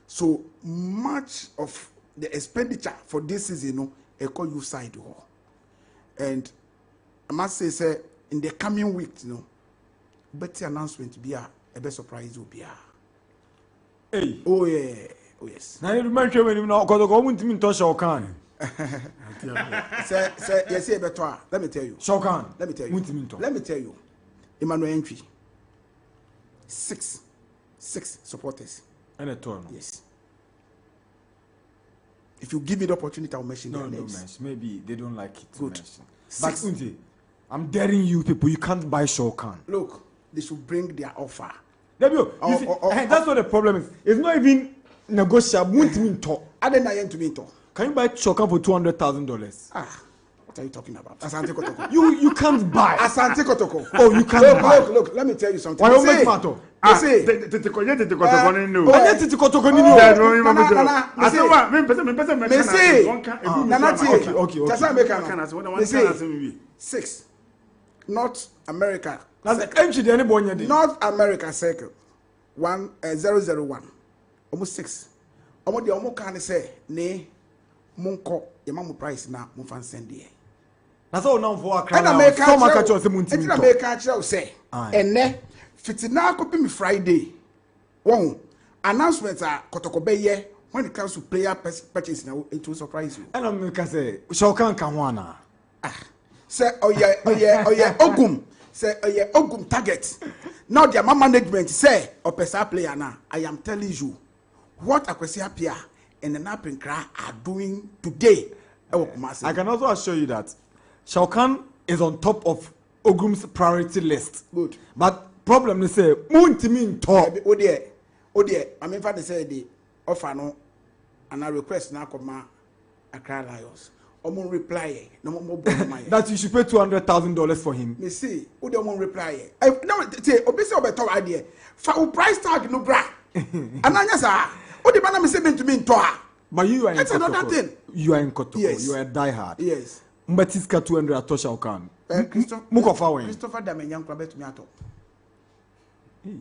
So much of the expenditure for this season, Eco youth side. And I must say, in the coming weeks, better announcement be a best surprise will be Hey. Oh yeah. Oh yes. Now you mention when you know Kotoko won't mean to Shokan. Yes, better. Let me tell you. Shokan. Let me tell you. Emmanuel entry. 6 supporters. And a turn. Yes. If you give me the opportunity, I'll mention their names. Mention. Maybe they don't like it. Good. But Unti, I'm daring you people. You can't buy Shokan. Look, they should bring their offer. That's what the problem is. It's not even negotiable. I didn't know to me. Can you buy Shokan for $200,000? What are you talking about? Asante Kotoko. You can't buy. Asante Kotoko. Oh, you can't buy. Look, let me tell you something. Why don't make matter? Six. North America. That's the entry the anybody. North America circle. 001. Almost 6. Almost can say ne munko yamamu price na mufan send here. That's all now for a crowd. And I make a say, and ne fitina copy me Friday. One announcements are Kotoko when it comes to player purchase now, it will surprise you. And I'm going to say, Shokan Kamwana. Say, oh yeah, Ogum. Say, oh yeah, Ogum target. Now the management say, Opesa player now. I am telling you what Akwesi Apia and the Napping Cry are doing today. I can also assure you that Shokan is on top of Ogum's priority list. Good. But problem is say Muntimi talk. Oh dear. I mean, father said the offer no, and I request now come Accra Lions. Omo reply. No more. That you should pay $200,000 for him. Me see. Who the omo reply? No, say obese obeto idea. For price tag no bra. Ananya sa. Who the man me say to me to. But you are in That's another thing. You are in Kotoko. Yes. You are a diehard. Yes. Mbatiska 200 atosha ukan. Christopher Damenyan Kwabet Miato. No,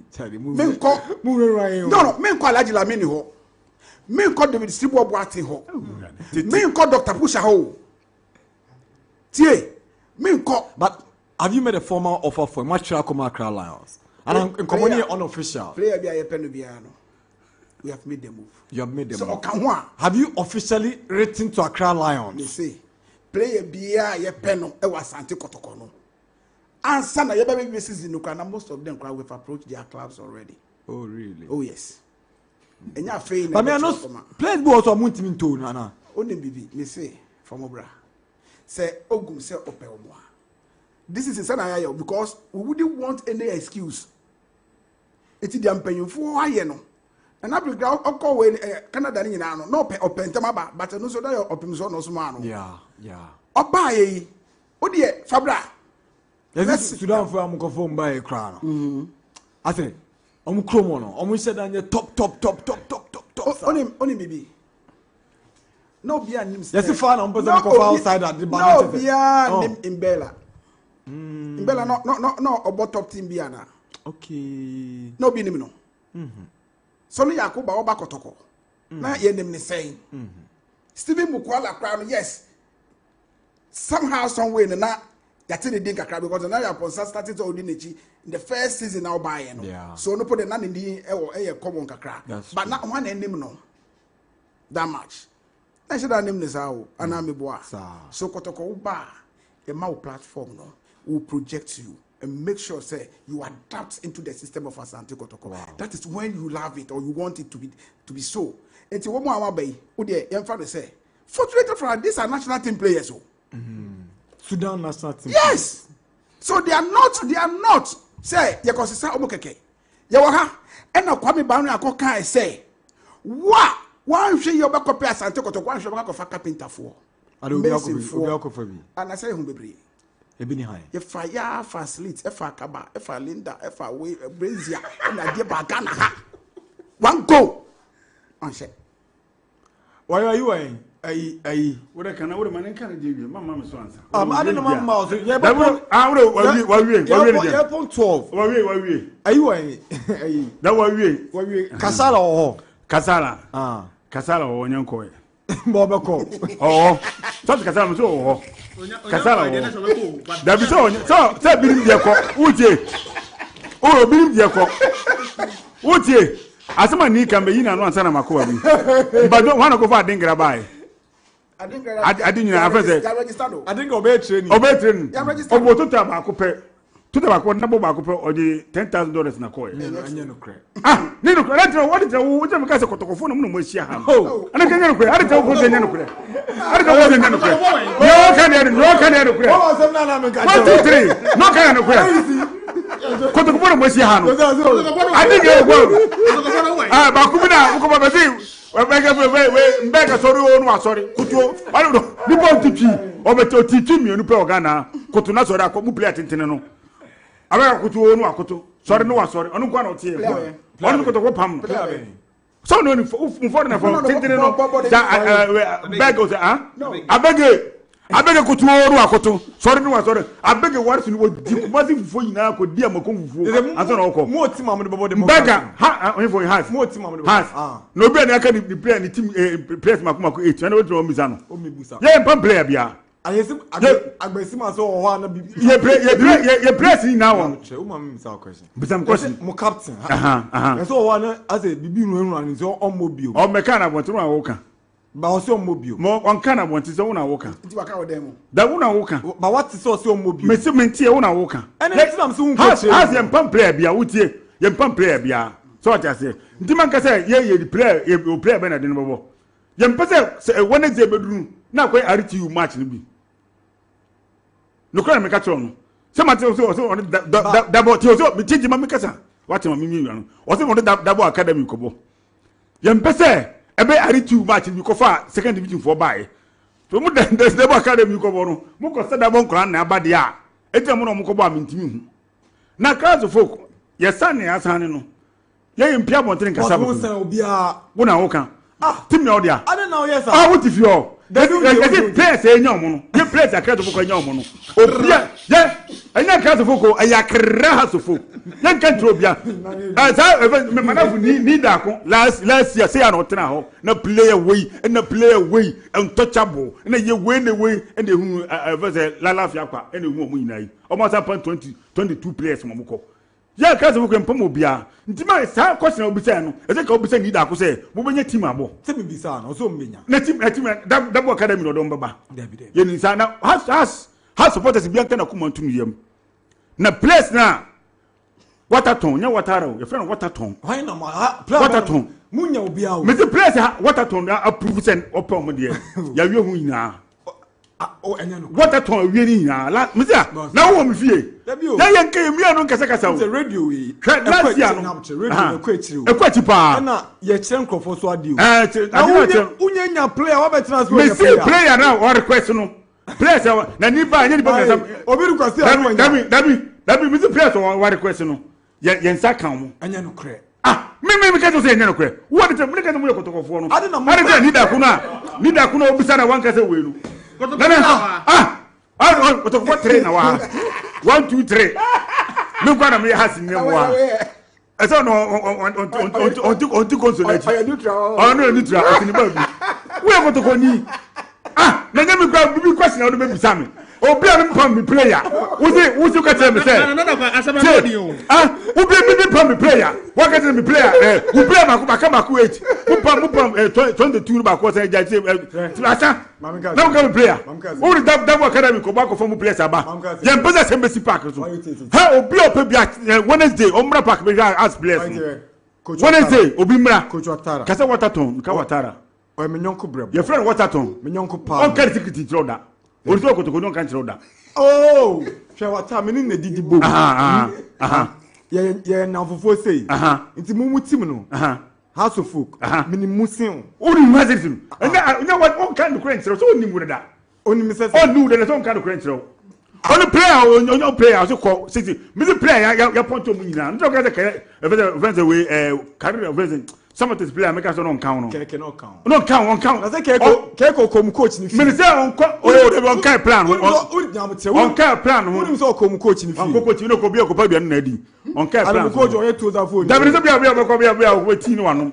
men call Ajila Mini ho. Men call David Sibo Boati ho. Men call Dr. Pusha ho. Tie. Men call. But have you made a formal offer for Machra Accra Lions? And in community unofficial. Player be a penubiano. We have made the move. You have made the so, move. Have you officially written to Accra Lions? You see, player be a peno, it was Santi Kotokono. And some of your baby season, most of them have approached their clubs already. Oh, really? Oh, yes. And you're failing. But me, I know players go also Muntimin to Nana. Only baby, me say, from Obra. Say, Ogum say, Opeomwa. This is a scenario because we wouldn't want any excuse. It's the paying for why you know. And I bring out when Canada no open temaba, but no so that open so no smano. Yeah. Obaye, Odie, Fabra. Yes, Sudan for Amuko by a crown. I say, Omukromono, almost said on your top. Only baby. No beer names. Yes, if I am outside at the bar. No beer name in Bella. In Bella, no, about top team Biana. Okay. No be name no. So no Yakuba Oba Kotoko. Na ye name ni saying. Stephen Mukwala crown, yes. Somehow, some way, na yati the dinka crowd because now your sponsor started to ordinate in the first season now buying. Yeah. So no put the none in the common kakra. But not one name no. That much. I said that name is how Anamiboa. So Kotoko Uba, a mouth platform no will project you. And make sure, say, you adapt into the system of Asante Kotoko. Wow. That is when you love it or you want it to be so. And to one more bay, Udia, young father say, fortunately for these are national team players. Sudan national team. Yes. So they are not. Say, Yakosisa Omokeke. Yawaha, and a Kwame Banu Akoka say, what? One should you back up Asante Kotoko, one should back of a carpenter for. I don't know. And I say, Humbe. Ebini high. If I slit, if I kaba, if I linda, if I wait a brazier, and I get back on one go. Why are you saying? What I can order man can give you, Mamma Swanson. I don't know, Mamma. Yeah, but Airport 12. Why, are you saying? That way, Kasala or Kasala. Kasala or Yanko. Bobako. Oh, such Kasala. So, Kasala. That be so, say, believe your cock. Oh, believe your cock. Would ye? As someone need can be in and one son of my court. But don't want to go for a dinker by. I didn't know. I think obey training. Over to Tabaco. To the back, number back or the $10,000 in a coin. Ah, Nino, what is the which I got to phone with Shaham? Oh, and I can't know. I don't know what's in the I don't know what's in the no can 1, 2, 3. No can Got to phone with Shaham. I think you're well. Ah, Bakuna, Beggar, sorry. I don't know. You want to teach or to teach me, you know, Gana, Kotuna, or I could play at Intino. I will go to Akoto. Sorry, no one, sorry. I don't want to hear. One go to Wapam. So, no, for beg goes, I beg a go to Akoto. Sorry, no one, sorry. I beg a word in what before you now could dear Mokum. I don't know. More team about the beggar. For half. More team half. Nobody I can play any team, place Makumako 8. I know what Mizano. Yeah, Pam player, Bia. I see myself one. You're pressing now. But some question, more captain. I saw one as a BB run his own mobile. Or mechanic want to run walker. But also mobile. More one kind of want his own walker. That one walker. But what is also mobile? Mr. Mentia own walker. And next time soon has them pump player be a woody, your pump player be a. So what I say. Dimanka say, yeah, the player, you play better than the Young person say, one is a bedroom. Now, quite are you match be. No crime make a tron. Some so on double so me change my kasa. What am I mean? Or some on the double academy kobo. Yem pese ebe ari too much we go for second division for buy. So mo there's double academy kobo no. Mo ko say double kran na aba dia. Etia mo no mo kobo amintimi hu. Na class folk, yes san ne asan no. Ye mpia bonten kasa bo. Wo san obi a wo na wo kan. Tim me odia. I don't know yes sir. What if you There's place eh nyamu no. Ye place akra to foko nyamu no. Obia, ye, anya akra to foko ayakra ha so foko. Ye kan tro obia. Sa me manafu ni da ko last year say an otena ho. Na player way untouchable. Na ye way and hu verse la lafia kwa ene hu omu nyina yi. Almost upon 22 players mo ko. Ya akra to foko mpam obia. Ntima sa question obisa no. E say ka obisa ni da ko say mo benya team abo. Se me bisa no so mbenya. Na team double academy no don baba. Ye ni sa na has supporters bi anka na kuma ntum yam. Na place na Waterton, nya Wataro, your friend Waterton. Why na Waterton. Munya obi a. Me the place Waterton approve send open mo de. Ya wi hu nyina. Oh enya no. Waterton wi ni nyina. La me say na wo me fie. Ya yen ka emi anu kasa kasa. The radio we. Last year no. Radio ekwetiri. Ekweti pa. Na ye kire nkrofo so ade o. Unya nya player wa betina so me see player na or request no. Place na ni ba kasa. Obi request anu nya. Dabi me see player wa request no. Yen sa kan mo. Anya no kre. Me ka so say enya no kre. What the me ka no yekotokofo no. Ade na ni da kuna obisa na wanka say we no. Kotokofo 3 na wa. 1 2 3. Me kwa na me has ni wa. Eso no on consolate. Oh no neutral asini ba bi. We kotokofo ni. Na nya me kwa bi question na do me bisa me. Obi a pam me player. Wo ka tell me say. Obi me pam me player. What ka tell me player? Obi ma ku 8. Mo pam 22 ba ko say Gyasi. Asa. Na me player. Who the double academy ko ba ko form players aba. Ye mpeza se Messi Park so. Ha obi o pe bia Wednesday Omra Park be as players. Wednesday obi mra. Coach Watara. Kasa Waterton, ka Watara. O me nyonko brem. Your friend Waterton. Me nyonko pa. On ka security troda. Orito kotoko no kan troda. Oh, she Watara me ni na didi bo. Ye na fofo sei. Nti mu team no. House of folk. Me ni musin. Ori mazin. Nya what on kan crane so oni mu da. Oni me say. Onu da so kan crane so. Only player on player so call 60. Me the player ya point to mu nyina. Nto ka say event way career event. Some of this player make us no count no. Keke no count. No count. I say keko kom coach ni fi. Me say on kai plan. On kai plan. Who so kom coach ni fi. On coach no ko bia ko pa bia na di. On kai plan. And coach o to that phone. Da me say bia ko bia we ti no ano.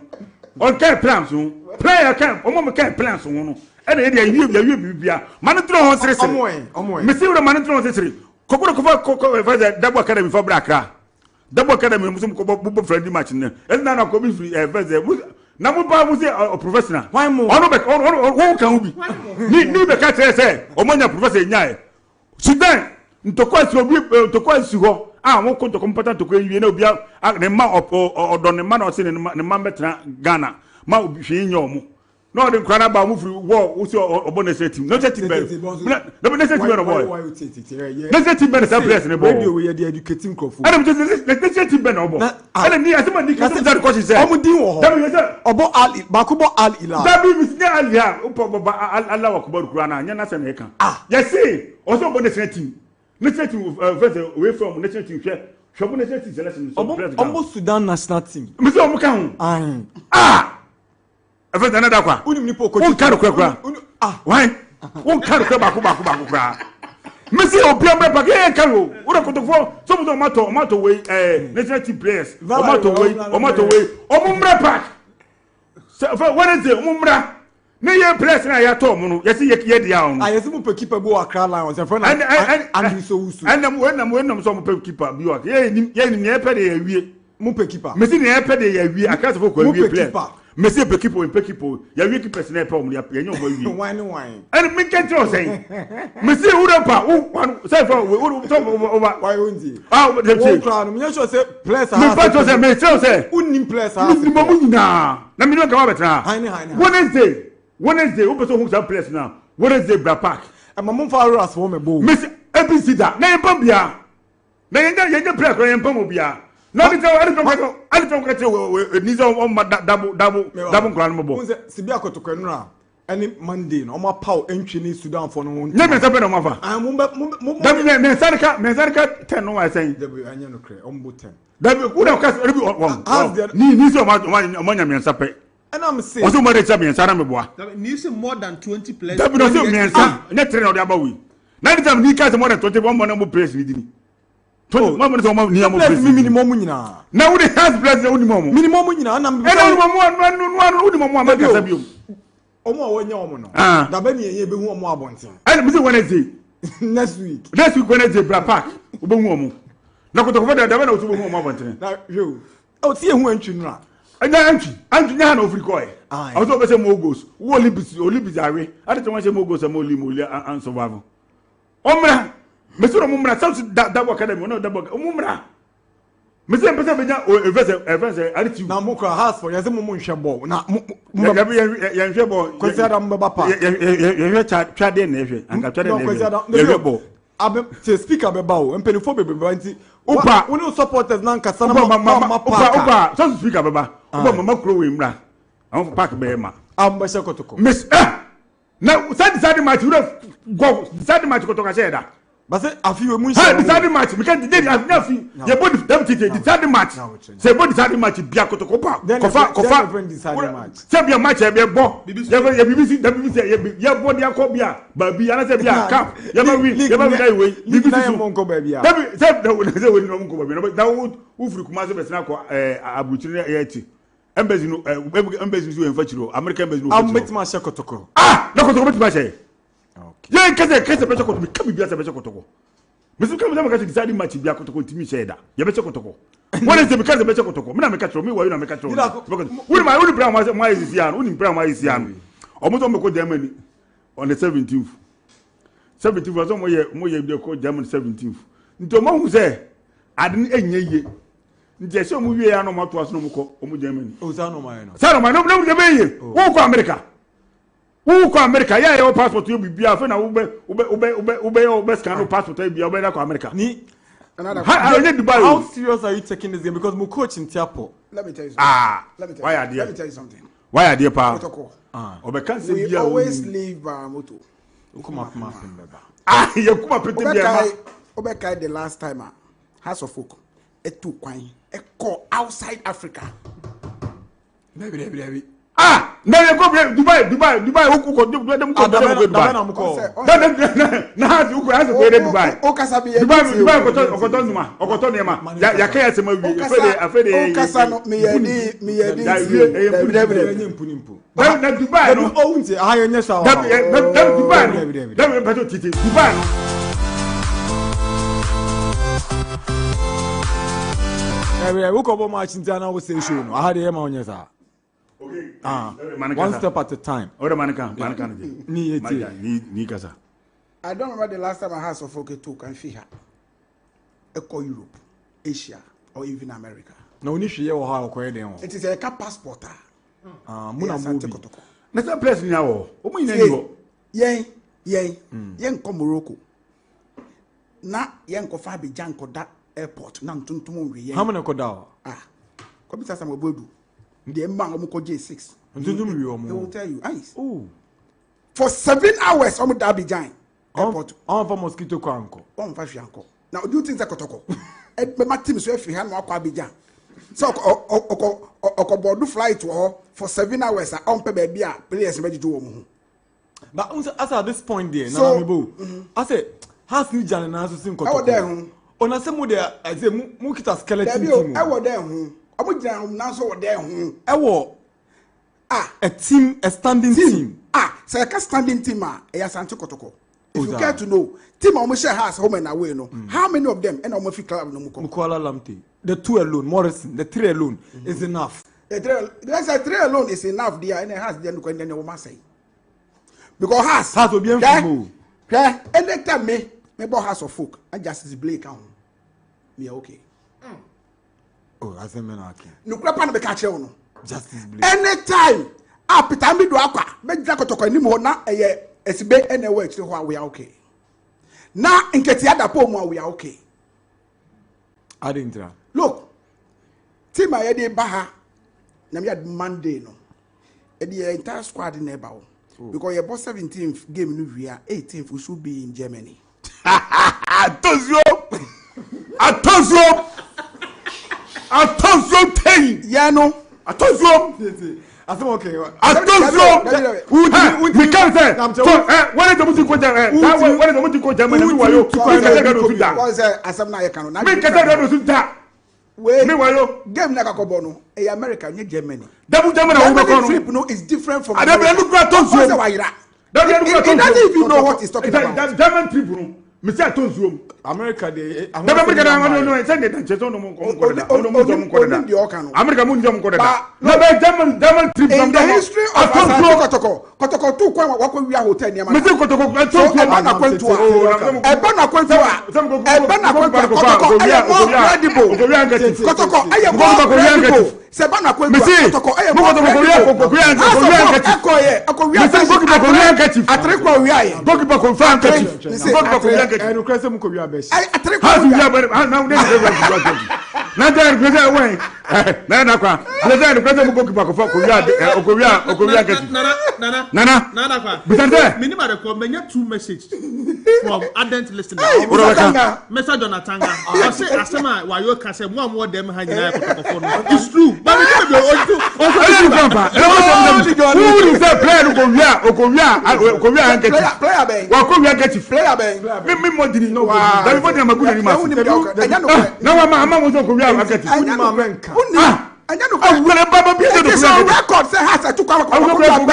On kai plan so. Player kan o mo kai plan so no. E na e ya bibia. Man tro ho sere sere. Omo. Me say we man tro ho sere. Kokoro ko fa Darkwa academy for Brakra. Double academy musum ko bo friendly match ne na na ko bi free verse na mo ba mo say professional why mo ono be ono kan ubi ni be ka tell say o monya professor nyae Sudan ntokwa si ho mo ko ntokwa important to ko yiwe na obi ne ma odon ne ma na o se ne ma betra Ghana ma obi hwe nya omo no the crana ba mu free war wo see obonese team no team be no be team no boy no team be the place ne boy radio we dey educating crofo and the team be no boy and ni asema ni ka say coach say omudin wo ho obo al bakubo al ila da bi mi al ya upo baba Allah wa kubaru kurana nya na se na ka yes o so obonese team no team first away from national team share obonese team selection so omo Sudan national team mi say omo ka hu Efe na Darkwa. Unim ni po coach. Won kan kura. Why? Won kan kura baku kura. Me see obi am back e kan o. Wo kotofo so mo mato we national team players. O mato we. O mumra pack. So for Wednesday o mumra. Ne ye players na ya to mo no. Ye see ye dia on. Yes mo pe keeper bo Accra Lions. E friend and so usu. And so mo pe keeper bi o. Ye ni ye pe de ye wie. Mo pe keeper. Me see ne ye pe de ye wie. Accra for ko wie player. Monsieur Pekipo, ya wiki person problem ya nyo mo wi. Wine. And me can tell say. Monsieur Uropa, who say for we talk over why only. The crown, me sure say players are. Me part say me tell say. Unim players are. Me mo nyina. Na me no ka wa betra. Wednesday, who person who say players now. Wednesday Bra Park. E mamo fa ras for me bo. Miss ABC da. Na e bambia. na yenga play ko yempa mo bia no ni tell ani tom ka tell ni so on double nkran mo bo unse sibi akotoko nura any Monday no ma pow entry ni Sudan for no nya me sabe no ma fa dabi me sarika 10 no I say dabi anya no kre ombo 10 dabi ku na ka ni so ma nya me sape and I'm saying also more than me sara me boa ni say more than 20 players dabi no say me sa na train o de abawi na the time ni ka say more than 20 one more no place ni dini to ma mo so ma ni am place minimum nyina na we the house place na minimum nyina na me minimum ma ka sabi omo awanya omo no da ba ni eye be hu omo abonten and me say Wednesday next week Wednesday bra park obo hu omo na kotoko da ba na obo hu omo abonten na yo o ti ehu antwi nura anya antwi nya na ofri ko e I so be say mo goals wo Olympics awe ade to wan say mo goals am oli and survive omra me so mo mra south double academy no double omra me say pese be nya events ade na mo kra house for yase mo nhwe ball na ya nhwe ball ko say adam baba pa ya nhwe twade na nhwe anka twade na nhwe ball abe te speaker be ba o empenifo be nti opa we no supporters na nka sana mama opa so speaker be ba opa mama kro we mra am park be ma amba shakotoko miss na sad match we go sad match kotoka sheda base afi we mun sheda sad match me can dey afi ye body dem tite the sad match say body sad match bia kotoko pa kofa say bia match e be bo ye BBC ye body akobia ba bia na say bia cap ye ba wi guy we BBC so monko ba bia say we no monko ba bia na wo firi kuma se be sna ko abuchiri ye ti embassy no embassy so enfachiro American embassy no am betima shakotoko na kotoko betima she okay ye kese be shakotoko ka bibia se be shakotoko mesu ka me ka decide match bia kotoko ntimi she da ye be shakotoko wona se be ka se be shakotoko me na me ka tro me wa you na me ka tro woni ma woni brown ma is yan woni brown ma is yan omo me ko Germany on the 17th so mo ye bi ko Germany 17th nto mo hu se adin enye nje se mu wie ya no mato aso no mko omu Germany o sa no mai no de beye wo ko America ya your passport you bibia fe na ube scan no passport e bia ube da ko America ni another Dubai. How serious are you taking this game because my coach in Tiapo let me tell you something let me tell you something why are there pa we always leave by moto ukuma beba you kuma pete bia Obeka the last time House of Folk etu kwan eko outside Africa. Baby. Na you go Dubai who go dem go Dubai. Na has who has go Dubai. Dubai okoto numa okoto nema. Ya kaya se ma wi afede okasa no me yedi nimpu. Na Dubai no o unse ayo nyesa. Dubai no. Dem beto titi Dubai no. We go match in Ghana we say show no. I had him on yesa. Okay. One step at a time. Ora manaka ni kasa. I don't remember the last time I had so folk took and fiha. Eko Europe, Asia or even America. No ni hwe ye wo ha okoye den ho. It is a passport. Muna mobi. Na some place ni awo. Omo ina ni ho. Yen ko Morocco. Na yen ko fa Abidjan ko da airport na ntuntum nwe yen. How many ko da? Ko bi sasa mabodu. The man omo ko J6. Ntuntum wi omo. They will tell you, ice. Oh. For 7 hours omo da Abidjan airport. On for mosquito ko anko. On fa hwe Now do you think that kotoko? E be ma team so efi ha no akwa Abidjan. So okobodu flight to for 7 hours on pe baby a players be jijo wo mu. But as at this point there, na me bo. I say has new Jan na so sin kotoko. I there hu. Ona se mu there I say mu kita skeleton team. I there hu. Omo jira na so wo there hu. E wo a standing team. Say ka standing team e ya santi kotoko. If you care to know, team omo share house home and away no. How many of them and omo fit club no muko? Mukwala Lamte. The 2 alone, Morrison, the 3 alone is enough. The 3 alone is enough there and it has the end then woman say. Because has will be info. Yeah, anytime me House of Folk and Justice Blake on. Me okay. Oh, as a menaki. No crap on the catcher no. Justice Blake. Anytime Peter me do akwa, me jakotoko ni mo na esibe anywhere to we are okay. Na nketi ada po mo we are okay. I didn't try. Look, team I had Baha, we had Monday no. The entire squad in about because your boss 17th game new year, 18th we should be in Germany. I told you. Yeah, no. I told you. I said okay. I told you. We can't say. When is the music go down? When is the music go down? When you because as I'm not a canon. Game like a cobono, America, in Germany. Double Germany trip no is different from. I never look at He doesn't even know what he's talking about. German trip. Mr. Tonzum, America, they America, no, send it. America, German trip. In the history of Kotoko 2 what we are hotel near Mr. and you crazy muko biya besh. I take now there present way. Na kwa. Present muko kipa ko Korea get. Nana kwa. Bitande. Minima record menya 2 messages from ardent listeners. Message Jonathan. I say asema wa yo ka say mo dem ha nyina ko no. It's true. But we dey who is that player Korea get. Player ben. Wa Korea get. Player ben. Me mo dini no. That body am good animal. Now I'm going to Korea get. It's on record say has a 2 Korea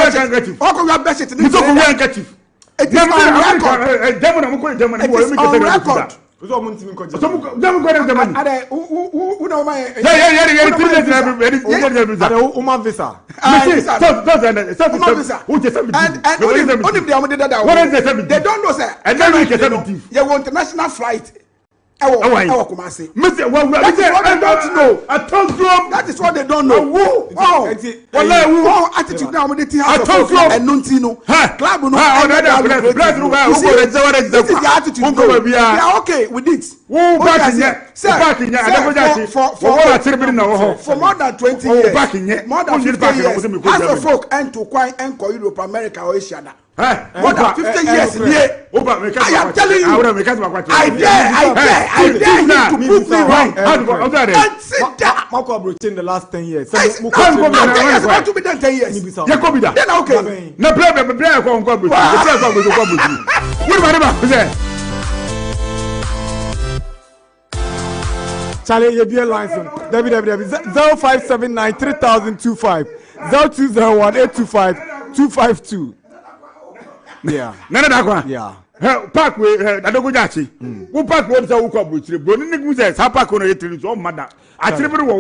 best it. It's Korea get. It is on record. German. It is on record. Who know my visa. They don't know sir. And then you want international flight. That is what they don't know. That is what they don't know. Attitude now with the house and Nuntino. Club no. This is the attitude. They are okay with it. For more than 20 years, more than 50 years, as a folk and to quite and Europe, America or Asia. More than 50 years here. I am telling you, I dare him to prove me wrong. And sit down. Marco Brutin the last 10 years. About to be done 10 years. Then okay. No problem. Charlie, you be a line soon. www.0579 3025 0201 825 252. Yeah. Nana Darkwa. Yeah. Park we adogo Gyasi. Wo park we say wo ko Brutin. Bro ni nigmu say sa park no yetiri so mada. Atribiri